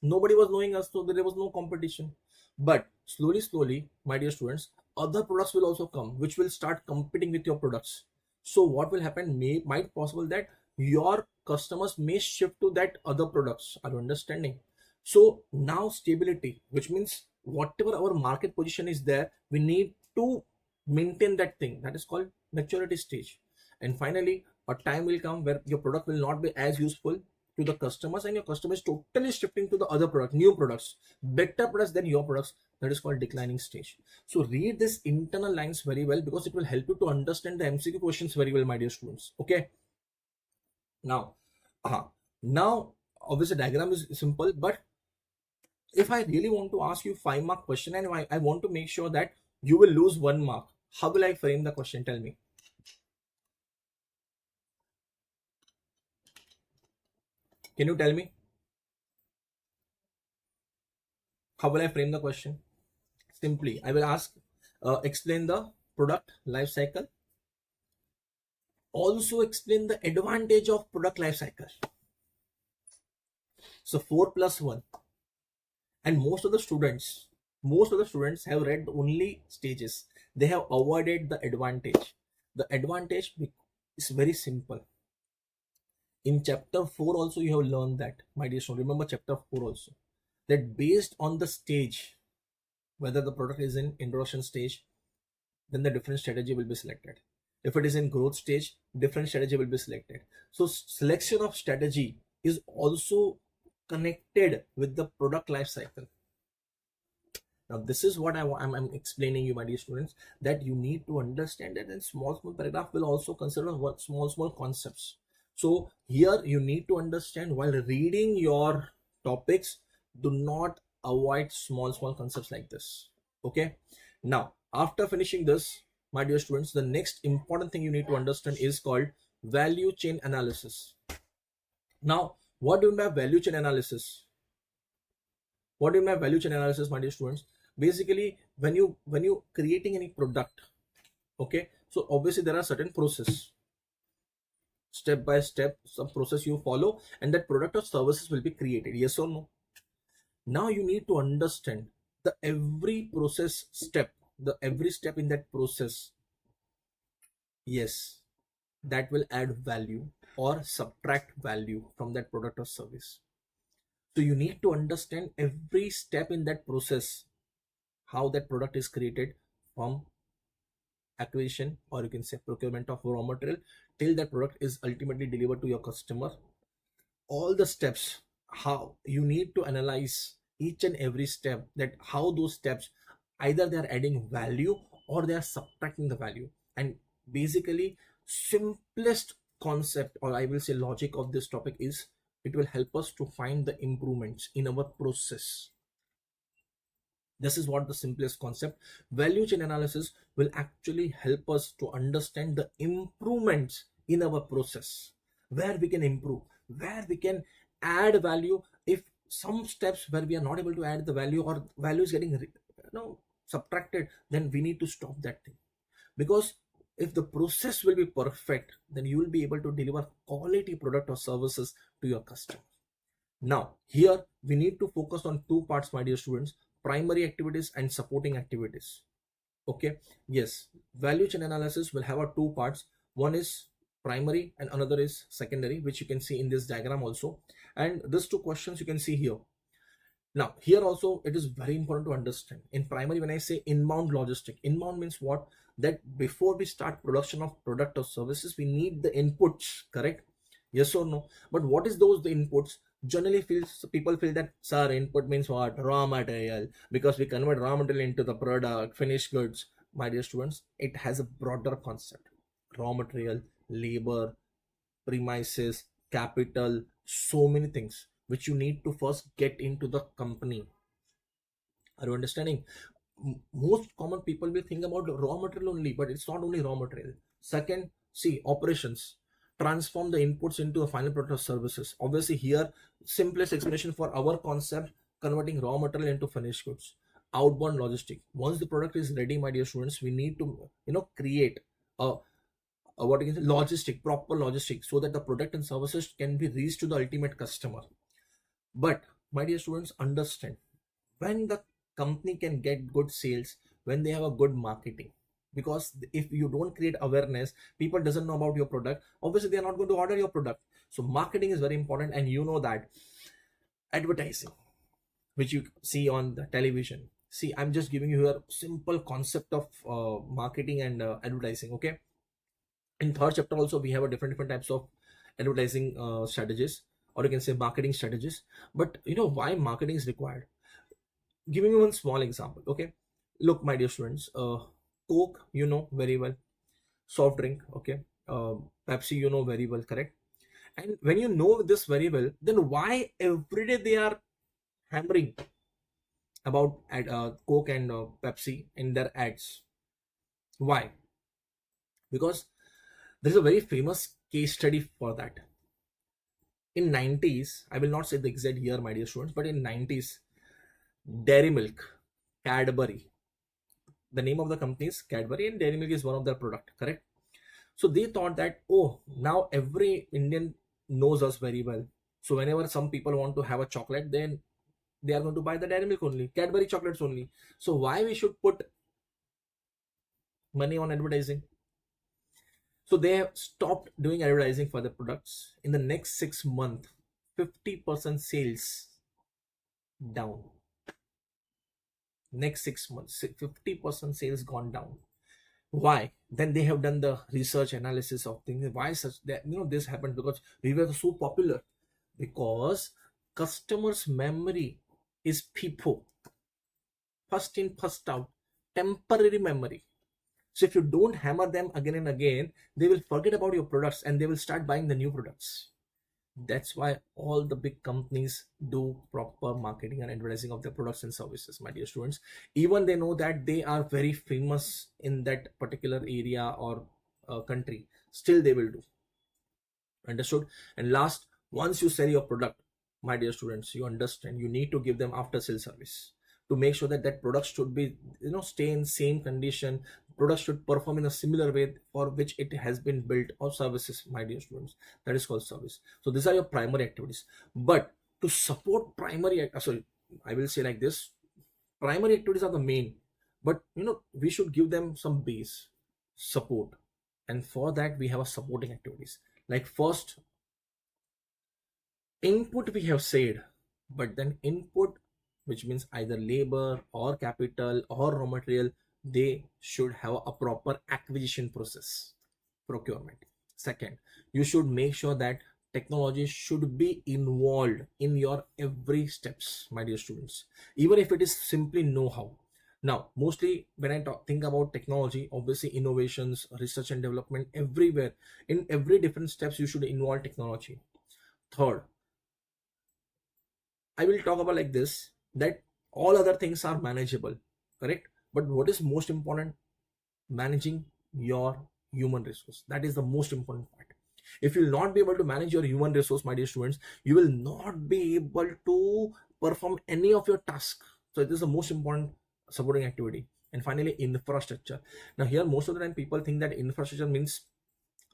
nobody was knowing us, so there was no competition. But slowly, my dear students, other products will also come which will start competing with your products. So what will happen, might possible that your customers may shift to that other products. Are you understanding? So now stability, which means whatever our market position is there, we need to maintain that thing, that is called maturity stage. And finally, a time will come where your product will not be as useful to the customers, and your customer is totally shifting to the other product, new products, better products than your products. That is called declining stage. So read this internal lines very well, because it will help you to understand the MCQ questions very well, my dear students. Okay, now now obviously diagram is simple, but if I really want to ask you 5 mark question, and I want to make sure that you will lose 1 mark, how will I frame the question? Tell me. Can you tell me? How will I frame the question? Simply, I will ask, explain the product life cycle. Also explain the advantage of product life cycle. So 4 plus 1. And most of the students have read only stages. They have avoided the advantage. The advantage is very simple. In chapter 4 also you have learned that, my dear student. Remember chapter 4 also, that based on the stage, whether the product is in introduction stage, then the different strategy will be selected. If it is in growth stage, different strategy will be selected. So selection of strategy is also connected with the product life cycle. Now this is what I'm explaining you, my dear students, that you need to understand that in small paragraph will also consider what small concepts. So here you need to understand while reading your topics, do not avoid small concepts like this. Okay. Now after finishing this, my dear students, the next important thing you need to understand is called value chain analysis. Now what do you mean by value chain analysis? What do you mean by value chain analysis, my dear students? Basically, when you creating any product, okay, so obviously there are certain process, step by step, some process you follow, and that product or services will be created. Yes or no? Now you need to understand the every process step, the every step in that process. Yes, that will add value or subtract value from that product or service. So you need to understand every step in that process, how that product is created from acquisition, or you can say procurement of raw material, till that product is ultimately delivered to your customer. All the steps, how you need to analyze each and every step, that how those steps either they are adding value or they are subtracting the value. And basically simplest concept, or I will say logic of this topic is, it will help us to find the improvements in our process. This is what the simplest concept. Value chain analysis will actually help us to understand the improvements in our process, where we can improve, where we can add value. If some steps where we are not able to add the value, or value is getting subtracted, then we need to stop that thing. Because if the process will be perfect, then you will be able to deliver quality product or services to your customer. Now, here we need to focus on two parts, my dear students: primary activities and supporting activities. Okay, yes, value chain analysis will have a two parts. One is primary and another is secondary, which you can see in this diagram also. And these two questions you can see here. Now, here also it is very important to understand. In primary, when I say inbound logistic, inbound means what? That before we start production of product or services, we need the inputs, correct? Yes or no? But what is those the inputs? Generally feels people feel that, sir, input means what? Raw material, because we convert raw material into the product, finished goods. My dear students, it has a broader concept. Raw material, labor, premises, capital, so many things which you need to first get into the company. Are you understanding? Most common people will think about raw material only, but it's not only raw material. Second, see, operations, transform the inputs into the final product of services. Obviously here, simplest explanation for our concept, converting raw material into finished goods. Outbound logistic, once the product is ready, my dear students, we need to create a what you can say logistic, proper logistic, so that the product and services can be reached to the ultimate customer. But my dear students, understand, when the company can get good sales, when they have a good marketing. Because if you don't create awareness, people doesn't know about your product, obviously they are not going to order your product. So marketing is very important, and you know that. Advertising, which you see on the television. See, I'm just giving you a simple concept of marketing and advertising. Okay, in third chapter also we have a different types of advertising strategies, or you can say marketing strategies. But you know why marketing is required? Giving you one small example. Okay, look, my dear students, Coke, you know very well. Soft drink, okay. Pepsi, you know very well, correct? And when you know this very well, then why every day they are hammering about Coke and Pepsi in their ads? Why? Because there is a very famous case study for that. In 90s, I will not say the exact year, my dear students, but in 90s, Dairy Milk, Cadbury, the name of the company is Cadbury, and Dairy Milk is one of their product, correct? So they thought that, oh, now every Indian knows us very well. So whenever some people want to have a chocolate, then they are going to buy the Dairy Milk only, Cadbury chocolates only. So why we should put money on advertising? So they have stopped doing advertising for the products. In the next 6 months, 50% sales down. Next 6 months, 50% sales gone down. Why? Then they have done the research analysis of things. Why such that, this happened because we were so popular. Because customers memory is people, first in first out, temporary memory. So if you don't hammer them again and again, they will forget about your products and they will start buying the new products. That's why all the big companies do proper marketing and advertising of their products and services, my dear students. Even they know that they are very famous in that particular area or country, still they will do. Understood? And last, once you sell your product, my dear students, you understand you need to give them after sale service to make sure that that product should be, stay in same condition. Product should perform in a similar way for which it has been built, or services, my dear students, that is called service. So these are your primary activities. But to support primary, sorry, I will say like this: primary activities are the main, but we should give them some base support. And for that we have a supporting activities. Like first, input we have said, but then input, which means either labor or capital or raw material, they should have a proper acquisition process, procurement. Second, you should make sure that technology should be involved in your every steps, my dear students, even if it is simply know-how. Now mostly when I think about technology, obviously innovations, research and development, everywhere, in every different steps you should involve technology. Third, I will talk about like this, that all other things are manageable, correct? But what is most important? Managing your human resource. That is the most important part. If you will not be able to manage your human resource, my dear students, you will not be able to perform any of your tasks. So it is the most important supporting activity. And finally, infrastructure. Now here, most of the time people think that infrastructure means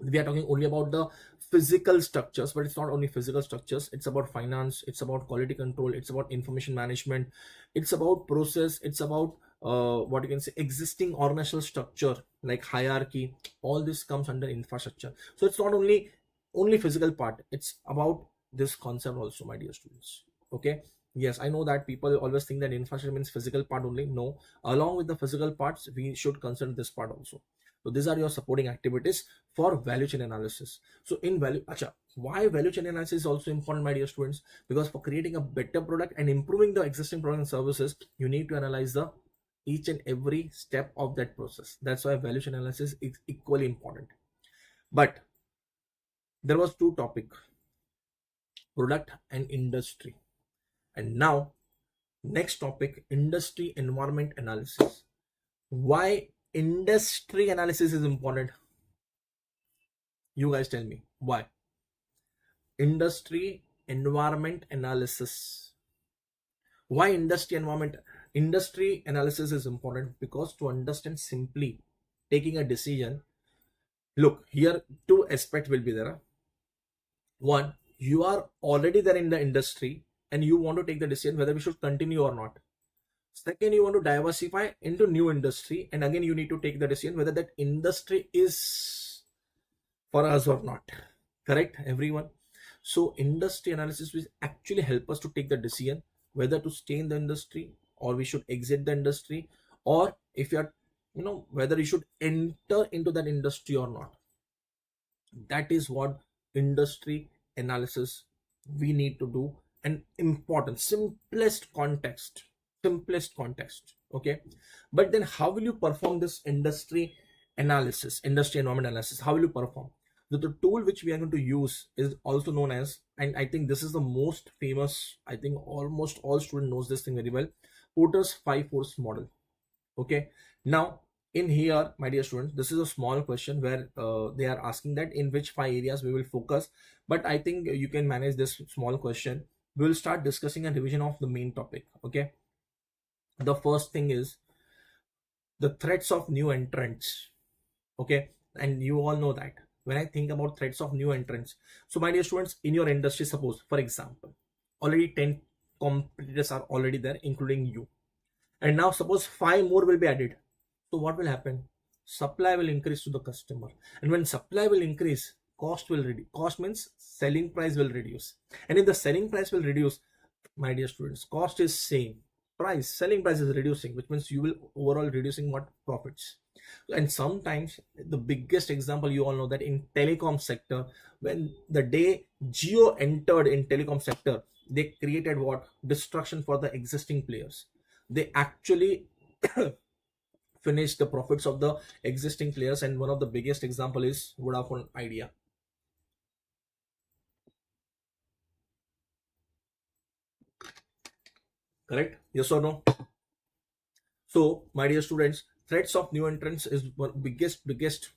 we are talking only about the physical structures, but it's not only physical structures. It's about finance, it's about quality control, it's about information management, it's about process, it's about what you can say, existing organizational structure like hierarchy. All this comes under infrastructure. So it's not only physical part, it's about this concept also, my dear students. Okay, yes, I know that people always think that infrastructure means physical part only. No, along with the physical parts we should consider this part also. So these are your supporting activities for value chain analysis. So in value, acha, why value chain analysis is also important, my dear students? Because for creating a better product and improving the existing product and services, you need to analyze the each and every step of that process. That's why value chain analysis is equally important. But there was two topic: product and industry. And now next topic, industry environment analysis. Why industry analysis is important? You guys tell me why. Industry environment analysis. Why industry analysis is important? Because to understand simply taking a decision, look here, two aspects will be there. One, you are already there in the industry and you want to take the decision whether we should continue or not. Second, you want to diversify into new industry, and again you need to take the decision whether that industry is for us or not. Correct, everyone? So industry analysis will actually help us to take the decision whether to stay in the industry or we should exit the industry, or if you are, whether you should enter into that industry or not. That is what industry analysis we need to do. An important, simplest context. Okay, but then how will you perform this industry analysis, industry environment analysis? How will you perform? The tool which we are going to use is also known as, and I think this is the most famous, I think almost all students knows this thing very well, Porter's 5 force model. Okay, now in here, my dear students, this is a small question where they are asking that in which 5 areas we will focus, but I think you can manage this small question. We will start discussing a revision of the main topic. Okay, the first thing is the threats of new entrants. Okay, and you all know that when I think about threats of new entrants, so my dear students, in your industry, suppose for example already 10 competitors are already there including you, and now suppose 5 more will be added. So what will happen? Supply will increase to the customer, and when supply will increase, cost will reduce. Cost means selling price will reduce, and if the selling price will reduce, my dear students, cost is same, price, selling price is reducing, which means you will overall reducing what profits. And sometimes the biggest example, you all know that in telecom sector, when the day Geo entered in telecom sector, they created what destruction for the existing players. They actually finished the profits of the existing players, and one of the biggest example is Vodafone Idea. Correct? Yes or no? So, my dear students, threats of new entrants is one biggest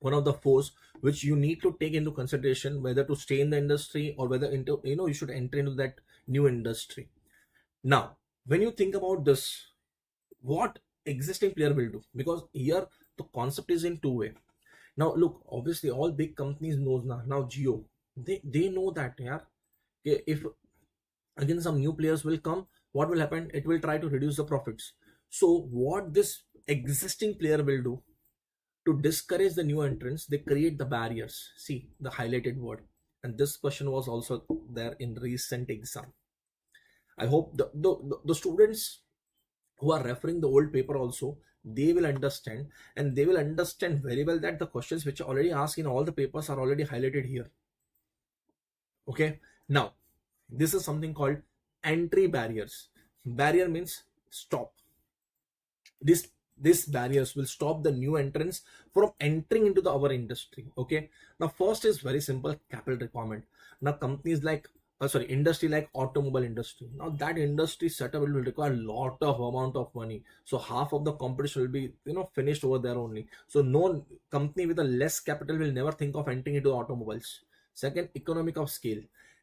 one of the fours which you need to take into consideration whether to stay in the industry or whether into you should enter into that new industry. Now, when you think about this, what existing player will do, because here the concept is in two way. Now, look, obviously all big companies knows now Geo, they know that, yeah, if again some new players will come, what will happen, it will try to reduce the profits. So what this existing player will do, to discourage the new entrants, they create the barriers. See the highlighted word. And this question was also there in recent exam. I hope the students who are referring the old paper also, they will understand, and they will understand very well that the questions which are already asked in all the papers are already highlighted here. Okay. Now, this is something called entry barriers. Barrier means stop. This barriers will stop the new entrants from entering into the our industry. Okay. Now, first is very simple, capital requirement. Now, companies like industry like automobile industry, now that industry setup will require a lot of amount of money, so half of the competition will be finished over there only. So no company with a less capital will never think of entering into automobiles. Second, economic of scale.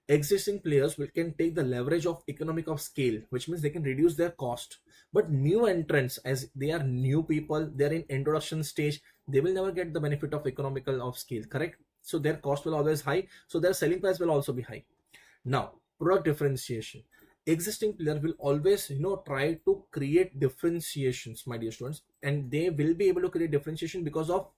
Existing players can take the leverage of economic of scale, which means they can reduce their cost. But new entrants, as they are new people, they are in introduction stage, they will never get the benefit of economical of scale. Correct? So their cost will always high, so their selling price will also be high. Now, product differentiation. Existing player will always try to create differentiations, my dear students, and they will be able to create differentiation because of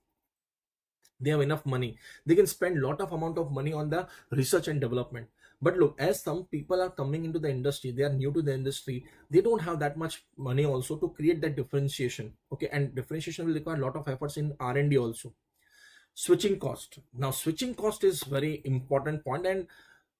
they have enough money. They can spend lot of amount of money on the research and development. But look, as some people are coming into the industry, they are new to the industry, they don't have that much money also to create that differentiation. Okay, and differentiation will require a lot of efforts in R&D also. Switching cost. Now, switching cost is very important point, and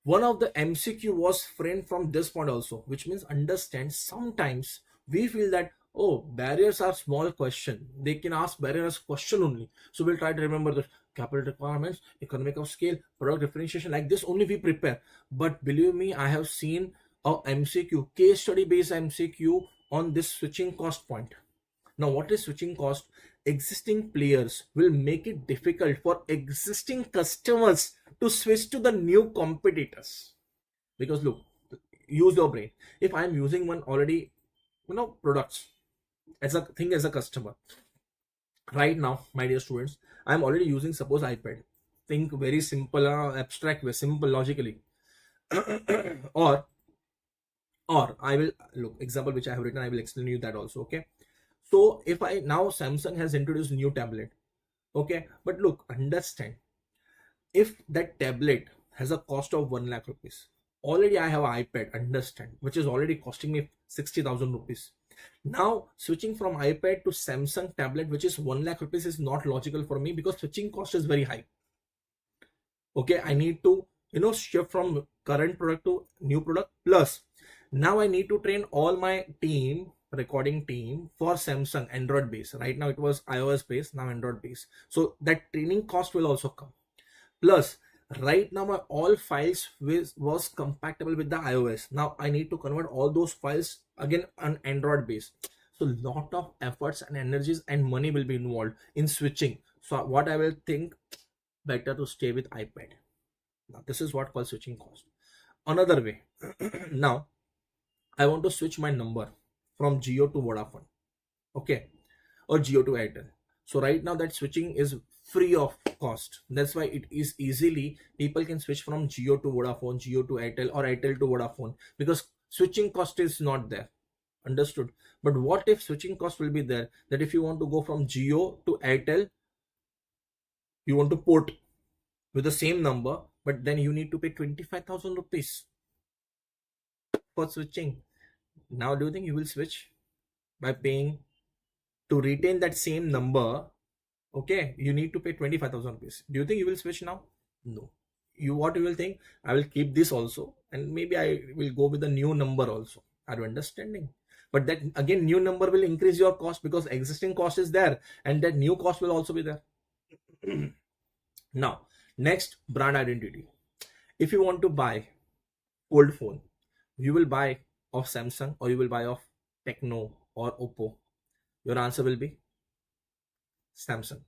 one of the MCQ was framed from this point also, which means understand sometimes we feel that, oh, barriers are small question, they can ask barriers question only, so we'll try to remember the capital requirements, economic of scale, product differentiation, like this only we prepare. But believe me, I have seen a MCQ, case study based MCQ on this switching cost point. Now, what is switching cost? Existing players will make it difficult for existing customers to switch to the new competitors. Because look, use your brain. If I'm using one already, products as a thing as a customer, right now, my dear students, I'm already using suppose iPad. Think very simple, abstract way, simple logically. or I will look example which I have written. I will explain you that also. Okay. So if I now Samsung has introduced new tablet, okay, but look, understand, if that tablet has a cost of 1 lakh rupees, already I have an iPad, understand, which is already costing me 60,000 rupees. Now switching from iPad to Samsung tablet, which is 1 lakh rupees, is not logical for me because switching cost is very high. Okay, I need to shift from current product to new product. Plus, now I need to train all my team, recording team, for Samsung Android base. Right now it was iOS base, now Android base, so that training cost will also come. Plus, right now my all files was compatible with the iOS, now I need to convert all those files again on Android base. So lot of efforts and energies and money will be involved in switching. So what I will think, better to stay with iPad. Now this is what called switching cost. Another way, now I want to switch my number from Geo to Vodafone, okay, or Geo to Airtel. So right now that switching is free of cost. That's why it is easily people can switch from Geo to Vodafone, Geo to Airtel, or Airtel to Vodafone, because switching cost is not there. Understood? But what if switching cost will be there? That if you want to go from Geo to Airtel, you want to port with the same number, but then you need to pay 25,000 rupees for switching. Now do you think you will switch by paying to retain that same number? Okay, you need to pay 25,000 rupees. Do you think you will switch now? No. What you will think, I will keep this also, and maybe I will go with a new number also. Are you understanding? But that again, new number will increase your cost because existing cost is there, and that new cost will also be there. Now, next, brand identity. If you want to buy old phone, you will buy of Samsung or you will buy of Techno or Oppo. Your answer will be Samsung.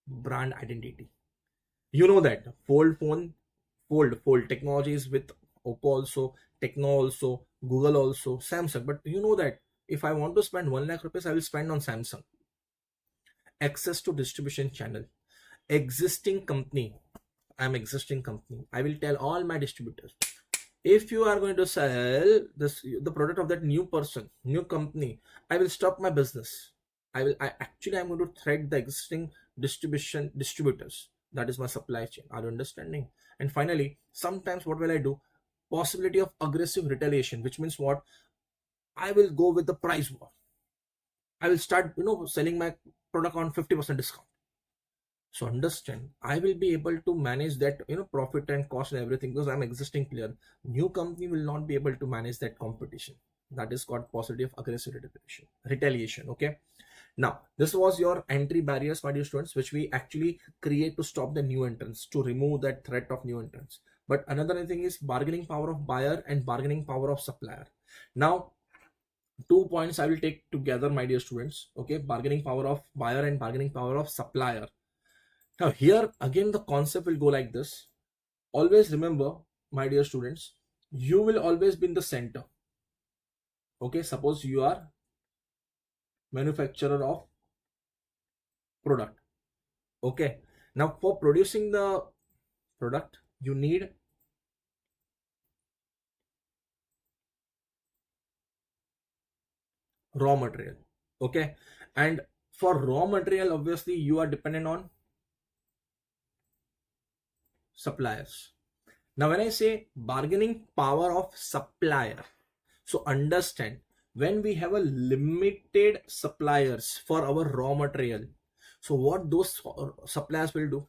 Brand identity. You know that fold phone, fold technologies with Oppo also, Techno also, Google also, Samsung. But you know that if I want to spend 1 lakh rupees, I will spend on Samsung. Access to distribution channel. Existing company. I'm existing company. I will tell all my distributors, if you are going to sell the product of that new person, new company, I will stop my business. I'm going to thread the existing distributors. That is my supply chain. Are you understanding? And finally, sometimes what will I do? Possibility of aggressive retaliation, which means what? I will go with the price war. I will start, selling my product on 50% discount. So understand, I will be able to manage that, profit and cost and everything because I'm existing player. New company will not be able to manage that competition. That is called positive aggressive retaliation. Okay. Now, this was your entry barriers, my dear students, which we actually create to stop the new entrants, to remove that threat of new entrants. But another thing is bargaining power of buyer and bargaining power of supplier. Now, 2 points I will take together, my dear students. Okay, bargaining power of buyer and bargaining power of supplier. Now, here again, the concept will go like this. Always remember, my dear students, you will always be in the center. Okay, suppose you are manufacturer of product. Okay, now for producing the product, you need raw material. Okay, and for raw material, obviously, you are dependent on suppliers. Now, when I say bargaining power of supplier, so understand, when we have a limited suppliers for our raw material, so what those suppliers will do,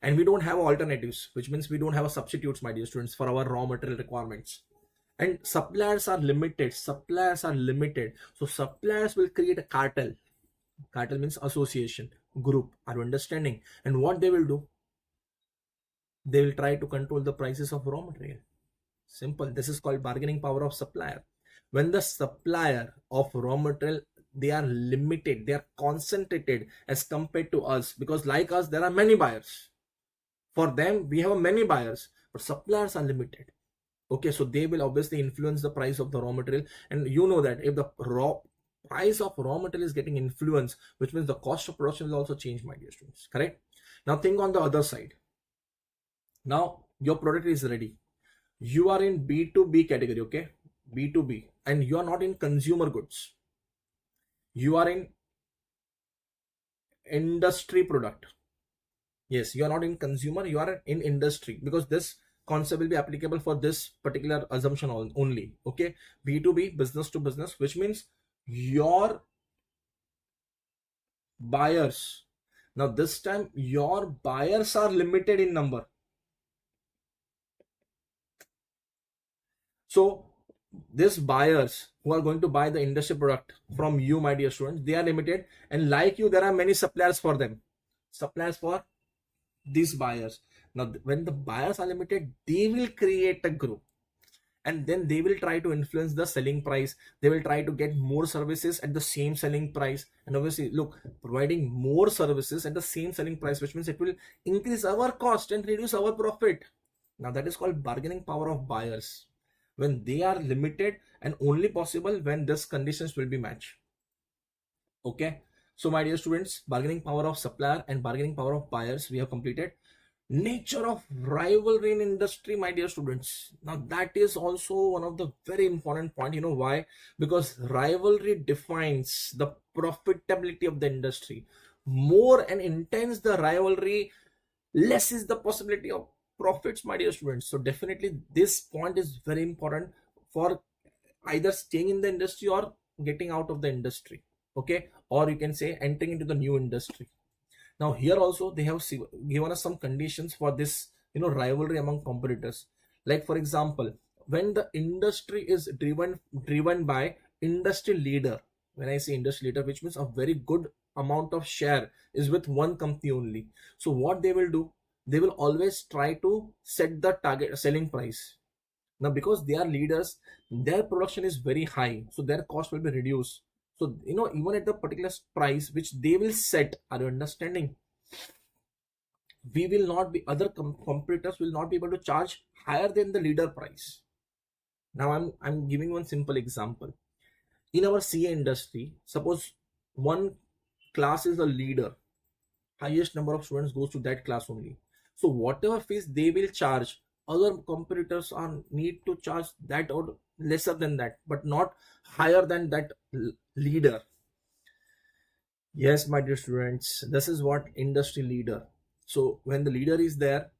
and we don't have alternatives, which means we don't have a substitutes, my dear students, for our raw material requirements, and suppliers are limited, so suppliers will create a cartel. Cartel means association, group. Are you understanding? And what they will do, they will try to control the prices of raw material. Simple. This is called bargaining power of supplier. When the supplier of raw material, they are limited, they are concentrated as compared to us, because like us, there are many buyers. For them, we have many buyers, but suppliers are limited. Okay, so they will obviously influence the price of the raw material. And you know that if the price of raw material is getting influenced, which means the cost of production will also change, my dear students. Correct? Now think on the other side. Now your product is ready. You are in B2B category, okay? B2B, and you are not in consumer goods. You are in industry product. Yes, you are not in consumer, you are in industry, because this concept will be applicable for this particular assumption only. Okay, B2B, business to business, which means your buyers, now this time your buyers are limited in number. So these buyers who are going to buy the industry product from you, my dear students, they are limited, and like you, there are many suppliers for them, suppliers for these buyers. Now when the buyers are limited, they will create a group, and then they will try to influence the selling price. They will try to get more services at the same selling price, and obviously, look, providing more services at the same selling price, which means it will increase our cost and reduce our profit. Now that is called bargaining power of buyers, when they are limited, and only possible when these conditions will be matched. Okay, so my dear students, bargaining power of supplier and bargaining power of buyers we have completed. Nature of rivalry in industry, my dear students, now that is also one of the very important point. You know why? Because rivalry defines the profitability of the industry. More and intense the rivalry, less is the possibility of profits, my dear students. So definitely this point is very important for either staying in the industry or getting out of the industry. Okay, or you can say entering into the new industry. Now here also they have given us some conditions for this, rivalry among competitors. Like for example, when the industry is driven by industry leader. When I say industry leader, which means a very good amount of share is with one company only. So what they will do, they will always try to set the target selling price. Now because they are leaders, their production is very high, so their cost will be reduced. So even at the particular price which they will set, are you understanding, we will not be other competitors will not be able to charge higher than the leader price. Now I'm giving one simple example. In our CA industry, suppose one class is a leader, highest number of students goes to that class only. So whatever fees they will charge, other competitors are need to charge that or lesser than that, but not higher than that leader. Yes, my dear students, this is what industry leader. So when the leader is there,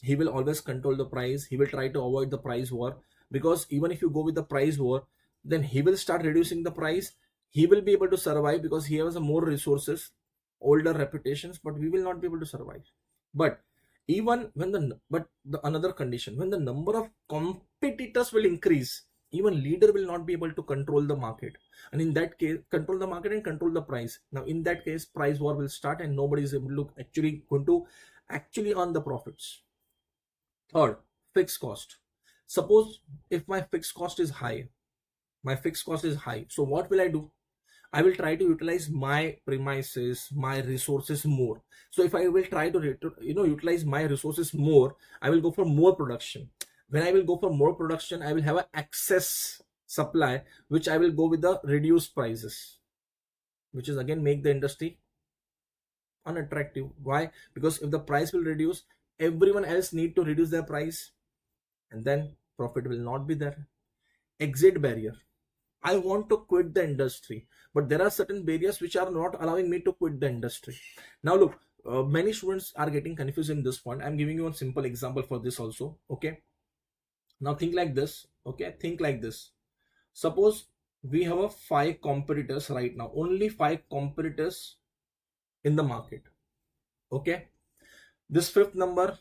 he will always control the price. He will try to avoid the price war, because even if you go with the price war, then he will start reducing the price. He will be able to survive because he has more resources, older reputations, but we will not be able to survive. But even when the another condition, when the number of competitors will increase, even leader will not be able to control the market, and in that case control the market and control the price. Now in that case price war will start and nobody is able to actually going to actually earn the profits. Third, fixed cost. Suppose if my fixed cost is high, so what will I do? I will try to utilize my premises, my resources more. So if I will try to utilize my resources more, I will go for more production. When I will go for more production, I will have an excess supply, which I will go with the reduced prices, which is again make the industry unattractive. Why? Because if the price will reduce, everyone else need to reduce their price, and then profit will not be there. Exit barrier. I want to quit the industry, but there are certain barriers which are not allowing me to quit the industry. Now look, many students are getting confused in this point. I'm giving you a simple example for this also. Okay, now think like this. Okay, think like this. Suppose we have a 5 competitors right now, only 5 competitors in the market. Okay, this fifth number,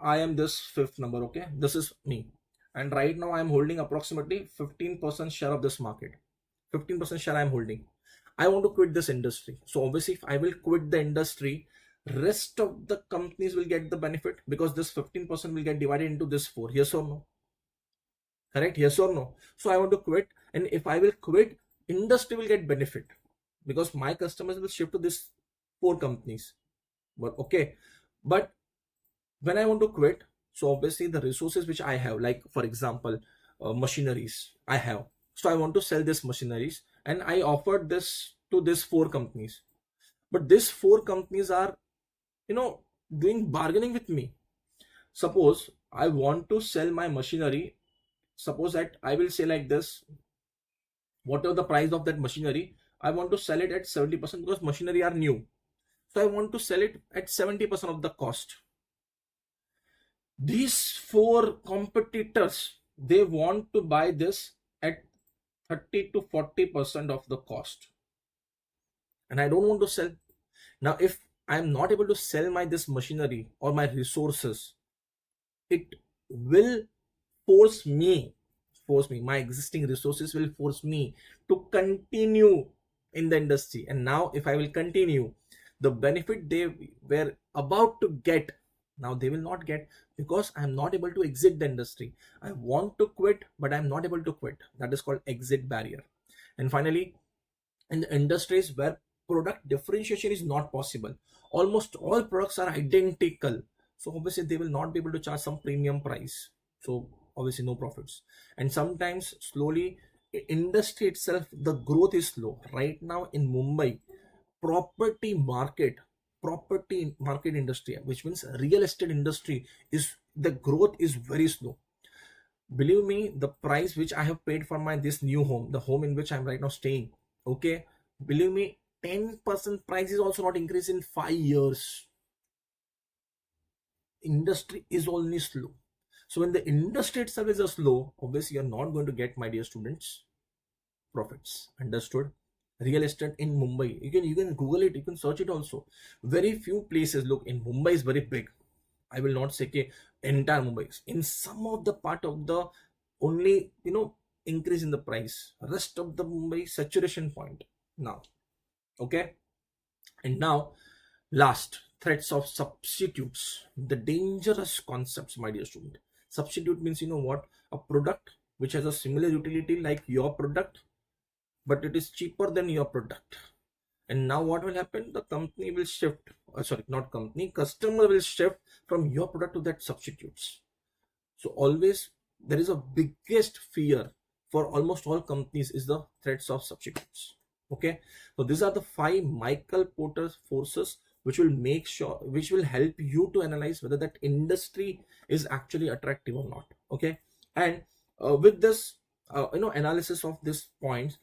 I am this fifth number. Okay, this is me, and right now I am holding approximately 15% share of this market. 15% share I am holding. I want to quit this industry. So obviously if I will quit the industry, rest of the companies will get the benefit, because this 15% will get divided into this 4. Yes or no? Correct? Yes or no? So I want to quit, and if I will quit, industry will get benefit, because my customers will shift to this 4 companies. But okay, but when I want to quit, so obviously the resources which I have, like for example, machineries I have. So I want to sell this machineries, and I offered this to these 4 companies. But these 4 companies are, doing bargaining with me. Suppose I want to sell my machinery. Suppose that I will say like this, whatever the price of that machinery, I want to sell it at 70%, because machinery are new. So I want to sell it at 70% of the cost. These 4 competitors, they want to buy this at 30 to 40% of the cost, and I don't want to sell. Now if I am not able to sell this machinery or my resources, it will force me, my existing resources will force me to continue in the industry. And now if I will continue, the benefit they were about to get, now they will not get, because I am not able to exit the industry. I want to quit, but I'm not able to quit. That is called exit barrier. And finally, in the industries where product differentiation is not possible, almost all products are identical, so obviously they will not be able to charge some premium price, so obviously no profits. And sometimes slowly, industry itself, the growth is slow. Right now in Mumbai, property market industry, which means real estate industry, is the growth is very slow. Believe me, the price which I have paid for my this new home, the home in which I'm right now staying, okay, believe me, 10% price is also not increased in 5 years. Industry is only slow. So when the industry itself is slow, obviously you're not going to get, my dear students, profits. Understood? Real estate in Mumbai, you can Google it, you can search it also. Very few places. Look, in Mumbai is very big. I will not say ke entire Mumbai. In some of the part of the only increase in the price. Rest of the Mumbai saturation point now. Okay, and now last, threats of substitutes, the dangerous concepts, my dear student. Substitute means, you know what, a product which has a similar utility like your product, but it is cheaper than your product. And now what will happen? The company will shift, sorry, not company, customer will shift from your product to that substitutes. So always there is a biggest fear for almost all companies is the threats of substitutes. Okay, so these are the 5 Michael Porter forces which will make sure, which will help you to analyze whether that industry is actually attractive or not. Okay, and with this analysis of these points,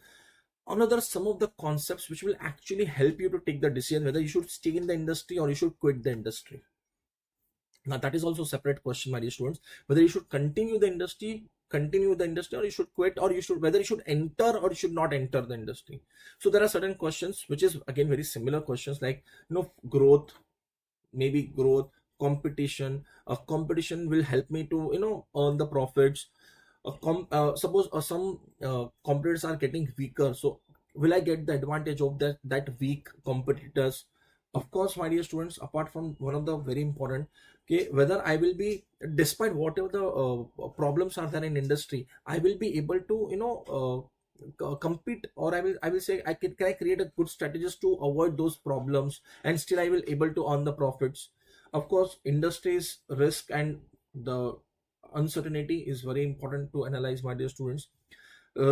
another some of the concepts which will actually help you to take the decision whether you should stay in the industry or you should quit the industry. Now that is also a separate question, my dear students, whether you should continue the industry, or you should quit, or you should, whether you should enter or you should not enter the industry. So there are certain questions which is again very similar questions, like growth, maybe growth, competition. Competition will help me to earn the profits. Suppose some competitors are getting weaker, so will I get the advantage of that weak competitors? Of course, my dear students, apart from one of the very important, okay, whether I will be, despite whatever the problems are there in industry, I will be able to compete, or I will say, can I create a good strategies to avoid those problems and still I will able to earn the profits. Of course, industry's risk and the uncertainty is very important to analyze, my dear students.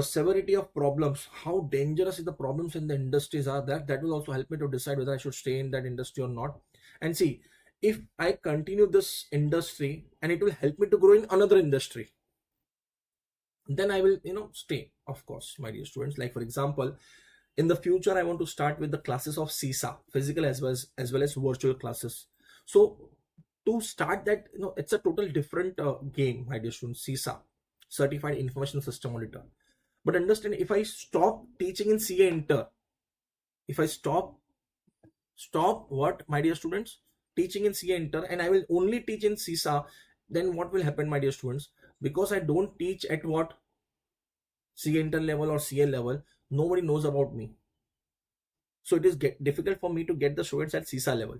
Severity of problems, how dangerous is the problems in the industries are, that will also help me to decide whether I should stay in that industry or not. And see, if I continue this industry and it will help me to grow in another industry, then I will stay, of course, my dear students. Like for example, in the future I want to start with the classes of CISA, physical as well as virtual classes. So to start that, it's a total different game, my dear students. CISA, certified information system auditor. But understand, if I stop teaching in CA Inter, if I stop what, my dear students, teaching in CA Inter, and I will only teach in CISA, then what will happen, my dear students? Because I don't teach at what, CA Inter level or CA level, nobody knows about me. So it is difficult for me to get the students at CISA level.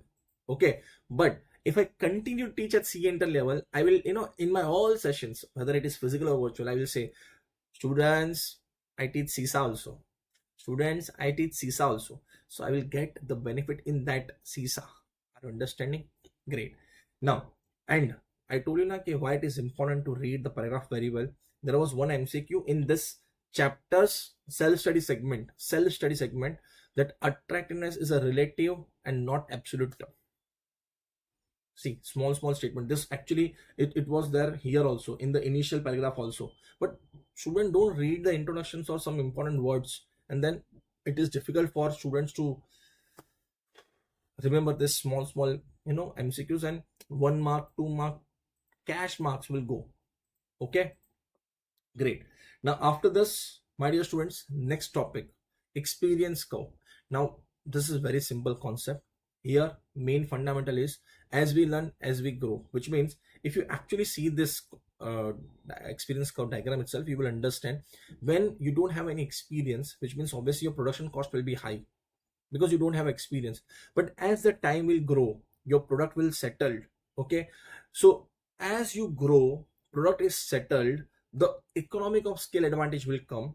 Okay, but if I continue to teach at CA Inter level, I will, in my all sessions, whether it is physical or virtual, I will say, students, I teach CISA also. Students, I teach CISA also. So I will get the benefit in that CISA. Are you understanding? Great. Now, and I told you now why it is important to read the paragraph very well. There was one MCQ in this chapter's self-study segment, that attractiveness is a relative and not absolute term. See, small statement. This actually, it was there here also in the initial paragraph also. But students don't read the introductions or some important words, and then it is difficult for students to remember this small MCQs, and 1 mark, 2 mark cash marks will go. Okay, great. Now after this, my dear students, next topic, experience curve. Now this is very simple concept. Here main fundamental is, as we learn, as we grow, which means if you actually see this experience curve diagram itself, you will understand when you don't have any experience, which means obviously your production cost will be high because you don't have experience. But as the time will grow, your product will settle. Okay, so as you grow, product is settled, the economic of scale advantage will come,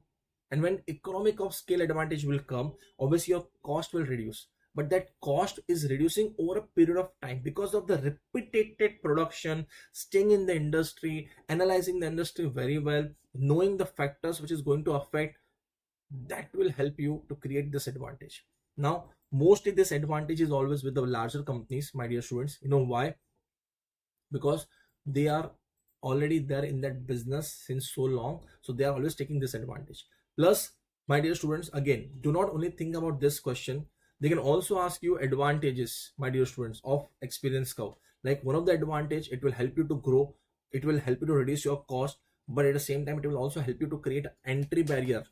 and when economic of scale advantage will come, obviously your cost will reduce. But that cost is reducing over a period of time because of the repeated production, staying in the industry, analyzing the industry very well, knowing the factors which is going to affect, that will help you to create this advantage. Now mostly this advantage is always with the larger companies, my dear students. You know why? Because they are already there in that business since so long, so they are always taking this advantage. Plus, my dear students, again, do not only think about this question, they can also ask you advantages, my dear students, of experience curve. Like one of the advantage, it will help you to grow it will help you to reduce your cost, but at the same time it will also help you to create an entry barrier,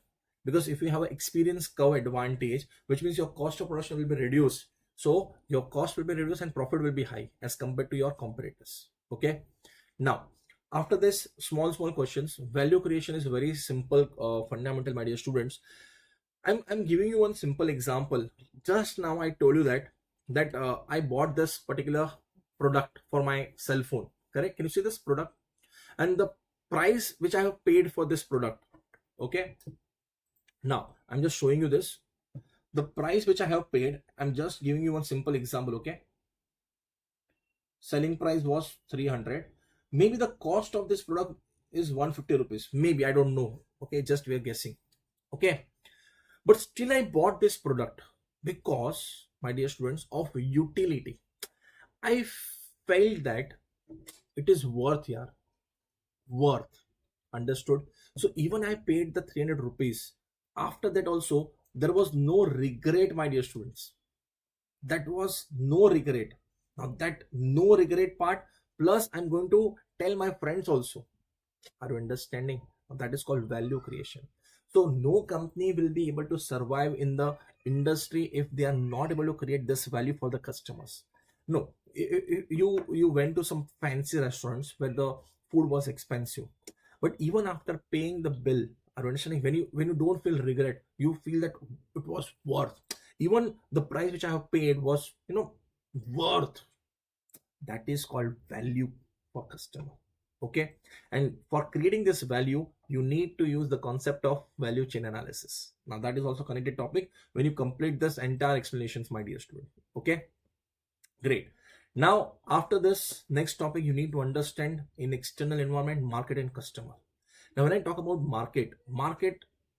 because if you have an experience curve advantage, which means your cost of production will be reduced, so your cost will be reduced and profit will be high as compared to your competitors. Okay, now after this small questions, value creation is very simple, fundamental, my dear students. I'm giving you one simple example. Just now I told you that I bought this particular product for my cell phone. Correct? Can you see this product and the price which I have paid for this product? Okay. Now I'm just showing you this. The price which I have paid. I'm just giving you one simple example. Okay. Selling price was 300. Maybe the cost of this product is 150 rupees. Maybe, I don't know. Okay, just we are guessing. Okay, but still I bought this product because, my dear students, of utility. I felt that it is worth, yeah, worth. Understood? So even I paid the 300 rupees. After that also, there was no regret, my dear students. That was no regret. Now that no regret part, plus I'm going to tell my friends also. Are you understanding? That is called value creation. So no company will be able to survive in the industry if they are not able to create this value for the customers. No, you went to some fancy restaurants where the food was expensive, but even after paying the bill, are you understanding? When you don't feel regret, you feel that it was worth. Even the price which I have paid was, worth. That is called value for customer. Okay, and for creating this value, you need to use the concept of value chain analysis. Now that is also connected topic when you complete this entire explanations, my dear student. Okay, great. Now after this next topic, you need to understand in external environment, market and customer. Now when I talk about market,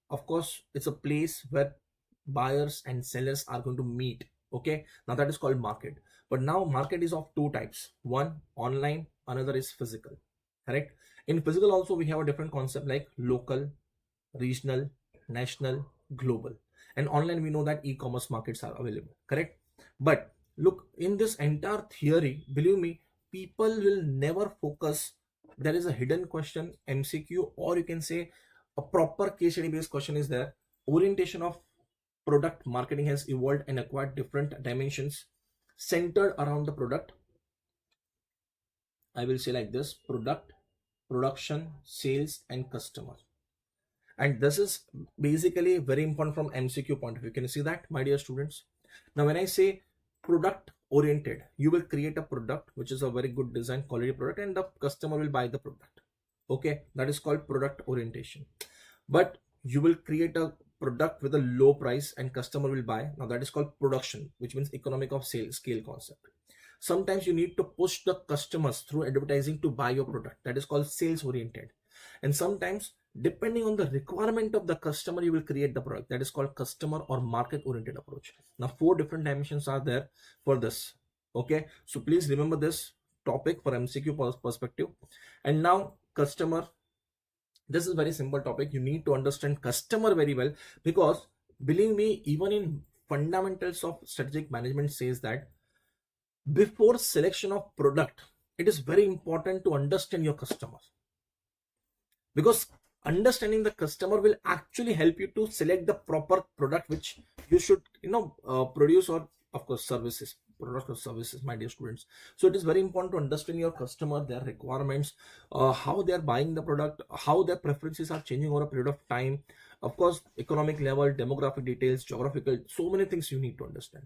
of course, it's a place where buyers and sellers are going to meet. Okay, now that is called market. But now market is of two types: one online, another is physical. Correct? In physical also we have a different concept like local, regional, national, global. And online we know that e-commerce markets are available. Correct? But look, in this entire theory, believe me, people will never focus. There is a hidden question, MCQ, or you can say a proper case study based question is there. Orientation of product marketing has evolved and acquired different dimensions centered around the product. I will say like this: product, production, sales, and customer. And this is basically very important from MCQ point of view. Can you see that, my dear students? Now, when I say product oriented, you will create a product which is a very good design, quality product, and the customer will buy the product. Okay, that is called product orientation. But you will create a product with a low price and customer will buy. Now that is called production, which means economic of scale concept. Sometimes you need to push the customers through advertising to buy your product. That is called sales oriented. And sometimes, depending on the requirement of the customer, you will create the product. That is called customer or market oriented approach. Now 4 different dimensions are there for this. Okay, so please remember this topic for MCQ perspective. And now customer, this is very simple topic. You need to understand customer very well, because believe me, even in fundamentals of strategic management says that before selection of product, it is very important to understand your customer, because understanding the customer will actually help you to select the proper product which you should produce, or of course services, product or services, my dear students. So it is very important to understand your customer, their requirements, how they are buying the product, how their preferences are changing over a period of time, of course economic level, demographic details, geographical, so many things you need to understand.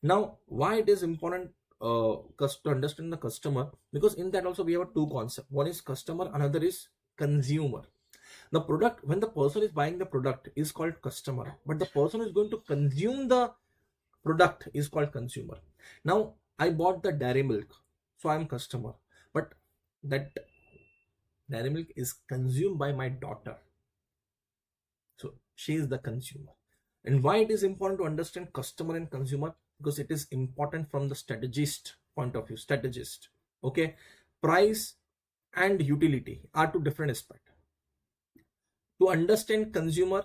Now why it is important to understand the customer? Because in that also we have two concepts: one is customer, another is consumer. The product, when the person is buying the product, is called customer, but the person who is going to consume the product is called consumer. Now I bought the dairy milk, so I am customer, but that dairy milk is consumed by my daughter, so she is the consumer. And why it is important to understand customer and consumer? Because it is important from the strategist point of view. Strategist, okay? Price and utility are two different aspects. To understand consumer,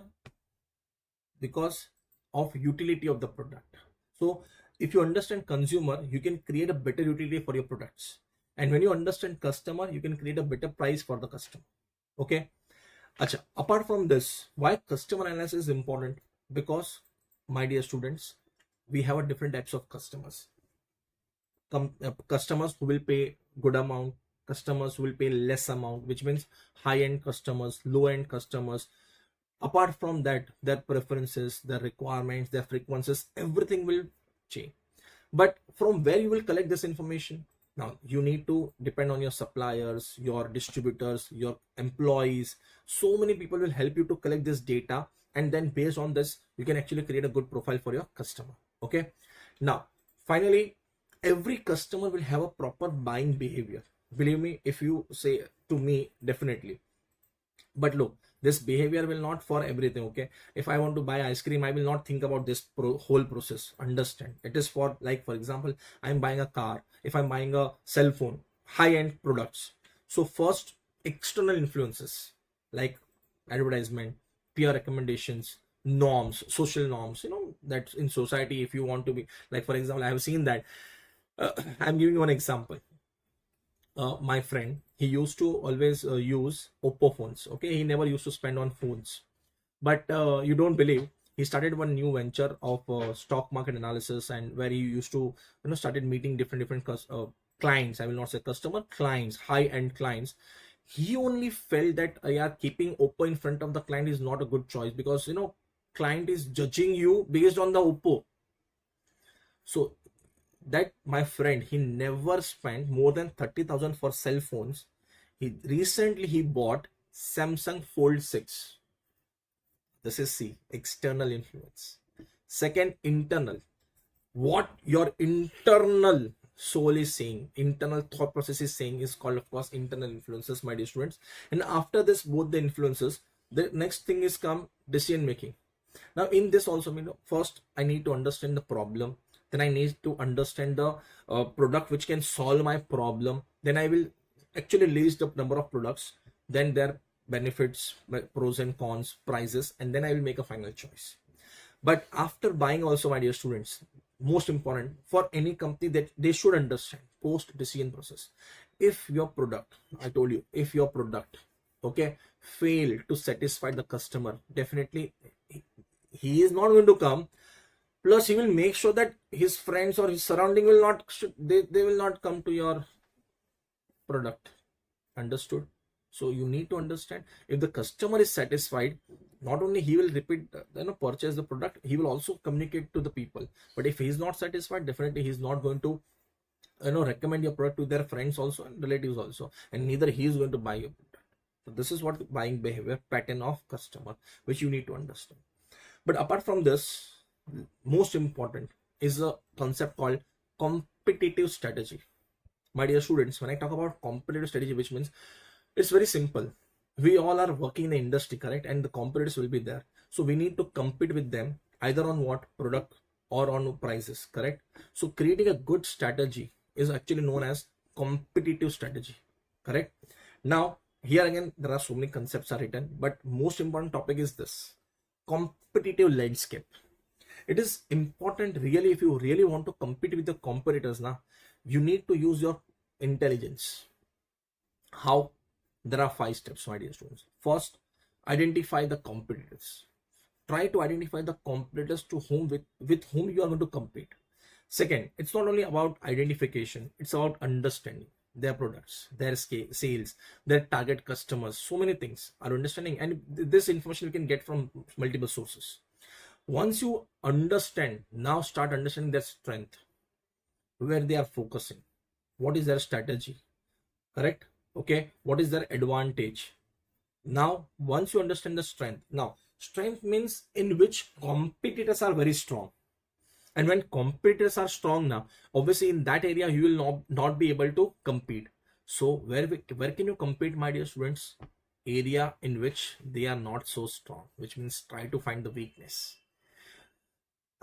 because of utility of the product. So if you understand consumer, you can create a better utility for your products. And when you understand customer, you can create a better price for the customer. Okay. Acha, apart from this, why customer analysis is important? Because, my dear students, we have a different types of customers. Customers who will pay good amount, customers who will pay less amount, which means high end customers, low end customers. Apart from that, their preferences, their requirements, their frequencies, everything will change. But from where you will collect this information? Now you need to depend on your suppliers, your distributors, your employees. So many people will help you to collect this data, and then based on this you can actually create a good profile for your customer. Okay. Now finally, every customer will have a proper buying behavior. Believe me, if you say to me, definitely. But look, this behavior will not for everything. Okay, if I want to buy ice cream, I will not think about this whole process. Understand, it is for, like, for example, I'm buying a car, if I'm buying a cell phone, high-end products. So first, external influences like advertisement, peer recommendations, norms, social norms, that in society, if you want to be, like, for example, I have seen that, I'm giving you one example. My friend, he used to always use Oppo phones. Okay, he never used to spend on phones. But you don't believe, he started one new venture of stock market analysis, and where he used to started meeting different clients. I will not say customer, clients, high end clients. He only felt that yeah, keeping Oppo in front of the client is not a good choice, because client is judging you based on the Oppo. So that my friend, he never spent more than 30,000 for cell phones. He bought Samsung Fold 6. This is C, external influence. Second, internal. What your internal soul is saying, internal thought process is saying, is called, of course, internal influences, my dear students. And after this, both the influences, the next thing is come decision making. Now in this also, first I need to understand the problem, then I need to understand the product which can solve my problem, then I will actually list the number of products, then their benefits, pros and cons, prices, and then I will make a final choice. But after buying also, my dear students, most important for any company, that they should understand post decision process. If your product, I told you, if your product, okay, fail to satisfy the customer, definitely he is not going to come. Plus he will make sure that his friends or his surrounding will not, they will not come to your product. Understood? So you need to understand, if the customer is satisfied, not only he will repeat, purchase the product, he will also communicate to the people. But if he is not satisfied, definitely he is not going to recommend your product to their friends also and relatives also, and neither he is going to buy your product. So this is what buying behavior pattern of customer, which you need to understand. But apart from this, most important is a concept called competitive strategy. My dear students, when I talk about competitive strategy, which means, it's very simple. We all are working in the industry, correct? And the competitors will be there. So we need to compete with them either on what product or on prices, correct? So creating a good strategy is actually known as competitive strategy, correct? Now, here again, there are so many concepts are written, but most important topic is this competitive landscape. It is important, really, if you really want to compete with the competitors now, you need to use your intelligence. How? There are 5 steps, my dear students. First, identify the competitors. Try to identify the competitors to whom with whom you are going to compete. Second, it's not only about identification, it's about understanding their products, their sales, their target customers. So many things are understanding, and this information you can get from multiple sources. Once you understand, now start understanding their strength, where they are focusing, what is their strategy, correct? Okay, what is their advantage? Now once you understand the strength, now strength means in which competitors are very strong, and when competitors are strong, now obviously in that area you will not be able to compete. So where can you compete, my dear students? Area in which they are not so strong, which means try to find the weakness.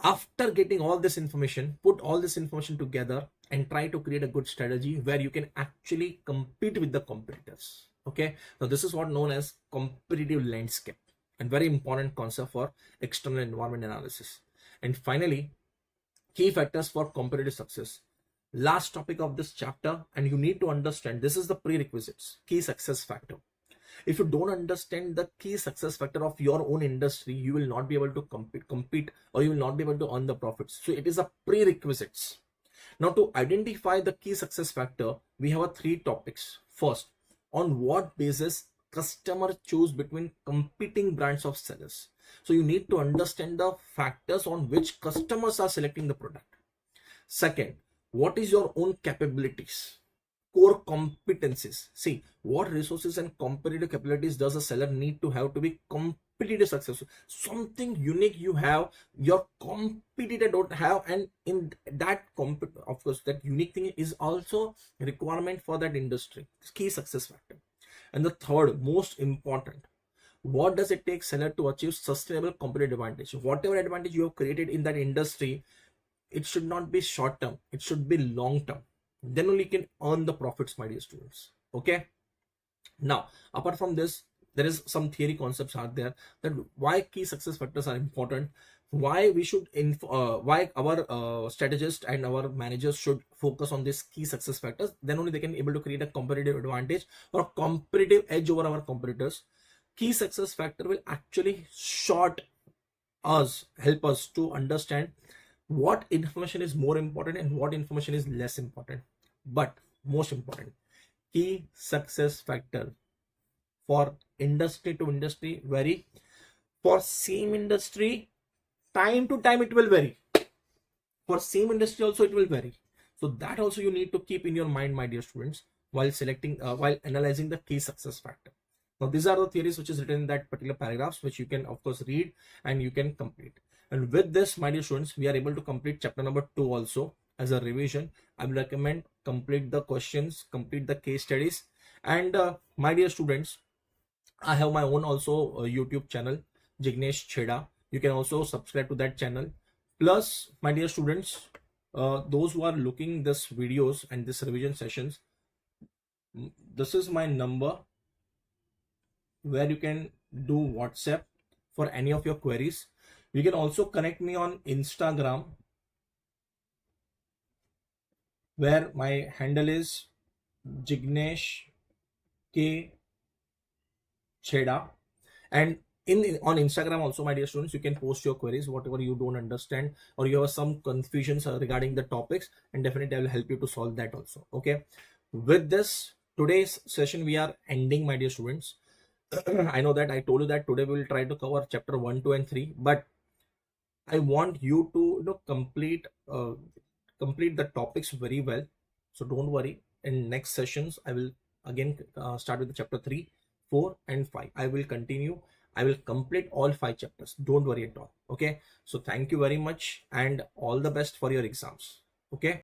After getting all this information, put all this information together and try to create a good strategy where you can actually compete with the competitors. Okay, now this is what known as competitive landscape, and very important concept for external environment analysis. And finally, key factors for competitive success. Last topic of this chapter, and you need to understand this is the prerequisites, key success factor. If you don't understand the key success factor of your own industry, you will not be able to compete, or you will not be able to earn the profits. So it is a prerequisites. Now, to identify the key success factor, we have a three topics. First, on what basis customer choose between competing brands of sellers. So you need to understand the factors on which customers are selecting the product. Second, what is your own capabilities, core competencies? See, what resources and competitive capabilities does a seller need to have to be competitive successful? Something unique you have, your competitor don't have, and in that of course that unique thing is also a requirement for that industry. Key success factor. And the third, most important, what does it take seller to achieve sustainable competitive advantage? Whatever advantage you have created in that industry, it should not be short term, it should be long term. Then only you can earn the profits, my dear students. Okay, now apart from this, there is some theory concepts out there that why key success factors are important, why we should why our strategists and our managers should focus on these key success factors. Then only they can able to create a competitive advantage or a competitive edge over our competitors. Key success factor will actually help us to understand what information is more important and what information is less important. But most important, key success factor for industry to industry vary. For same industry, time to time it will vary. For same industry also it will vary. So that also you need to keep in your mind, my dear students, while selecting while analyzing the key success factor. Now these are the theories which is written in that particular paragraphs, which you can of course read and you can complete. And with this, my dear students, we are able to complete chapter number 2 also. As a revision, I will recommend complete the questions, complete the case studies. And my dear students, I have my own also YouTube channel, Jignesh Chheda. You can also subscribe to that channel. Plus, my dear students, those who are looking this videos and this revision sessions, this is my number where you can do WhatsApp for any of your queries. You can also connect me on Instagram, where my handle is Jignesh K Chheda. And on Instagram also, my dear students, you can post your queries, whatever you don't understand or you have some confusions regarding the topics, and definitely I will help you to solve that also. Okay, with this, today's session we are ending, my dear students. I know that I told you that today we will try to cover chapter 1, 2 and 3, but I want you to complete the topics very well. So don't worry. In next sessions, I will again start with the chapter 3, 4 and 5. I will continue. I will complete all 5 chapters. Don't worry at all. Okay. So thank you very much and all the best for your exams. Okay.